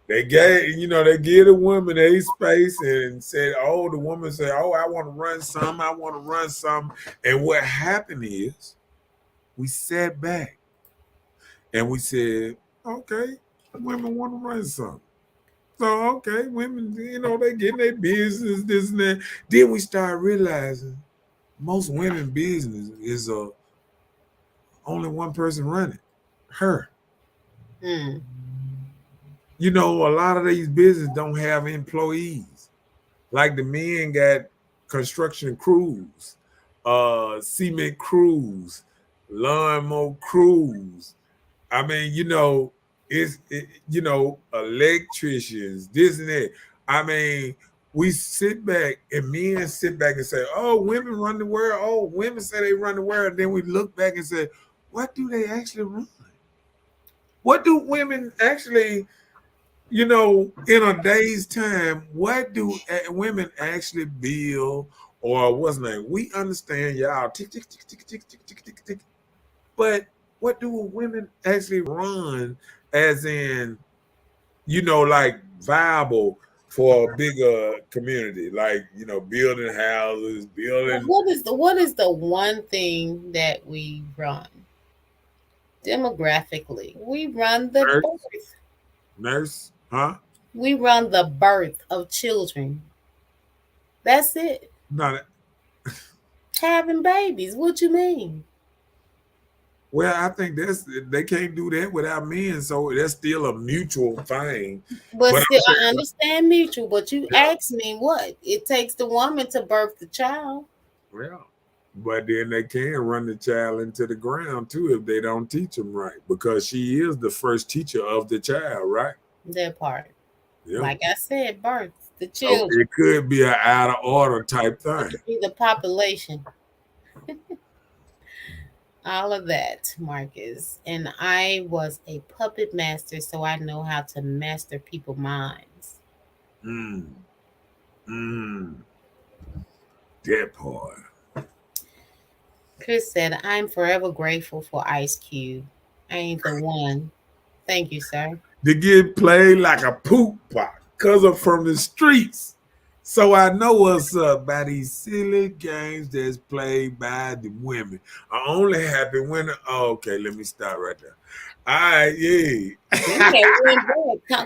They gave the woman a space and said, oh, the woman said, oh, I want to run some. And what happened is we sat back and we said, okay, women want to run something. So, okay, women, they getting their business, this and that. Then we start realizing most women business is only one person running, her. A lot of these businesses don't have employees. Like the men got construction crews, cement crews, lawnmower crews. I mean, electricians, this and that. I mean, we sit back and men sit back and say, "Oh, women run the world. Oh, women say they run the world." And then we look back and say, "What do they actually run? What do women actually?" In a day's time, what do women actually build or what's name? We understand y'all tick, tick, tick, tick, tick, tick, tick, tick, tick. But what do women actually run as in, like viable for a bigger community, like, building houses, building. What is the one thing that we run demographically? We run the birth. Nurse, huh? We run the birth of children. That's it. Not. Having babies. What you mean? Well, I think they can't do that without men, so that's still a mutual thing. But still, I understand mutual. But you asked me what it takes the woman to birth the child. Well, but then they can run the child into the ground too if they don't teach them right, because she is the first teacher of the child, right? That part. Yeah. Like I said, birth the children. So it could be an out of order type thing. It could be the population. All of that, Marcus. And I was a puppet master, so I know how to master people's minds. That part. Chris said, I'm forever grateful for Ice Cube. I ain't the one. Thank you, sir. To get played like a poop pot, cause I'm from the streets. So I know what's up by these silly games that's played by the women. I only happy when okay, let me stop right there. All right, yeah.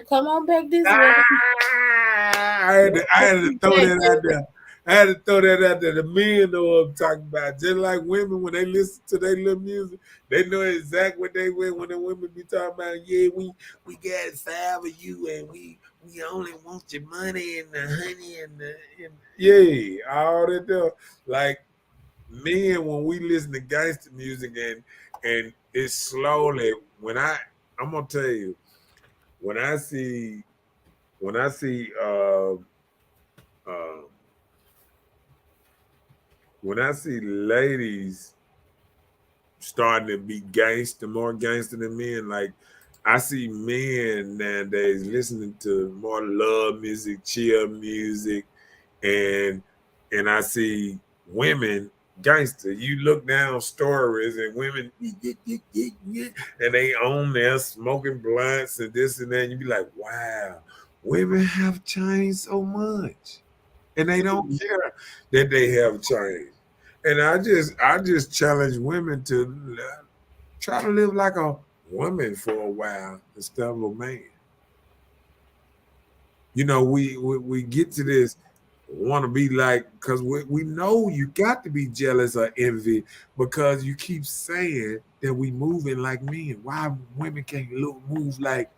Come on back this way. I had to throw that out there. I had to throw that out there. The men know what I'm talking about. Just like women, when they listen to their little music, they know exactly what they went when the women be talking about, yeah, we got 5 of you and we only want your money and the honey and yeah, all that there. Like men, when we listen to gangster music and it's slowly, I'm gonna tell you, when I see ladies starting to be more gangster than men, like I see men nowadays listening to more love music, chill music, and I see women gangster. You look down stories and women and they on there smoking blunts and this and that, and you be like, wow, women have changed so much. And they don't care that they have changed. And I just challenge women to try to live like a woman for a while instead of a man. We get to this, want to be like, because we know you got to be jealous or envy because you keep saying that we moving like men. Why women can't move like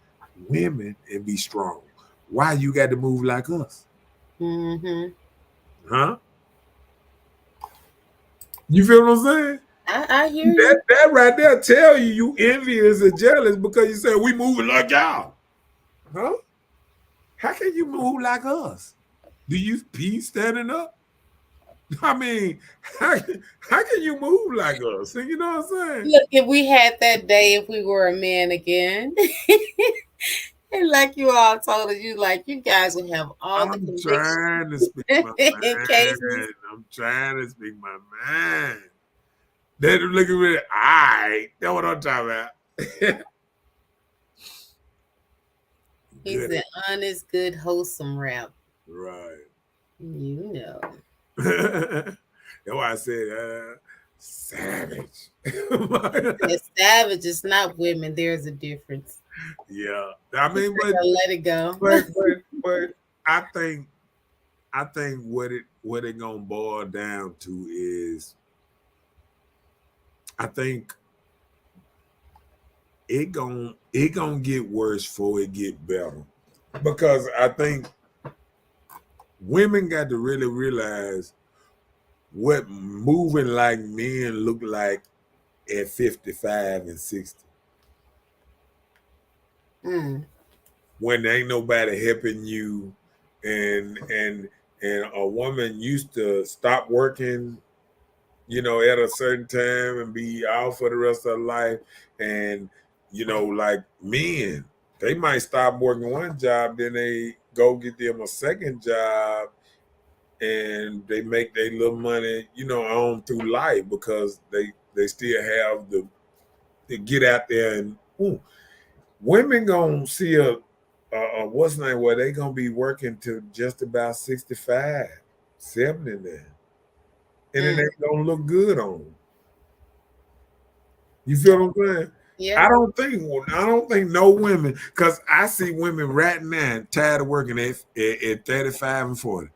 women and be strong? Why you got to move like us? Huh? You feel what I'm saying? I hear you. That right there tell you envious or jealous because you say we moving like y'all. Huh? How can you move like us? Do you pee standing up? I mean, how can you move like us? You know what I'm saying? Look, if we had that day, if we were a man again. And like you all told us, you guys would have all the convictions. I'm trying to speak my mind. They're looking at me, all right, that's what I'm talking about. He's an honest, good, wholesome rap. Right. You know. That's why I said savage. Savage is not women. There's a difference. Yeah, I mean, but let it go. But I think what it gonna boil down to is, I think it gonna get worse before it get better, because I think women got to really realize what moving like men look like at 55 and 60. When there ain't nobody helping you, and a woman used to stop working, at a certain time and be out for the rest of her life. And like men, they might stop working one job, then they go get them a second job, and they make their little money, on through life, because they still have to get out there. And women gonna see a what's the name, where they gonna be working to just about 65, 70 now, and it ain't gonna look good on them. You feel what I'm saying? Yeah. I don't think no women, because I see women right now tired of working at 35 and 40.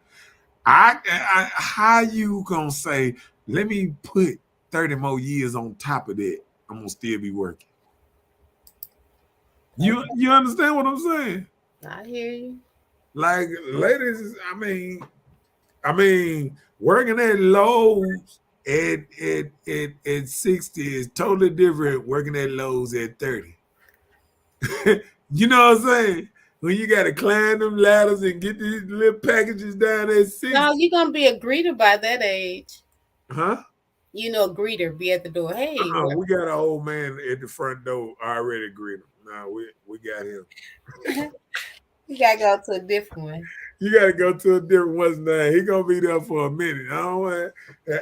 How you gonna say, let me put 30 more years on top of that, I'm gonna still be working? You understand what I'm saying? I hear you. Like, ladies, I mean, working at Lowe's at 60 is totally different working at Lowe's at 30. You know what I'm saying? When you gotta climb them ladders and get these little packages down at 60. No, you're gonna be a greeter by that age. Huh? A greeter be at the door. Hey, we got an old man at the front door already greeting. Nah, we got him. You gotta go to a different one. You gotta go to a different one now. He gonna be there for a minute. I don't want.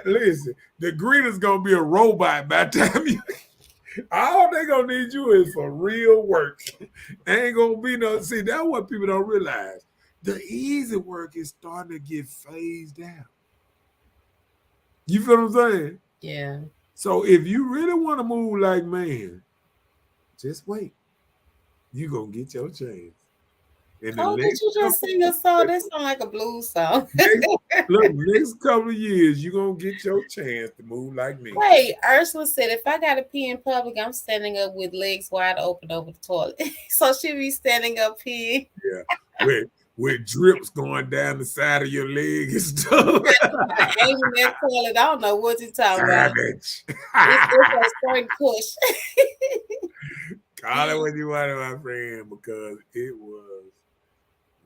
Listen, the greeter's gonna be a robot by the time you. All they gonna need you is for real work. Ain't gonna be no. See, that's what people don't realize. The easy work is starting to get phased out. You feel what I'm saying? Yeah. So if you really want to move like man, just wait. You gonna get your chance. Did you just sing a song? That sound like a blues song. next couple of years, you're going to get your chance to move like me. Wait, Ursula said, if I got to pee in public, I'm standing up with legs wide open over the toilet. So she be standing up peeing. Yeah, with drips going down the side of your leg and stuff. Aiming that toilet, I don't know what you're talking about. It's a certain push. Call it what you want, my friend, because it was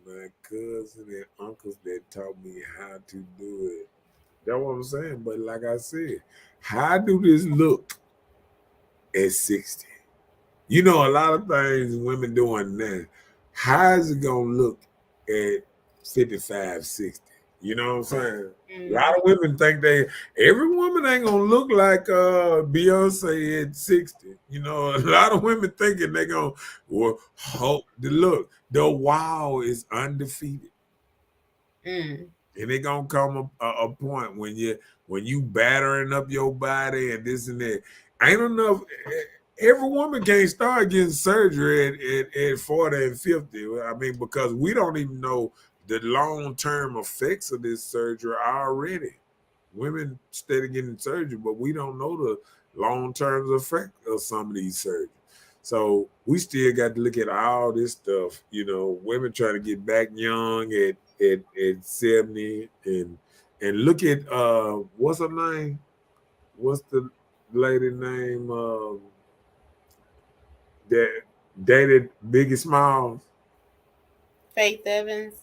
my cousin and uncles that taught me how to do it. That's what I'm saying. But like I said, how do this look at 60? A lot of things women doing now. How is it gonna look at 55, 60? You know what I'm saying? A lot of women think every woman ain't gonna look like Beyonce at 60. A lot of women thinking they gonna hope to look. The wow is undefeated. And it gonna come a point when you battering up your body and this and that. Ain't enough. Every woman can't start getting surgery at 40 and 50. Because we don't even know the long-term effects of this surgery already. Women steady getting surgery, but we don't know the long-term effect of some of these surgeries. So we still got to look at all this stuff. Women trying to get back young at 70, and look at what's her name? What's the lady name? That dated Biggie Smalls? Faith Evans.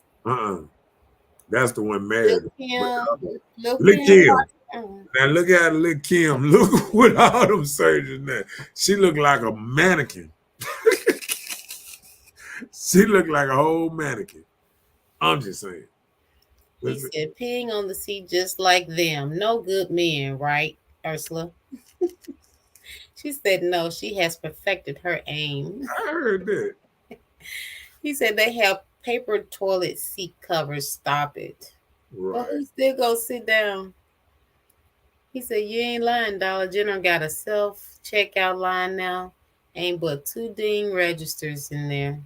That's the one married. Lil' Kim. Now look at Lil' Kim. Look with all them surgeries now. She look like a mannequin. She look like a whole mannequin. I'm just saying. He said, peeing on the seat just like them. No good men, right, Ursula? She said no, she has perfected her aim. I heard that. He said they have paper toilet seat covers. Stop it. Right. But who's still gonna sit down? He said, you ain't lying, Dollar General got a self-checkout line now. Ain't but 2 ding registers in there.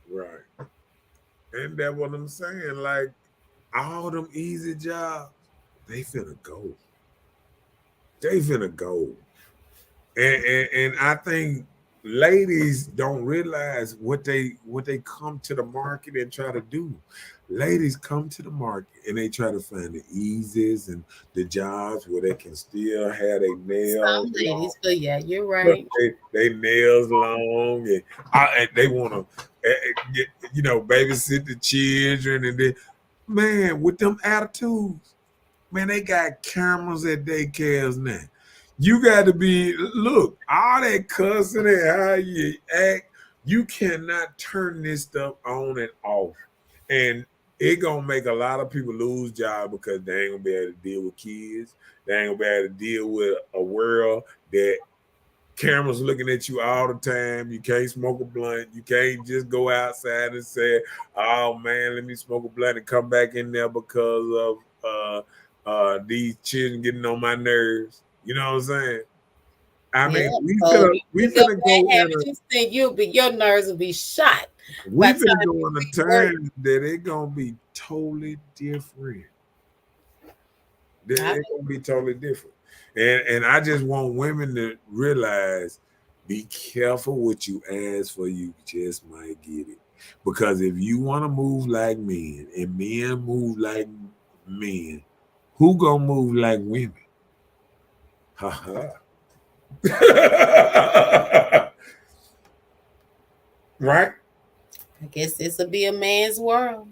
Right. And that's what I'm saying. Like, all them easy jobs, they finna go. And I think ladies don't realize what they come to the market and try to do. Ladies come to the market and they try to find the eases and the jobs where they can still have their nails Some long. ladies, but yeah, you're right. They nails long, and they want to, babysit the children, and then, man, with them attitudes, man, they got cameras at daycares now. You got to look, all that cussing and how you act, you cannot turn this stuff on and off. And it gonna make a lot of people lose jobs because they ain't gonna be able to deal with kids. They ain't gonna be able to deal with a world that cameras looking at you all the time. You can't smoke a blunt. You can't just go outside and say, "Oh man, let me smoke a blunt and come back in there because of these children getting on my nerves." You know what I'm saying? I mean, so we finna go in just think your nerves will be shot. we finna go in a time that it gonna be totally different. It's gonna be totally different. And I just want women to realize, be careful what you ask for, you just might get it. Because if you want to move like men and men move like men, who gonna move like women? Ha ha. Right? I guess this will be a man's world.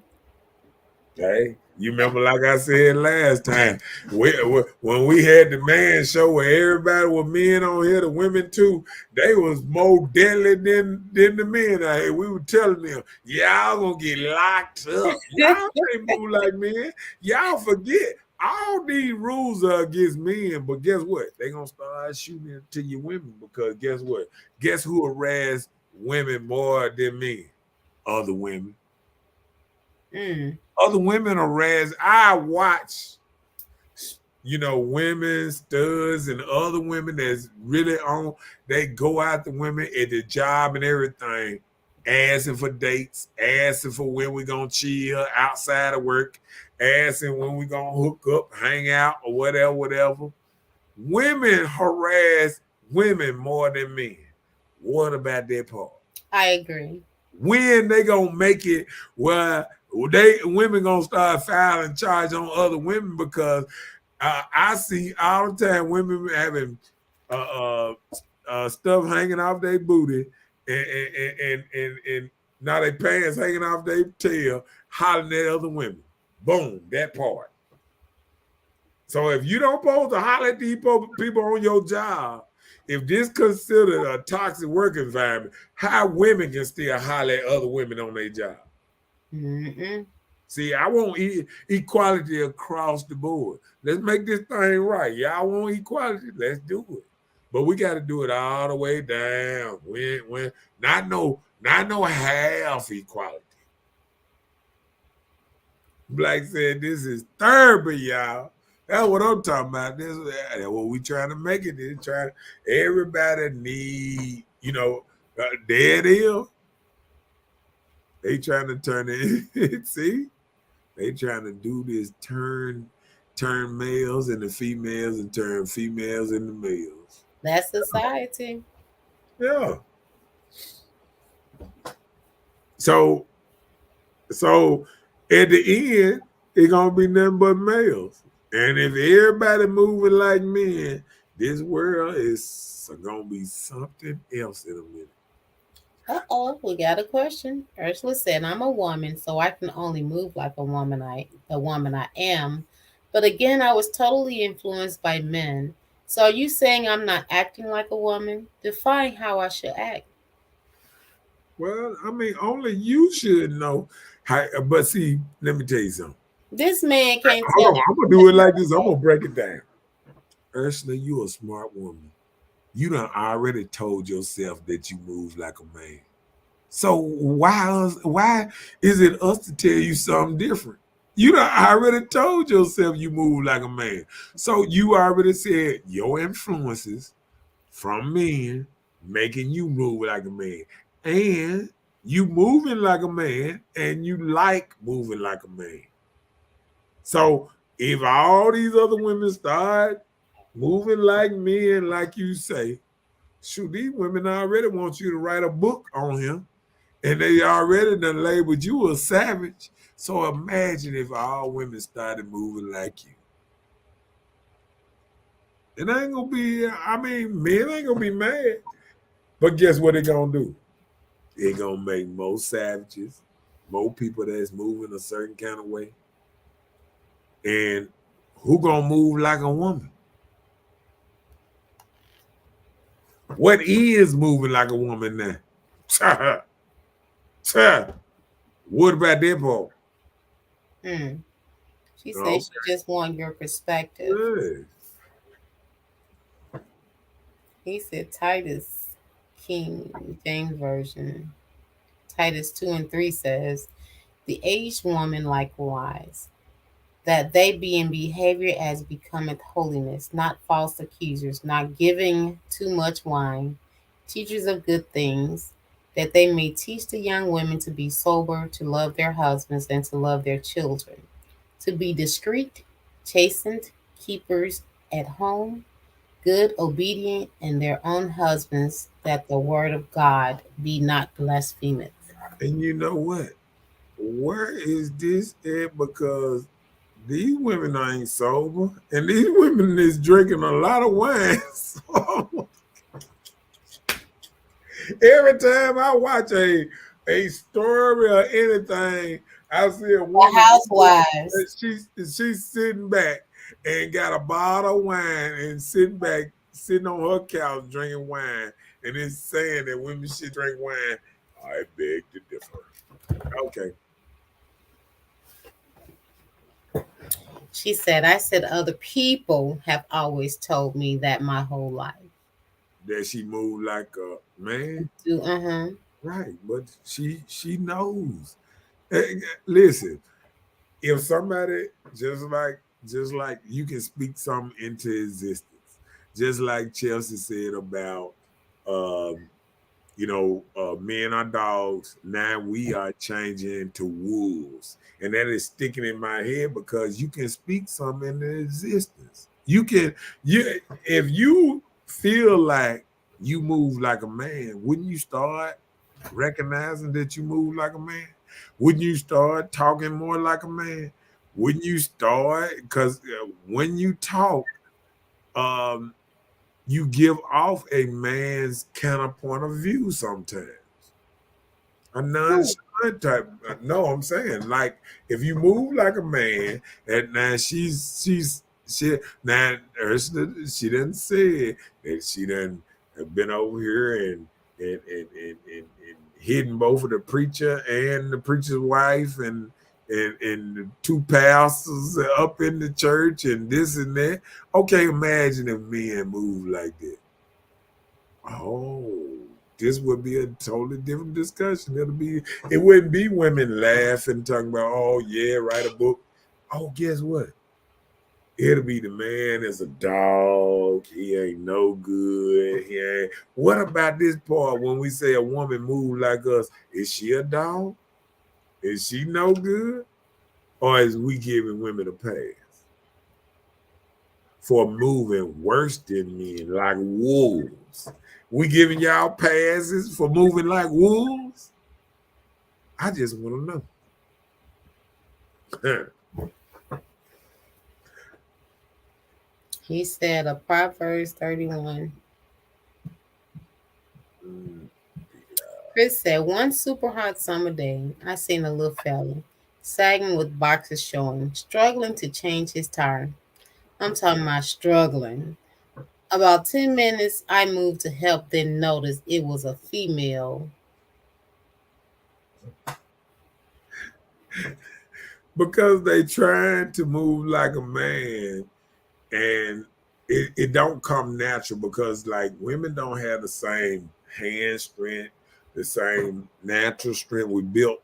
Hey, you remember, like I said last time, when we had the man show where everybody was men on here, the women too, they was more deadly than the men. Hey, we were telling them, y'all gonna get locked up. Y'all can't move like men. Y'all forget. All these rules are against men, but guess what? They gonna start shooting to your women because guess what? Guess who harass women more than men? Other women. Other women harass. I watch, women, studs, and other women that's really on. They go out to women at the job and everything, asking for dates, asking for when we gonna chill outside of work, asking when we gonna hook up, hang out, or whatever. Women harass women more than men. What about that part? I agree. When they gonna make it where women gonna start filing charge on other women? Because I see all the time women having stuff hanging off their booty and now their pants hanging off their tail, hollering at other women. Boom, that part. So if you don't supposed to holler at these people on your job, if this considered a toxic work environment, how women can still holler at other women on their job? Mm-mm. See, I want equality across the board. Let's make this thing right. Y'all want equality? Let's do it. But we got to do it all the way down. When not no half equality. Black said this is third, y'all. That's what I'm talking about. That's what we trying to make it. Everybody need, there it is. They trying to turn it. See, they trying to do this turn males into females and turn females into males. That's society. Yeah. So at the end, it's gonna be nothing but males. And if everybody moving like men, this world is gonna be something else in a minute. We got a question. Ursula said, "I'm a woman, so I can only move like a woman. The woman I am. But again, I was totally influenced by men. So are you saying I'm not acting like a woman? Define how I should act." Well, I mean, only you should know how. But see, let me tell you something. This man can't Hold on, I'm gonna do it like this. I'm gonna break it down. Ursula, you a smart woman. You done already told yourself that you move like a man. So why is it us to tell you something different? You done already told yourself you move like a man. So you already said your influences from men making you move like a man. And you moving like a man and you like moving like a man. So if all these other women start moving like men, like you say, Shoot, these women already want you to write a book on him, and they already done labeled you a savage. So imagine if all women started moving like you. It ain't gonna be, I mean, men ain't gonna be mad. But guess what they gonna do? They gonna make more savages, more people that's moving a certain kind of way. And who gonna move like a woman? What is moving like a woman now? What about that part? She said she just want your perspective. Good. He said Titus King James Version. Titus 2:3 says, the aged woman likewise, that they be in behavior as becometh holiness, not false accusers, not giving too much wine, teachers of good things, that they may teach the young women to be sober, to love their husbands, and to love their children, to be discreet, chastened, keepers at home, good, obedient, and their own husbands, that the word of God be not blasphemeth. And you know what? Where is this at? Because these women ain't sober, and these women is drinking a lot of wine. So every time I watch a story or anything, I see a woman. The housewives. She's sitting back and got a bottle of wine and sitting on her couch drinking wine, and it's saying that women should drink wine. I beg to differ. Okay. She said, I said other people have always told me that my whole life. That she moved like a man? Right, but she knows. Listen, if somebody just like you can speak something into existence, just like Chelsea said about men are dogs. Now we are changing to wolves. And that is sticking in my head because you can speak something into existence. If you feel like you move like a man, wouldn't you start recognizing that you move like a man? Wouldn't you start talking more like a man? Wouldn't you start? Because when you talk, you give off a man's kind of point of view sometimes. A nonchalant type. No, I'm saying, like, if you move like a man, and now she didn't say that she done been over here and hidden both of the preacher and the preacher's wife and the two pastors up in the church and this and that. Okay, imagine if men move like that. Oh, this would be a totally different discussion. It wouldn't be women laughing, talking about, oh yeah, write a book. Oh, guess what? It'll be the man is a dog. He ain't no good. What about this part when we say a woman move like us? Is she a dog? Is she no good? Or is we giving women a pass for moving worse than men, like wolves? We giving y'all passes for moving like wolves? I just want to know. He said a Proverbs 31. Chris said, one super hot summer day, I seen a little fella sagging with boxes showing, struggling to change his tire. I'm talking about struggling. About 10 minutes, I moved to help, then noticed it was a female. Because they trying to move like a man, and it don't come natural because, like, women don't have the same hand strength, the same natural strength. We built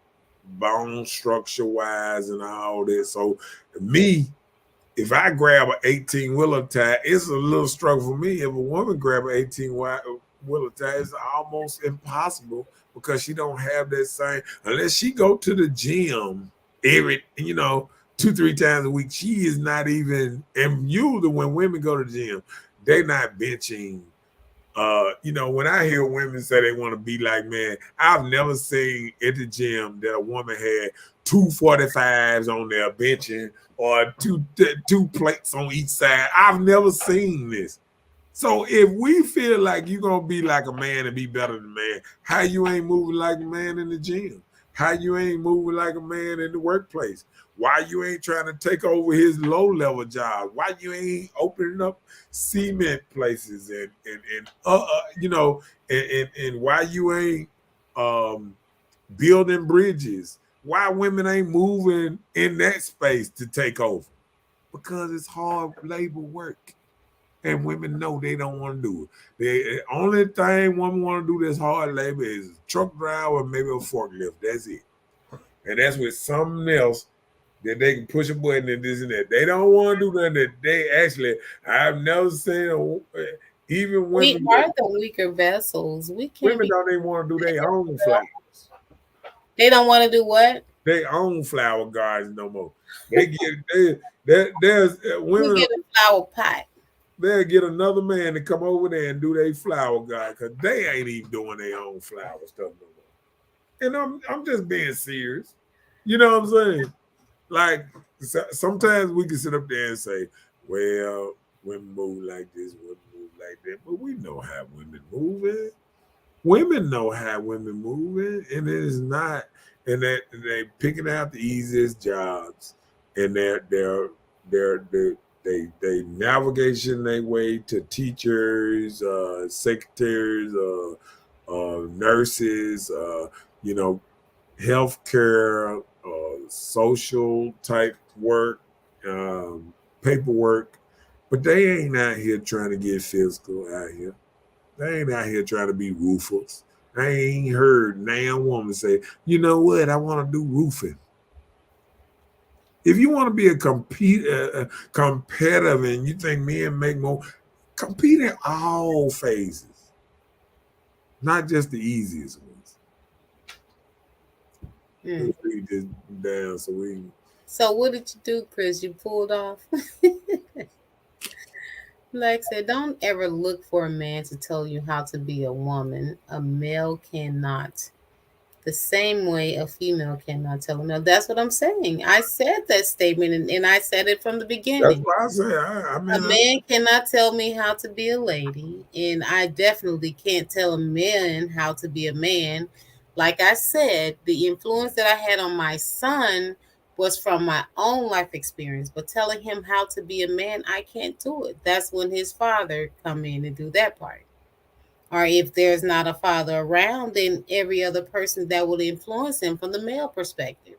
bone structure wise and all that. So me, if I grab an 18-wheeler tire, it's a little struggle for me. If a woman grab an 18-wheeler tire, it's almost impossible because she don't have that same, unless she go to the gym every, 2-3 times a week. She is not even, and usually when women go to the gym, they're not benching You know, when I hear women say they want to be like men, I've never seen at the gym that a woman had 245s on their benching or two plates on each side. I've never seen this. So if we feel like you're gonna be like a man and be better than a man, how you ain't moving like a man in the gym? How you ain't moving like a man in the workplace? Why you ain't trying to take over his low-level job? Why you ain't opening up cement places and you know, and why you ain't building bridges? Why women ain't moving in that space to take over? Because it's hard labor work. And women know they don't want to do it. The only thing women want to do this hard labor is a truck driver, maybe a forklift. That's it. And that's with something else that they can push a button and this and that. They don't want to do that. That they actually, I've never seen even women. We are the weaker vessels. We can't. Women don't even want to do their own flowers. They don't want to do what? They own flower gardens no more. They get there's women. We get a flower pot. They'll get another man to come over there and do their flower garden because they ain't even doing their own flower stuff no more. And I'm just being serious. You know what I'm saying? Like sometimes we can sit up there and say, well, women move like this, women move like that. But we know how women moving. Women know how women moving, and it is not, and that they picking out the easiest jobs, and they navigation their way to teachers, secretaries, nurses, you know, healthcare, social type work, paperwork, but they ain't out here trying to get physical out here. They ain't out here trying to be roofers. I ain't heard now woman say, you know what, I want to do roofing. If you want to be a competitive and you think men make more, compete in all phases, not just the easiest ones. Let's read this down so we. So what did you do, Chris? You pulled off. Like I said, don't ever look for a man to tell you how to be a woman. A male cannot. The same way a female cannot tell a male. That's what I'm saying. I said that statement, and I said it from the beginning. That's what I say. I mean, a man cannot tell me how to be a lady, and I definitely can't tell a man how to be a man. Like I said, the influence that I had on my son was from my own life experience, but telling him how to be a man, I can't do it. That's when his father come in and do that part. Or if there's not a father around, then every other person that will influence him from the male perspective.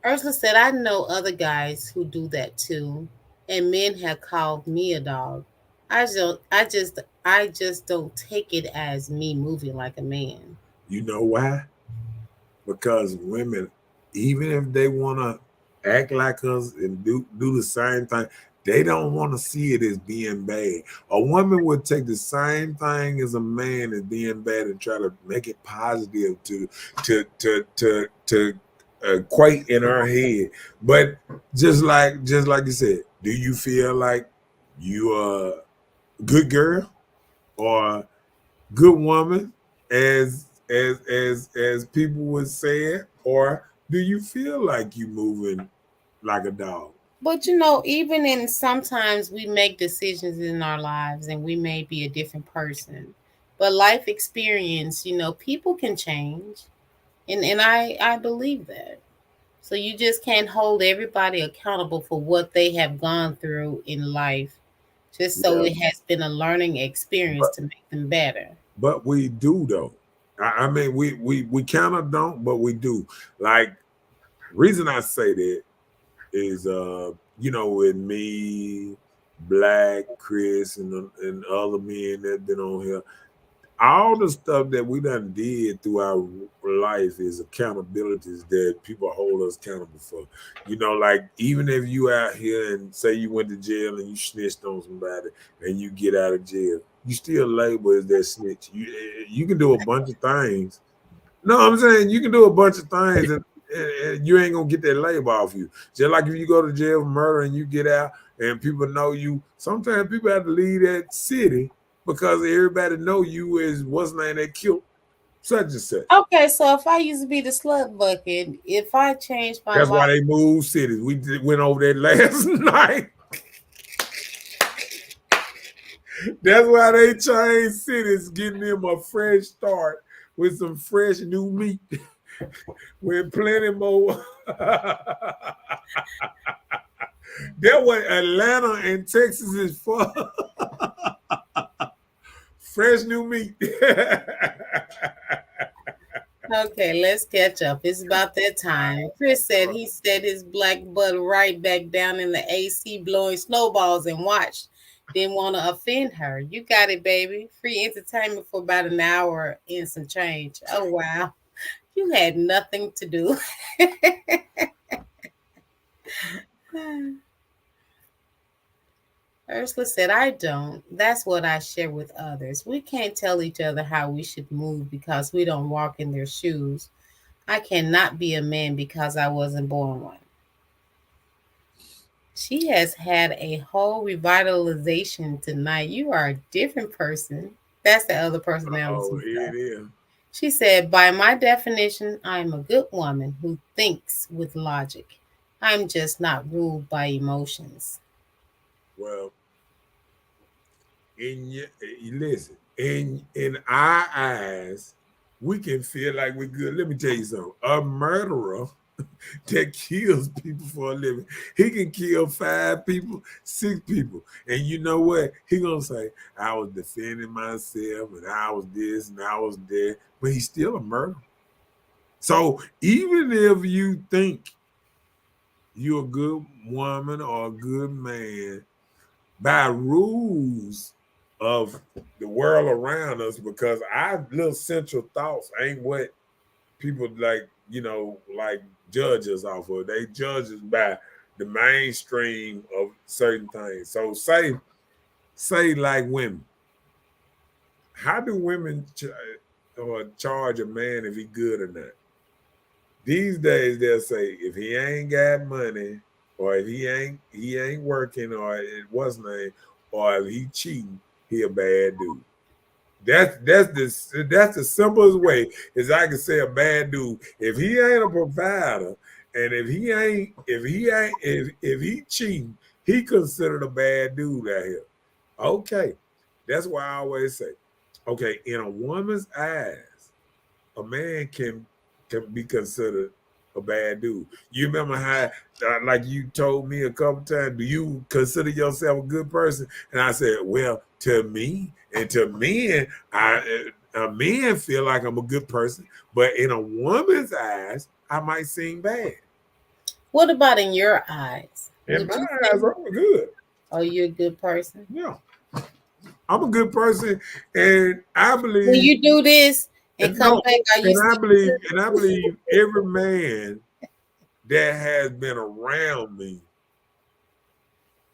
Ursula said, I know other guys who do that too, and men have called me a dog. I just don't take it as me moving like a man. You know why? Because women, even if they want to act like us and do the same thing, they don't want to see it as being bad. A woman would take the same thing as a man as being bad and try to make it positive to equate in her head. But just like you said, do you feel like you are a good girl or good woman, as people would say it, or do you feel like you moving like a dog? But you know, even in sometimes we make decisions in our lives and we may be a different person. But life experience, you know, people can change. And I believe that. So you just can't hold everybody accountable for what they have gone through in life, just so it has been a learning experience to make them better. But we do though. I mean, we kind of don't, but we do. Like, reason I say that is, you know, with me, Black, Chris, and other men that been on here, all the stuff that we done did through our life is accountabilities that people hold us accountable for. You know, like even if you out here and say you went to jail and you snitched on somebody and you get out of jail, you still label as that snitch. You can do a bunch of things. No, I'm saying you can do a bunch of things and you ain't gonna get that label off you. Just like if you go to jail for murder and you get out and people know you, sometimes people have to leave that city because everybody know you is what's name that killed such and such. Okay, so if I used to be the slut bucket, if I changed my That's why life, they moved cities. We went over there last night. That's why they changed cities, getting them a fresh start with some fresh new meat, with plenty more. That's what Atlanta and Texas is for. Fresh new meat. okay, let's catch up. It's about that time. Chris said he set his black butt right back down in the AC blowing snowballs and watched. Didn't want to offend her. You got it, baby. Free entertainment for about an hour and some change. Oh, wow. You had nothing to do. Ursula said, I don't. That's what I share with others. We can't tell each other how we should move because we don't walk in their shoes. I cannot be a man because I wasn't born one. She has had a whole revitalization tonight. You are a different person. That's the other personality. Oh, it is. She said, by my definition, I'm a good woman who thinks with logic. I'm just not ruled by emotions. Well, listen, in our eyes, we can feel like we're good. Let me tell you something. A murderer that kills people for a living, he can kill 5 people, 6 people. And you know what? He gonna say, I was defending myself and I was this and I was that, but he's still a murderer. So even if you think you're a good woman or a good man, by rules of the world around us, because our little central thoughts ain't what people like judge us off of. They judge us by the mainstream of certain things. So say like women. How do women charge a man if he good or not? These days they'll say if he ain't got money, or if he ain't working, or it wasn't a, or if he cheating, he a bad dude. That's the simplest way is I can say a bad dude. If he ain't a provider, and if he cheating, he considered a bad dude out here. Okay, that's why I always say, okay, in a woman's eyes, a man can be considered a bad dude. You remember how, like you told me a couple times, do you consider yourself a good person? And I said, well, to me and to men, men feel like I'm a good person, but in a woman's eyes, I might seem bad. What about in your eyes? In my eyes, I'm good. Oh, you're a good person? Yeah. I'm a good person, and I believe when you do this and come back, I believe every man that has been around me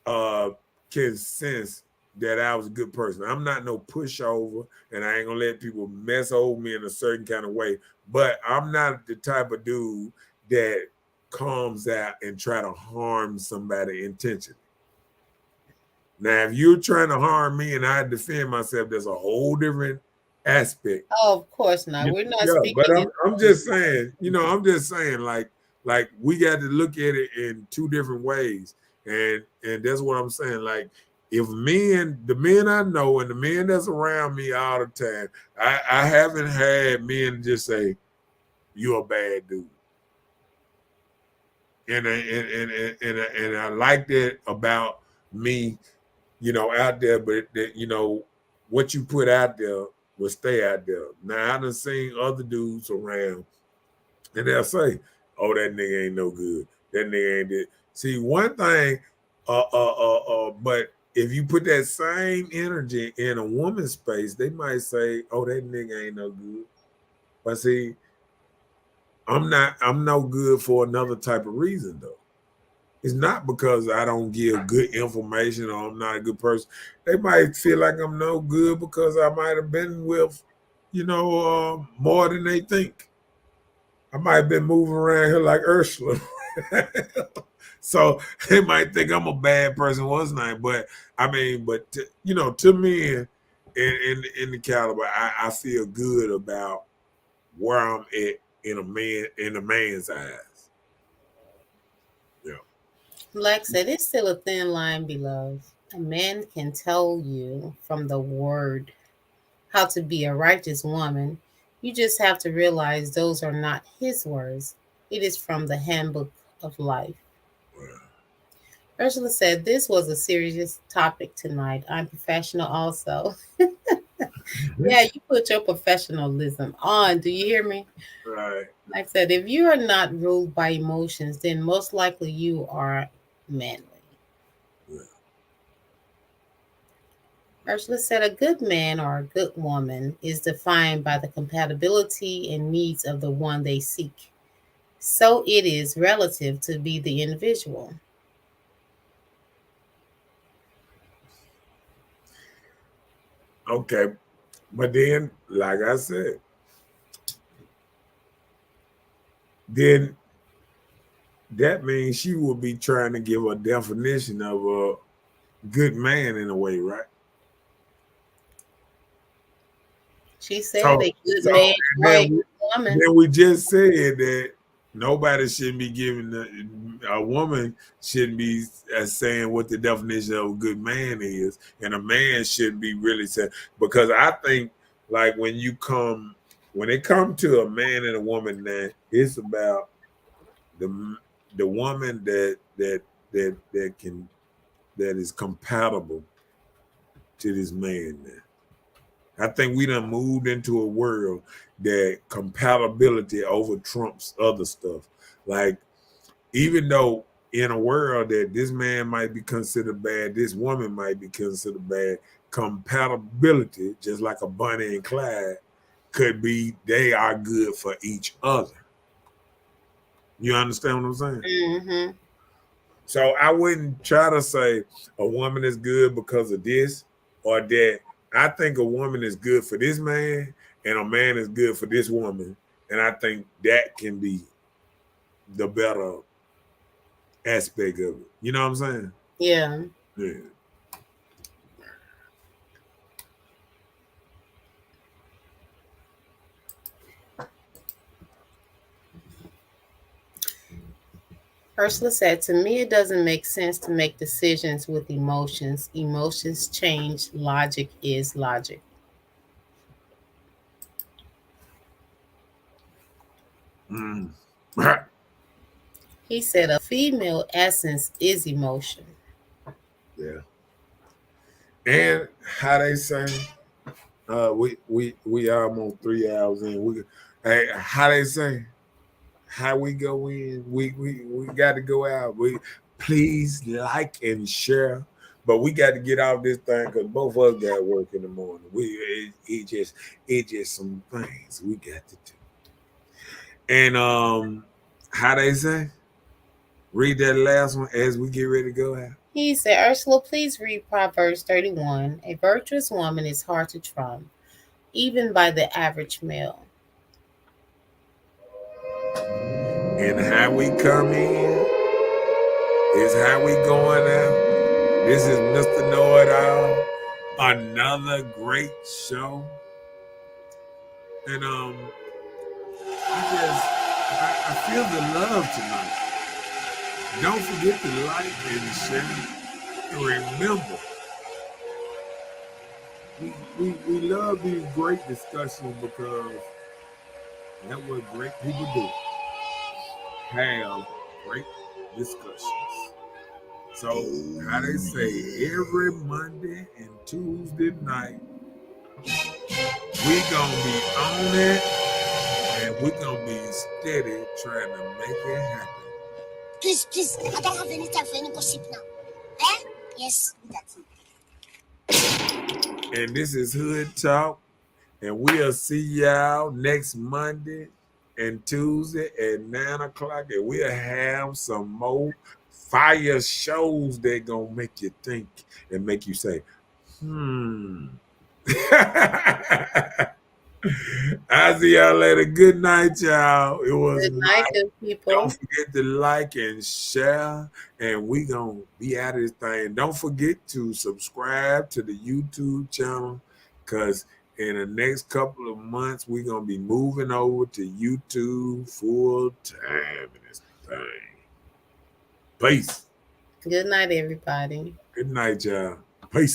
can sense that I was a good person. I'm not no pushover, and I ain't gonna let people mess over me in a certain kind of way. But I'm not the type of dude that comes out and try to harm somebody intentionally. Now, if you're trying to harm me and I defend myself, there's a whole different aspect. Oh, of course not. We're not speaking. But I'm just saying, like we got to look at it in 2 different ways. And that's what I'm saying. Like, if the men I know and the men that's around me all the time, I haven't had men just say, you're a bad dude. And I like that about me, out there, but that, what you put out there will stay out there. Now I done seen other dudes around and they'll say, oh, that nigga ain't no good. That nigga ain't it. See, one thing, but if you put that same energy in a woman's space, they might say, oh, that nigga ain't no good. But see, I'm no good for another type of reason though. It's not because I don't give good information or I'm not a good person. They might feel like I'm no good because I might have been with, more than they think. I might have been moving around here like Ursula. So they might think I'm a bad person, wasn't I? But I mean, to men, in the caliber, I feel good about where I'm at in a man's eyes. Yeah. Like I said, it's still a thin line, beloved. A man can tell you from the word how to be a righteous woman. You just have to realize those are not his words. It is from the handbook of life. Well, Ursula said this was a serious topic tonight. I'm professional also. Yeah, you put your professionalism on. Do you hear me? right. Like I said, if you are not ruled by emotions, then most likely you are manly. Yeah. Ursula said a good man or a good woman is defined by the compatibility and needs of the one they seek. So it is relative to be the individual. Okay. But then, like I said, then that means she will be trying to give a definition of a good man in a way, right? She said So, a good so man or a then, good woman. then we just said that nobody shouldn't be giving a woman shouldn't be saying what the definition of a good man is, and a man shouldn't be really saying, because I think like when it comes to a man and a woman, now it's about the woman that is compatible to this man now. I think we done moved into a world that compatibility over trumps other stuff. Like, even though in a world that this man might be considered bad, this woman might be considered bad, compatibility, just like a Bonnie and Clyde, could be they are good for each other. You understand what I'm saying? Mm-hmm. So I wouldn't try to say a woman is good because of this or that. I think a woman is good for this man and a man is good for this woman. And I think that can be the better aspect of it. You know what I'm saying? Yeah. Yeah. Ursula said, to me, it doesn't make sense to make decisions with emotions. Emotions change. Logic is logic. Mm. He said, a female essence is emotion. Yeah. And how they say, we almost 3 hours in. Hey, how they say, how we go in, we got to go out. We please like and share, but we got to get out this thing because both of us got work in the morning. It just some things we got to do. And how they say, read that last one as we get ready to go out. He said, Ursula, please read Proverbs 31. A virtuous woman is hard to trump, even by the average male. And how we come in is how we going out. This is Mr. Know It All, another great show. And I feel the love tonight. Don't forget to like and share. And remember, we love these great discussions because that's what great people do. Have great discussions. So, how they say, every Monday and Tuesday night, we gonna be on it and we gonna be steady trying to make it happen. Please, I don't have any time for any gossip now. Eh? Yes, that's it. And this is Hood Talk, and we'll see y'all next Monday and Tuesday at 9 o'clock, and we'll have some more fire shows that gonna make you think and make you say, I'll see y'all later. Good night, y'all. It was Good night, good people. Don't forget to like and share, and we gonna be out of this thing. Don't forget to subscribe to the YouTube channel because in the next couple of months, we're going to be moving over to YouTube full time in this thing. Peace. Good night, everybody. Good night, y'all. Peace.